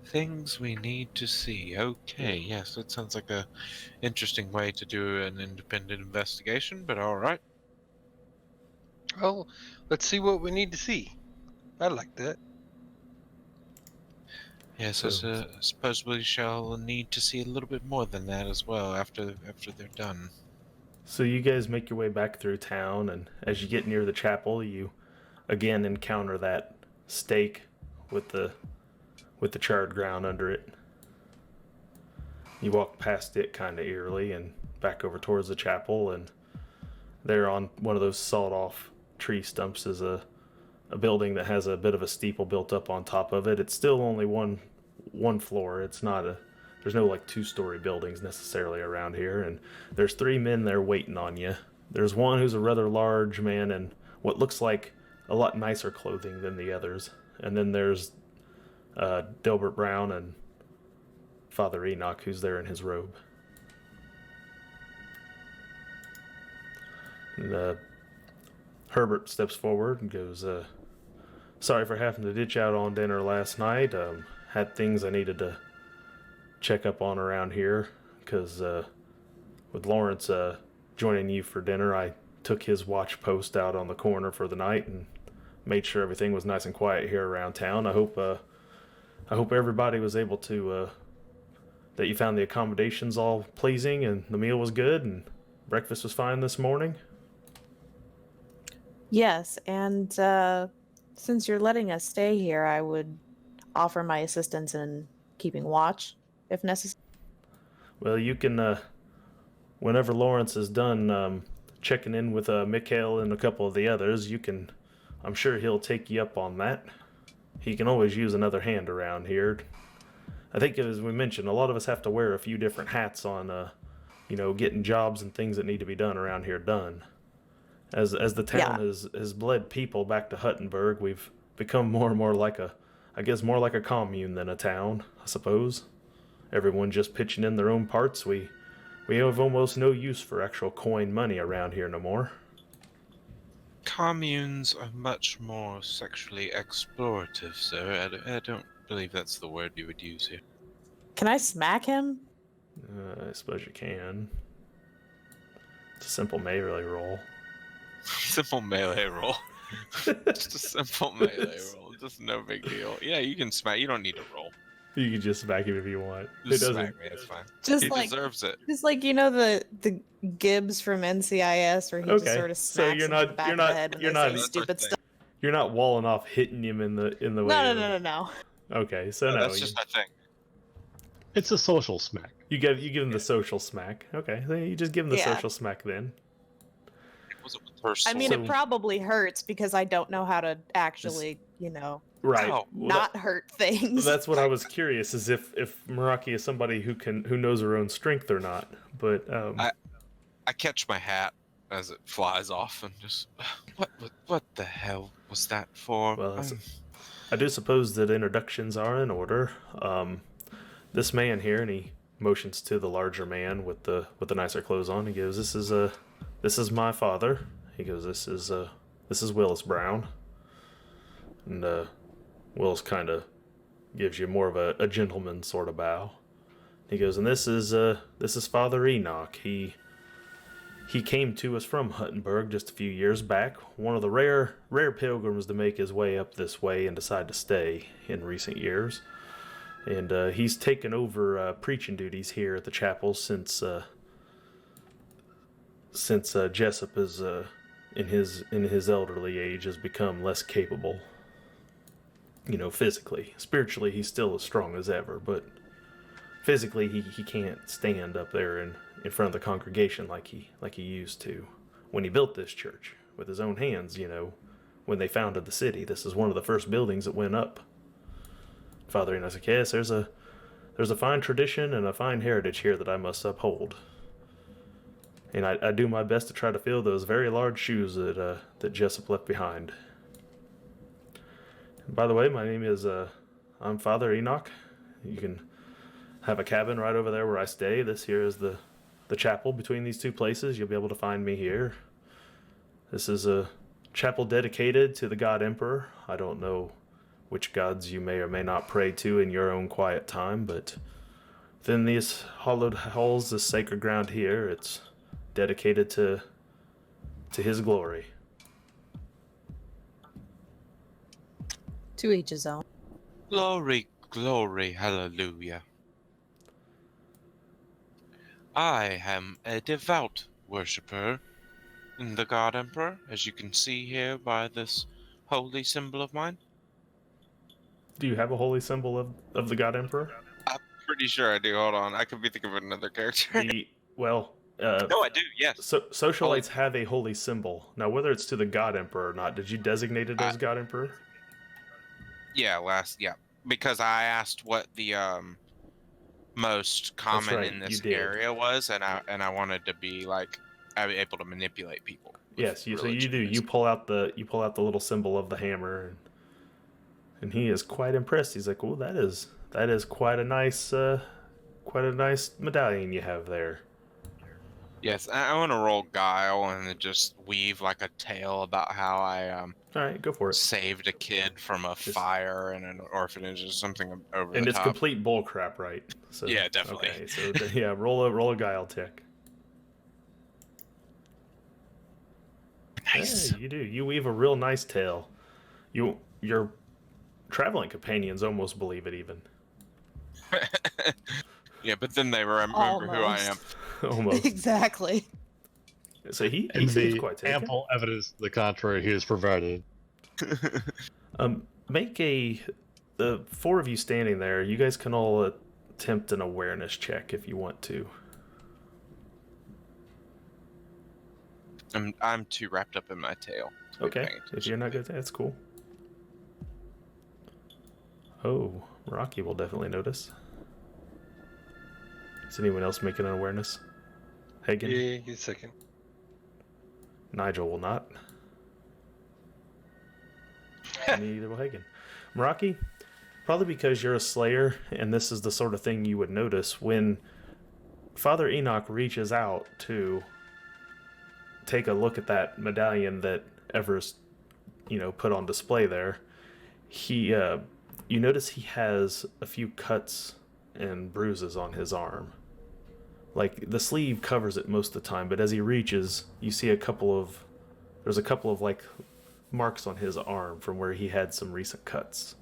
Things we need to see. Okay, yes, that sounds like a interesting way to do an independent investigation, but all right. Well, let's see what we need to see. I like that. Yes, So- I suppose we shall need to see a little bit more than that as well after they're done. So you guys make your way back through town, and as you get near the chapel, you again encounter that stake with the charred ground under it. You walk past it kind of eerily and back over towards the chapel, and there on one of those sawed-off tree stumps is a building that has a bit of a steeple built up on top of it. It's still only one floor. It's not a there's no like two-story buildings necessarily around here, and there's 3 men there waiting on you. There's one who's a rather large man in what looks like a lot nicer clothing than the others, and then there's Delbert Brown and Father Enoch, who's there in his robe. And Herbert steps forward and goes, sorry for having to ditch out on dinner last night. Had things I needed to check up on around here, because with Lawrence joining you for dinner, I took his watch post out on the corner for the night and made sure everything was nice and quiet here around town. I hope everybody was able to that you found the accommodations all pleasing and the meal was good and breakfast was fine this morning. Yes, and since you're letting us stay here, I would offer my assistance in keeping watch, if necessary. Well, you can, whenever Lawrence is done checking in with Mikhail and a couple of the others, I'm sure he'll take you up on that. He can always use another hand around here. I think, as we mentioned, a lot of us have to wear a few different hats on, getting jobs and things that need to be done around here done. As the town has bled people back to Huttenberg, we've become more and more like more like a commune than a town, I suppose. Everyone just pitching in their own parts. We have almost no use for actual coin money around here no more. Communes are much more sexually explorative, sir. I don't believe that's the word you would use here. Can I smack him? I suppose you can. It's a simple melee roll. Simple melee roll. Just a simple melee roll. Just no big deal. Yeah, you can smack. You don't need to roll. You can just smack him if you want. Just smack me. It's fine. Just He like deserves it. Just like the Gibbs from NCIS, where he just Okay, sort of so smacks you're him in not- the back you're of not- the head when you're they not- say stupid stuff. You're not walling off hitting him in the way. No. Okay, so No, no. that's just my thing. It's a social smack. You give him the social smack. Okay, so you just give him the Yeah. social smack then. It wasn't with her I mean, So- it probably hurts because I don't know how to actually, Right. Ow. Well, not hurt things. that's what I was curious, is if Meraki is somebody who knows her own strength or not. But I catch my hat as it flies off and just what the hell was that for? Well, I do suppose that introductions are in order. This man here, and he motions to the larger man with the nicer clothes on. He goes, "This is my father." He goes, "This is Willis Brown." And Willis kind of gives you more of a gentleman sort of bow. He goes, "And this is Father Enoch. He came to us from Huttenberg just a few years back. One of the rare pilgrims to make his way up this way and decide to stay in recent years. And he's taken over preaching duties here at the chapel since Jessup is in his elderly age has become less capable. Physically. Spiritually, he's still as strong as ever, but physically he can't stand up there in front of the congregation like he used to when he built this church with his own hands. When they founded the city, this is one of the first buildings that went up." Father Enoch said, "Yes, there's a fine tradition and a fine heritage here that I must uphold, and I do my best to try to fill those very large shoes that Jessup left behind. And by the way, my name is I'm Father Enoch. You can have a cabin right over there where I stay. This here is the chapel between these two places. You'll be able to find me here. This is a chapel dedicated to the god Emperor. I don't know which gods you may or may not pray to in your own quiet time, but within these hollowed halls, this sacred ground here, it's dedicated to his glory." To each his own. Glory, glory, hallelujah. I am a devout worshipper in the God Emperor, as you can see here by this holy symbol of mine. Do you have a holy symbol of the God Emperor? I'm pretty sure I do. Hold on, I could be thinking of another character. No, No, I do. Yes. So socialites have a holy symbol. Now, whether it's to the God Emperor or not, did you designate it as God Emperor? Yeah, because I asked what the most common right, in you this did. area was, and I wanted to be like able to manipulate people. Yes, so you religion, do. You pull out the little symbol of the hammer, and he is quite impressed. He's like, "Oh, that is quite a nice medallion you have there." Yes, I want to roll guile and just weave like a tale about how I All right, go for it. saved a kid from a fire in an orphanage or something over And the it's top. complete bull crap, right? So, Yeah, definitely. Okay, so yeah, roll a guile check. Nice. Yeah, you do. You weave a real nice tale. Your traveling companions almost believe it even. Yeah, but then they remember who I am. Almost. Exactly. So he And seems the quite taken. ample evidence to the contrary he has provided. Make the four of you standing there. You guys can all attempt an awareness check if you want to. I'm too wrapped up in my tale. to be Okay, paying if attention. you're not good, that's cool. Oh, Rocky will definitely notice. Is anyone else making an awareness? Hagen? Yeah, he's second. Nigel will not. Neither will Hagen. Meraki, probably because you're a slayer, and this is the sort of thing you would notice when Father Enoch reaches out to take a look at that medallion that Everest, put on display there. He, you notice he has a few cuts and bruises on his arm. Like, the sleeve covers it most of the time, but as he reaches, you see there's a couple of like marks on his arm from where he had some recent cuts.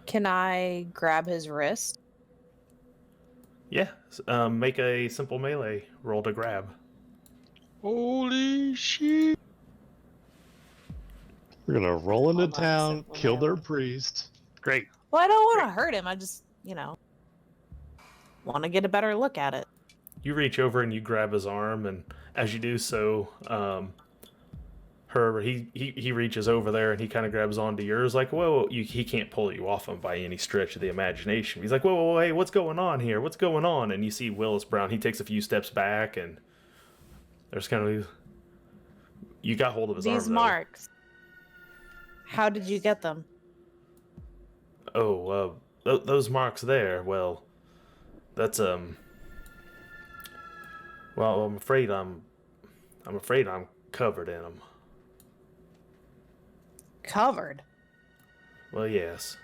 Can I grab his wrist? Yeah, make a simple melee roll to grab. Holy shit! We're gonna roll into Hold on a town, second, kill their yeah. priest. Great. Well, I don't want to hurt him. I just, want to get a better look at it. You reach over and you grab his arm, and as you do so, Herbert, he reaches over there and he kind of grabs onto yours, like, whoa, he can't pull you off him by any stretch of the imagination. He's like, whoa, hey, what's going on here? What's going on? And you see Willis Brown, he takes a few steps back, and there's kind of, you got hold of his arm, These though. marks. How did you get them? Oh, those marks there, well, that's, well, I'm afraid I'm covered in them. Covered. Well, yes.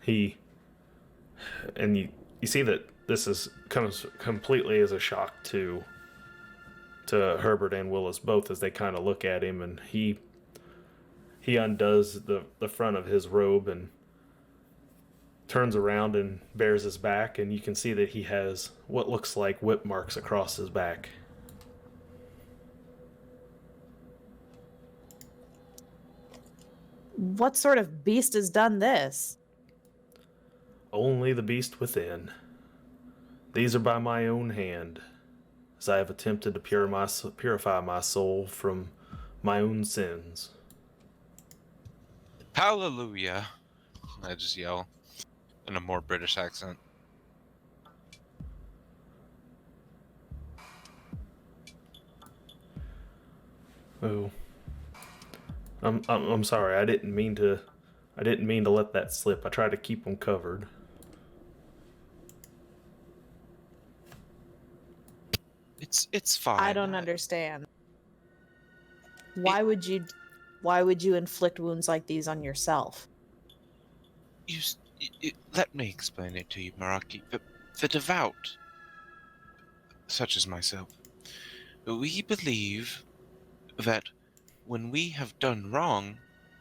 You see that this comes completely as a shock to Herbert and Willis both, as they kind of look at him, and he undoes the front of his robe and turns around and bares his back, and you can see that he has what looks like whip marks across his back. What sort of beast has done this? Only the beast within. These are by my own hand, as I have attempted to purify my soul from my own sins. Hallelujah! I just yell in a more British accent. Oh, I'm sorry. I didn't mean to let that slip. I tried to keep them covered. It's fine. I don't understand. Why would you inflict wounds like these on yourself? Let me explain it to you, Meraki. The devout, such as myself, we believe that when we have done wrong,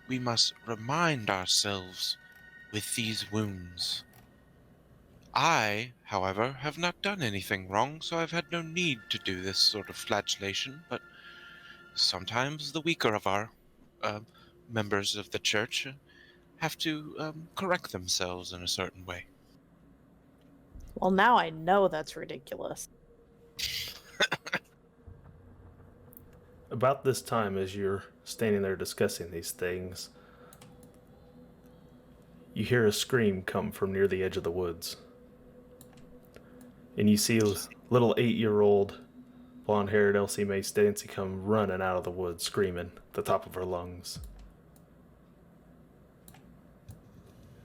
we must remind ourselves with these wounds. I, however, have not done anything wrong, so I've had no need to do this sort of flagellation, but sometimes the weaker of our members of the church have to correct themselves in a certain way. Well, now I know that's ridiculous. About this time, as you're standing there discussing these things, you hear a scream come from near the edge of the woods. And you see a little 8-year-old blonde-haired Elsie Mae Stancy come running out of the woods, screaming at the top of her lungs.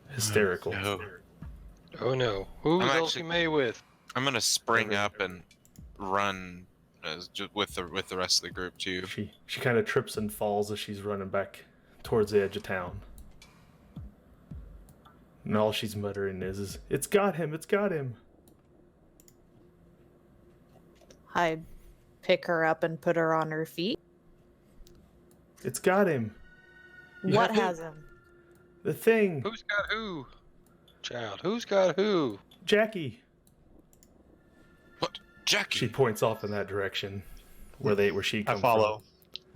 Hysterical. No. Oh no. Who's I'm Elsie actually- Mae with? I'm gonna spring up and run with the rest of the group too. She kind of trips and falls as she's running back towards the edge of town. And all she's muttering is, "It's got him, it's got him." I pick her up and put her on her feet. It's got him. You What have to- has him? The thing. Who's got who? Child, who's got who? Jackie. What, Jackie? She points off in that direction where she I comes follow.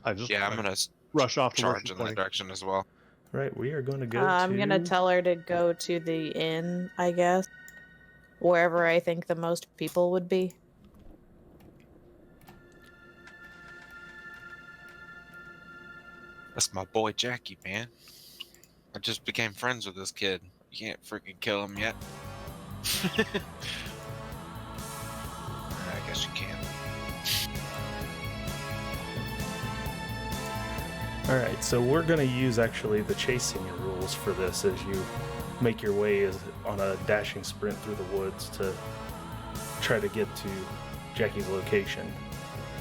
I just Yeah, I'm gonna rush off to charge in that direction as well. from. Right, we are going to go I'm gonna tell her to go to the inn, I guess. Wherever I think the most people would be. That's my boy Jackie, man. I just became friends with this kid. You can't freaking kill him yet. I guess you can. Alright, so we're going to use actually the chasing rules for this as you make your way on a dashing sprint through the woods to try to get to Jackie's location.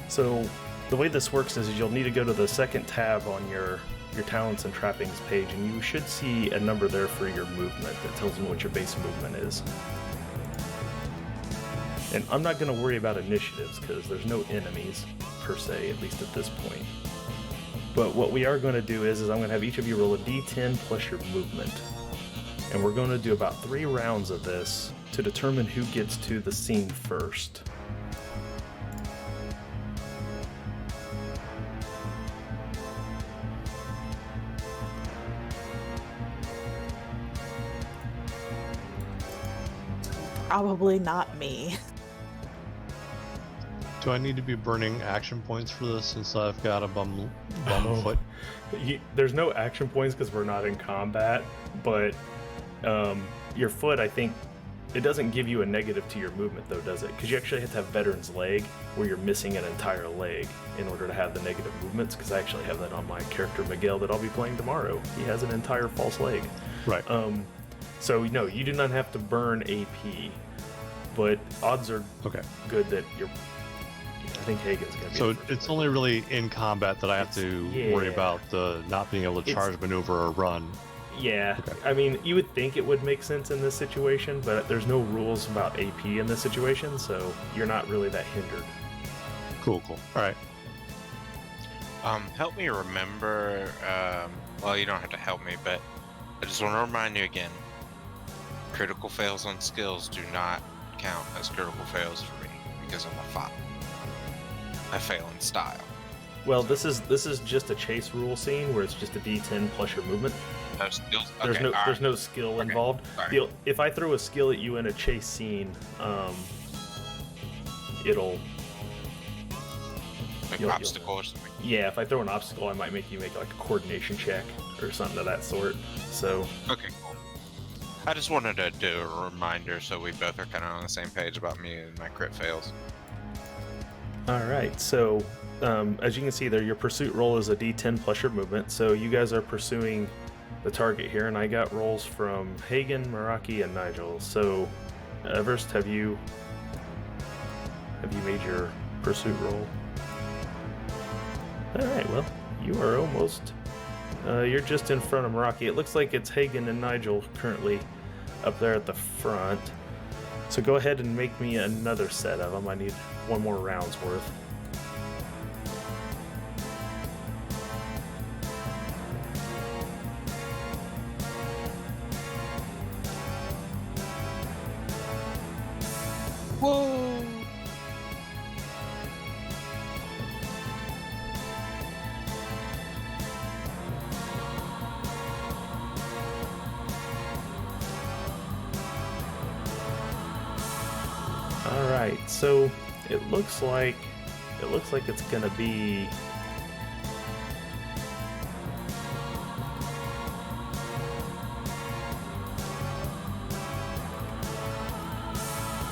So the way this works is you'll need to go to the second tab on your talents and trappings page, and you should see a number there for your movement that tells you what your base movement is. And I'm not going to worry about initiatives because there's no enemies per se, at least at this point. But what we are going to do is I'm going to have each of you roll a d10 plus your movement. And we're going to do about 3 rounds of this to determine who gets to the scene first. Probably not me. Do I need to be burning action points for this since I've got a bum Oh. foot? There's no action points because we're not in combat, but your foot, I think, it doesn't give you a negative to your movement though, does it? Because you actually have to have veteran's leg, where you're missing an entire leg in order to have the negative movements, because I actually have that on my character Miguel that I'll be playing tomorrow. He has an entire false leg. Right. So no, you do not have to burn AP, but odds are Okay. good that I think Hagen's gonna be. So the first it's one. only really in combat that I have to worry Yeah. about the not being able to It's- charge, maneuver, or run. Yeah, Okay. I mean, you would think it would make sense in this situation, but there's no rules about AP in this situation, so you're not really that hindered. Cool. All right. Help me remember. Well, you don't have to help me, but I just want to remind you again. Critical fails on skills do not count as critical fails for me because I'm a 5. I fail in style. Well, this is just a chase rule scene where it's just a D10 plus your movement. No skills. There's Okay, no all there's right. no skill Okay, involved. sorry. If I throw a skill at you in a chase scene, it'll Like you'll- obstacle or something. yeah. If I throw an obstacle, I might make you make like a coordination check or something of that sort. So Okay, cool. I just wanted to do a reminder so we both are kind of on the same page about me and my crit fails. all right. So as you can see there, your pursuit roll is a D10 plus your movement. So you guys are pursuing the target here, and I got rolls from Hagen, Meraki, and Nigel. So Everest, have you made your pursuit roll? All right. Well, you are almost. You're just in front of Meraki. It looks like it's Hagen and Nigel currently up there at the front. So go ahead and make me another set of them. I need one more round's worth. right, so it looks like it's gonna be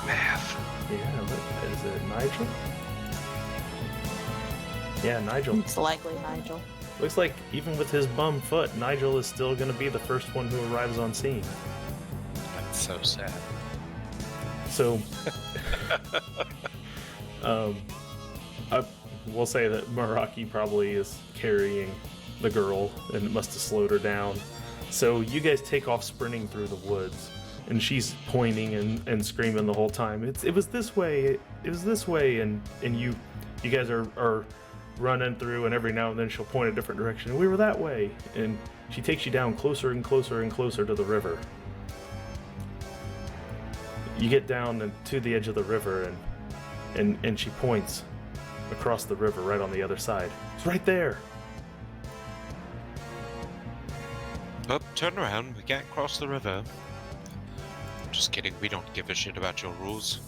Math. yeah. Is it Nigel? Yeah, Nigel. It's likely Nigel. Looks like even with his bum foot, Nigel is still gonna be the first one who arrives on scene. That's so sad. So, I will say that Meraki probably is carrying the girl, and it must have slowed her down. So you guys take off sprinting through the woods, and she's pointing and screaming the whole time. It was this way. It was this way, and you guys are running through, and every now and then she'll point a different direction. We were that way, and she takes you down closer and closer and closer to the river. You get down to the edge of the river, and she points across the river right on the other side. It's right there. Oh, turn around. We can't cross the river. Just kidding. We don't give a shit about your rules.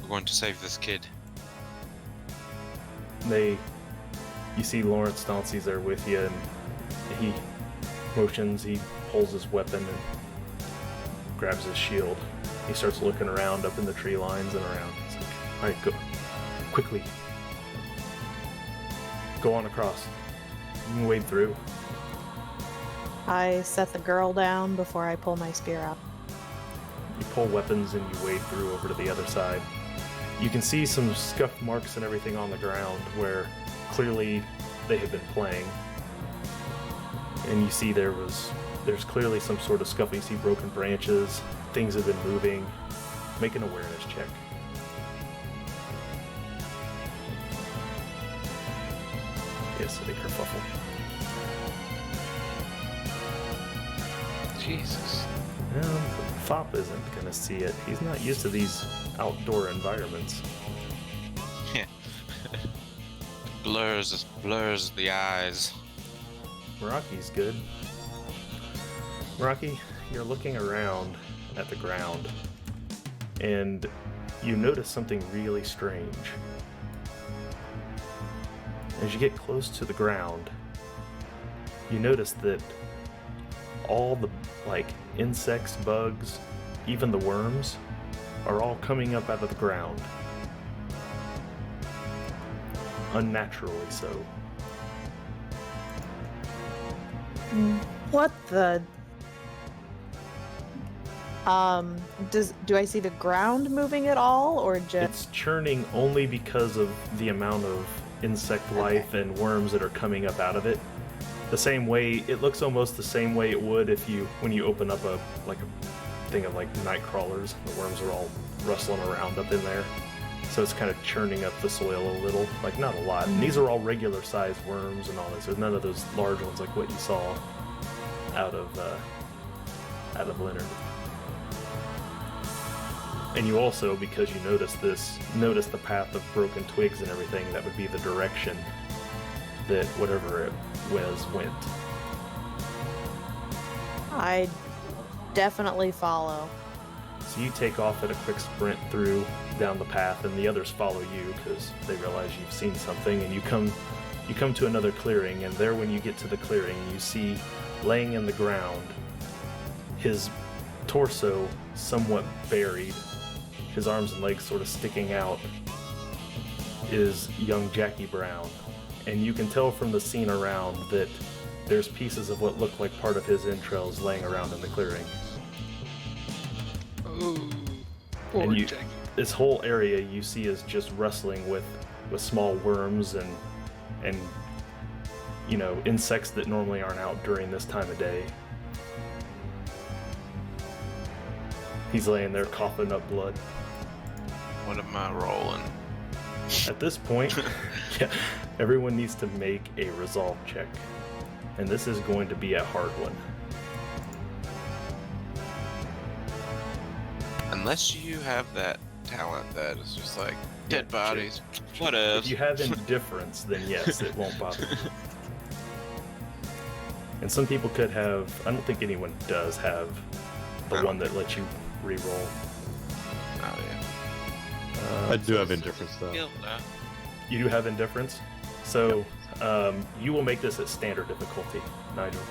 We're going to save this kid. You see Lawrence Dauncey's there with you, and he motions, he pulls his weapon and grabs his shield. He starts looking around up in the tree lines and around. He's like, all right, go. Quickly. Go on across. You can wade through. I set the girl down before I pull my spear out. You pull weapons and you wade through over to the other side. You can see some scuff marks and everything on the ground where clearly they had been playing. And you see there's clearly some sort of scuff. You see broken branches, things have been moving. Make an awareness check. Yes, I think kerfuffle. Jesus. Fop isn't gonna see it. He's not used to these outdoor environments. Yeah. blurs the eyes. Meraki's good. Meraki, you're looking around at the ground, and you notice something really strange. As you get close to the ground, you notice that all the, insects, bugs, even the worms, are all coming up out of the ground. Unnaturally so. What the? Do I see the ground moving at all, or just? It's churning only because of the amount of insect life and worms that are coming up out of it. The same way, it looks almost the same way it would when you open up a thing of night crawlers. The worms are all rustling around up in there. So it's kind of churning up the soil a little, not a lot. And these are all regular sized worms and all this. There's none of those large ones like what you saw out of Leonard. And you also, because you notice the path of broken twigs and everything. That would be the direction that whatever it was went. I definitely follow. So you take off at a quick sprint down the path, and the others follow you because they realize you've seen something. And you come to another clearing, and there, when you get to the clearing, you see laying in the ground, his torso somewhat buried, his arms and legs sort of sticking out, is young Jackie Brown. And you can tell from the scene around that there's pieces of what look like part of his entrails laying around in the clearing. Ooh, poor And Jackie. this whole area you see is just wrestling with small worms and insects that normally aren't out during this time of day. He's laying there coughing up blood. What am I rolling? At this point, yeah, everyone needs to make a resolve check. And this is going to be a hard one. Unless you have that talent that is just dead Yeah, bodies. Whatever. If you have indifference, then yes, it won't bother you. And some people could have, I don't think anyone does have the one that lets you re-roll. Oh yeah. I do have indifference though. Skill, You do have indifference, so you will make this at standard difficulty, Nigel.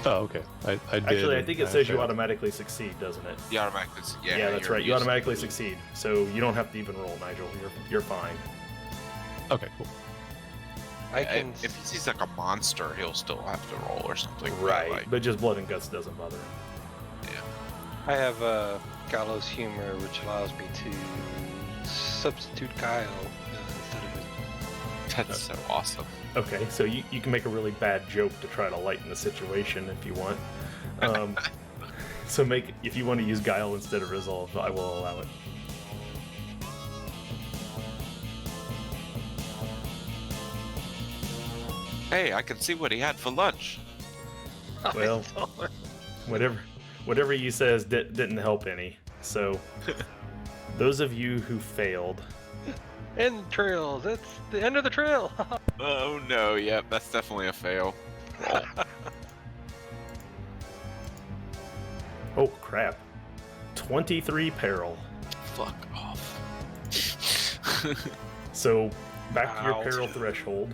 Oh, okay. I did. Actually, I think it says you failed. automatically succeed, doesn't it? You automatically, Yeah, that's you're right. You used- automatically succeed, so you don't have to even roll, Nigel. You're fine. Okay, cool. I can. If he sees like a monster, he'll still have to roll or something. Right, Like, but just blood and guts doesn't bother him. yeah. I have gallows humor, which allows me to substitute Guile instead of it. That's so awesome. Okay, so you can make a really bad joke to try to lighten the situation if you want. So if you want to use guile instead of resolve, I will allow it. Hey, I can see what he had for lunch. Well, whatever you says didn't help any. So those of you who failed, End trails. It's the end of the trail. Oh no, yeah, that's definitely a fail. Roll. oh crap, 23 peril. Fuck off. So back to your Wow. peril threshold.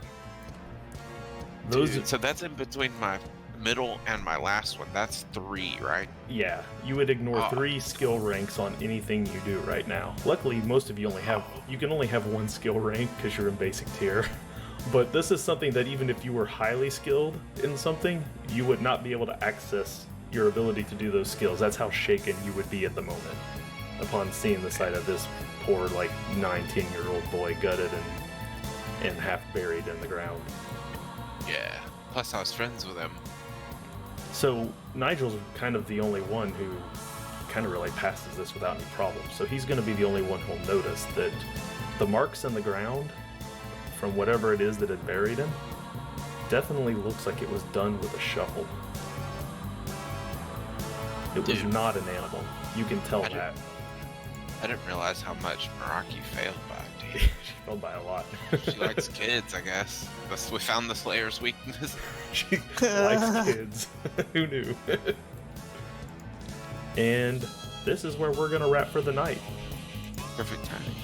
Those Dude, so that's in between my middle and my last one. That's 3, right? Yeah, you would ignore Oh. 3 skill ranks on anything you do right now. Luckily, most of you can only have 1 skill rank because you're in basic tier. But this is something that even if you were highly skilled in something, you would not be able to access your ability to do those skills. That's how shaken you would be at the moment upon seeing the sight of this poor, 9-10-year-old boy gutted and half buried in the ground. Yeah. Plus, I was friends with him. So Nigel's kind of the only one who kind of really passes this without any problems. So he's going to be the only one who'll notice that the marks in the ground from whatever it is that had buried him definitely looks like it was done with a shovel. It was Dude. not an animal. You can tell I didn't- that. I didn't realize how much Meraki failed by, dude. She fell by a lot. She likes kids, I guess. We found the Slayer's weakness. She likes kids. Who knew? And this is where we're going to wrap for the night. Perfect timing.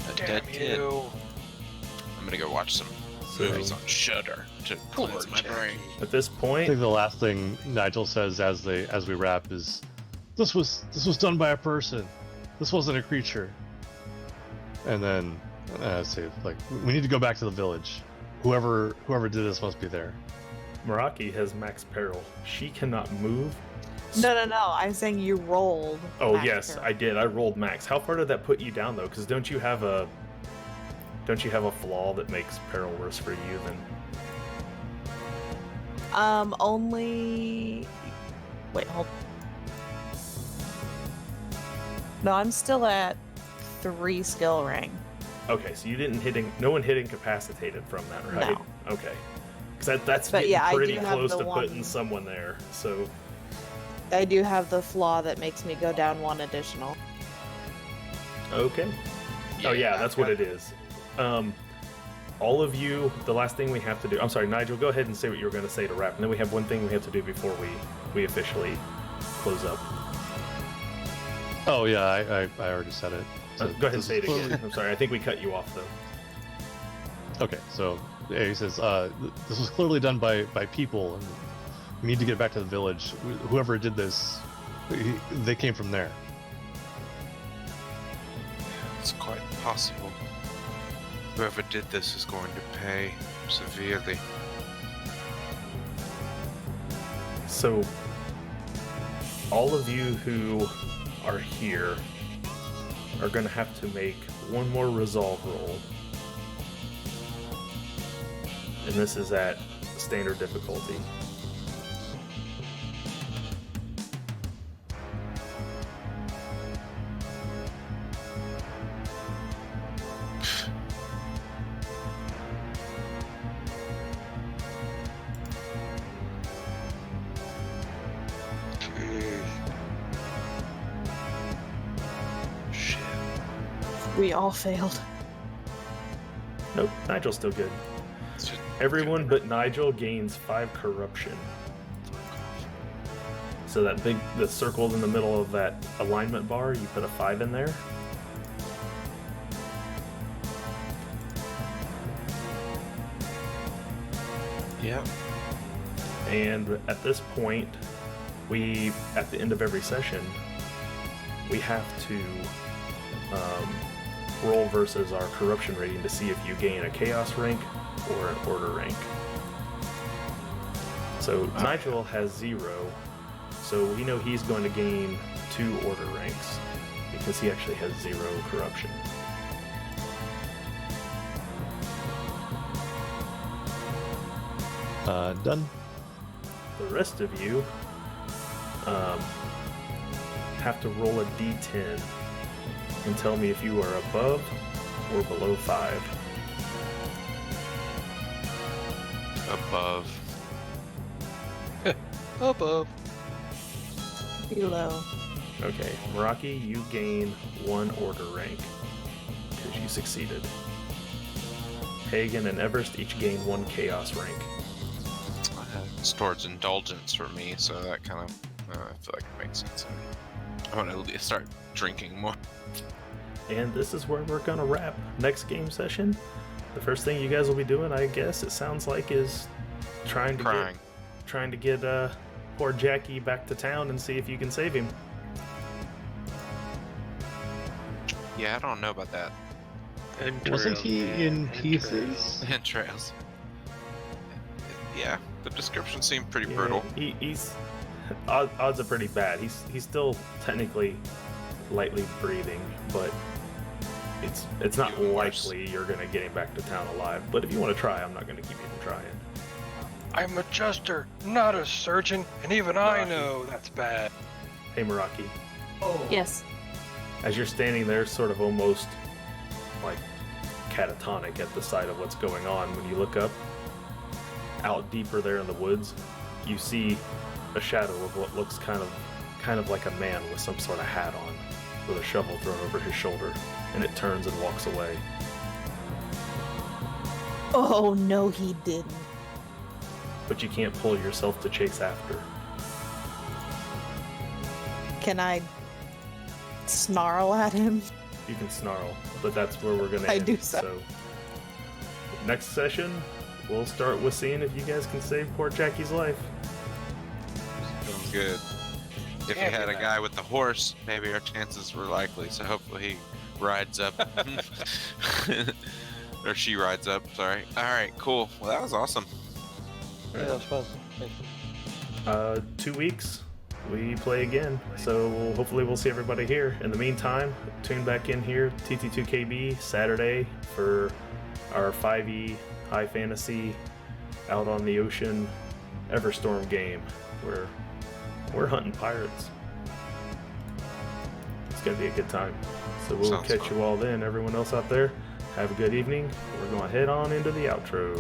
A Damn dead kid. you. I'm gonna go watch some So- movies on Shudder to Poor cleanse my Jackie. brain. At this I point, think the last thing Nigel says as we wrap is, "This was done by a person. This wasn't a creature." And then say we need to go back to the village. Whoever did this must be there. Meraki has max peril. She cannot move. No. I'm saying you rolled. Oh max yes, peril. I did. I rolled max. How far did that put you down though? Because don't you have a flaw that makes peril worse for you than? Only. Wait, hold. No, I'm still at 3 skill rank. Okay, so you didn't no one hit incapacitated from that, right? No. Okay, because that's But getting yeah, I pretty do have close the to putting one- someone there. So I do have the flaw that makes me go down 1 additional. okay. Oh yeah, that's what it is. All of you, the last thing we have to do. I'm sorry, Nigel. Go ahead and say what you were going to say to wrap, and then we have one thing we have to do before we officially close up. Oh yeah, I already said it. So Go ahead and this say it is again. I'm sorry. I think we cut you off though. Okay, so yeah, he says this was clearly done by people, and we need to get back to the village. Whoever did this, they came from there. It's quite possible. Whoever did this is going to pay severely. So, all of you who are here are going to have to make one more resolve roll. And this is at standard difficulty. Shit. We all failed. Nope, Nigel's still good. It's just- Everyone but Nigel gains 5 corruption. So the circle in the middle of that alignment bar, you put a 5 in there. Yeah. And at this point, at the end of every session, we have to roll versus our corruption rating to see if you gain a chaos rank or an order rank. So Nigel has 0, so we know he's going to gain 2 order ranks because he actually has 0 corruption. Done. The rest of you have to roll a d10 and tell me if you are above or below 5. Above. Above. Below. Okay, Meraki, you gain 1 order rank because you succeeded. Hagen and Everest each gain 1 chaos rank. It's towards indulgence for me, so that kind of I feel like it makes sense. I want to start drinking more. And this is where we're gonna wrap. Next game session, the first thing you guys will be doing, I guess it sounds like, is trying to get poor Jackie back to town and see if you can save him. Yeah, I don't know about that. Wasn't he in pieces? Entrails. Yeah, the description seemed pretty brutal. He's odds are pretty bad. He's still technically lightly breathing, but it's not Even worse. likely you're gonna get him back to town alive. But if you want to try, I'm not gonna keep you from trying. I'm a jester, not a surgeon, and even I Rocky. know that's bad. Hey Meraki, Yes. as you're standing there, sort of almost like catatonic at the sight of what's going on, when you look up, out deeper there in the woods, you see a shadow of what looks kind of like a man with some sort of hat on, with a shovel thrown over his shoulder, and it turns and walks away. Oh, no, he didn't. But you can't pull yourself to chase after. Can I snarl at him? You can snarl, but that's where we're gonna I end. do so. Next session, we'll start with seeing if you guys can save poor Jackie's life. Feels good. If we Can't had be a bad. guy with the horse, maybe our chances were likely. So hopefully he rides up. Or she rides up, sorry. Alright, cool. Well, that was awesome. Yeah, that was fun. Thank you. 2 weeks, we play again. So hopefully we'll see everybody here. In the meantime, tune back in here, TT2KB, Saturday, for our 5e high fantasy out on the ocean Everstorm game, where we're hunting pirates. It's gonna be a good time. So we'll Sounds catch fun. you all then. Everyone else out there, have a good evening. We're gonna head on into the outro.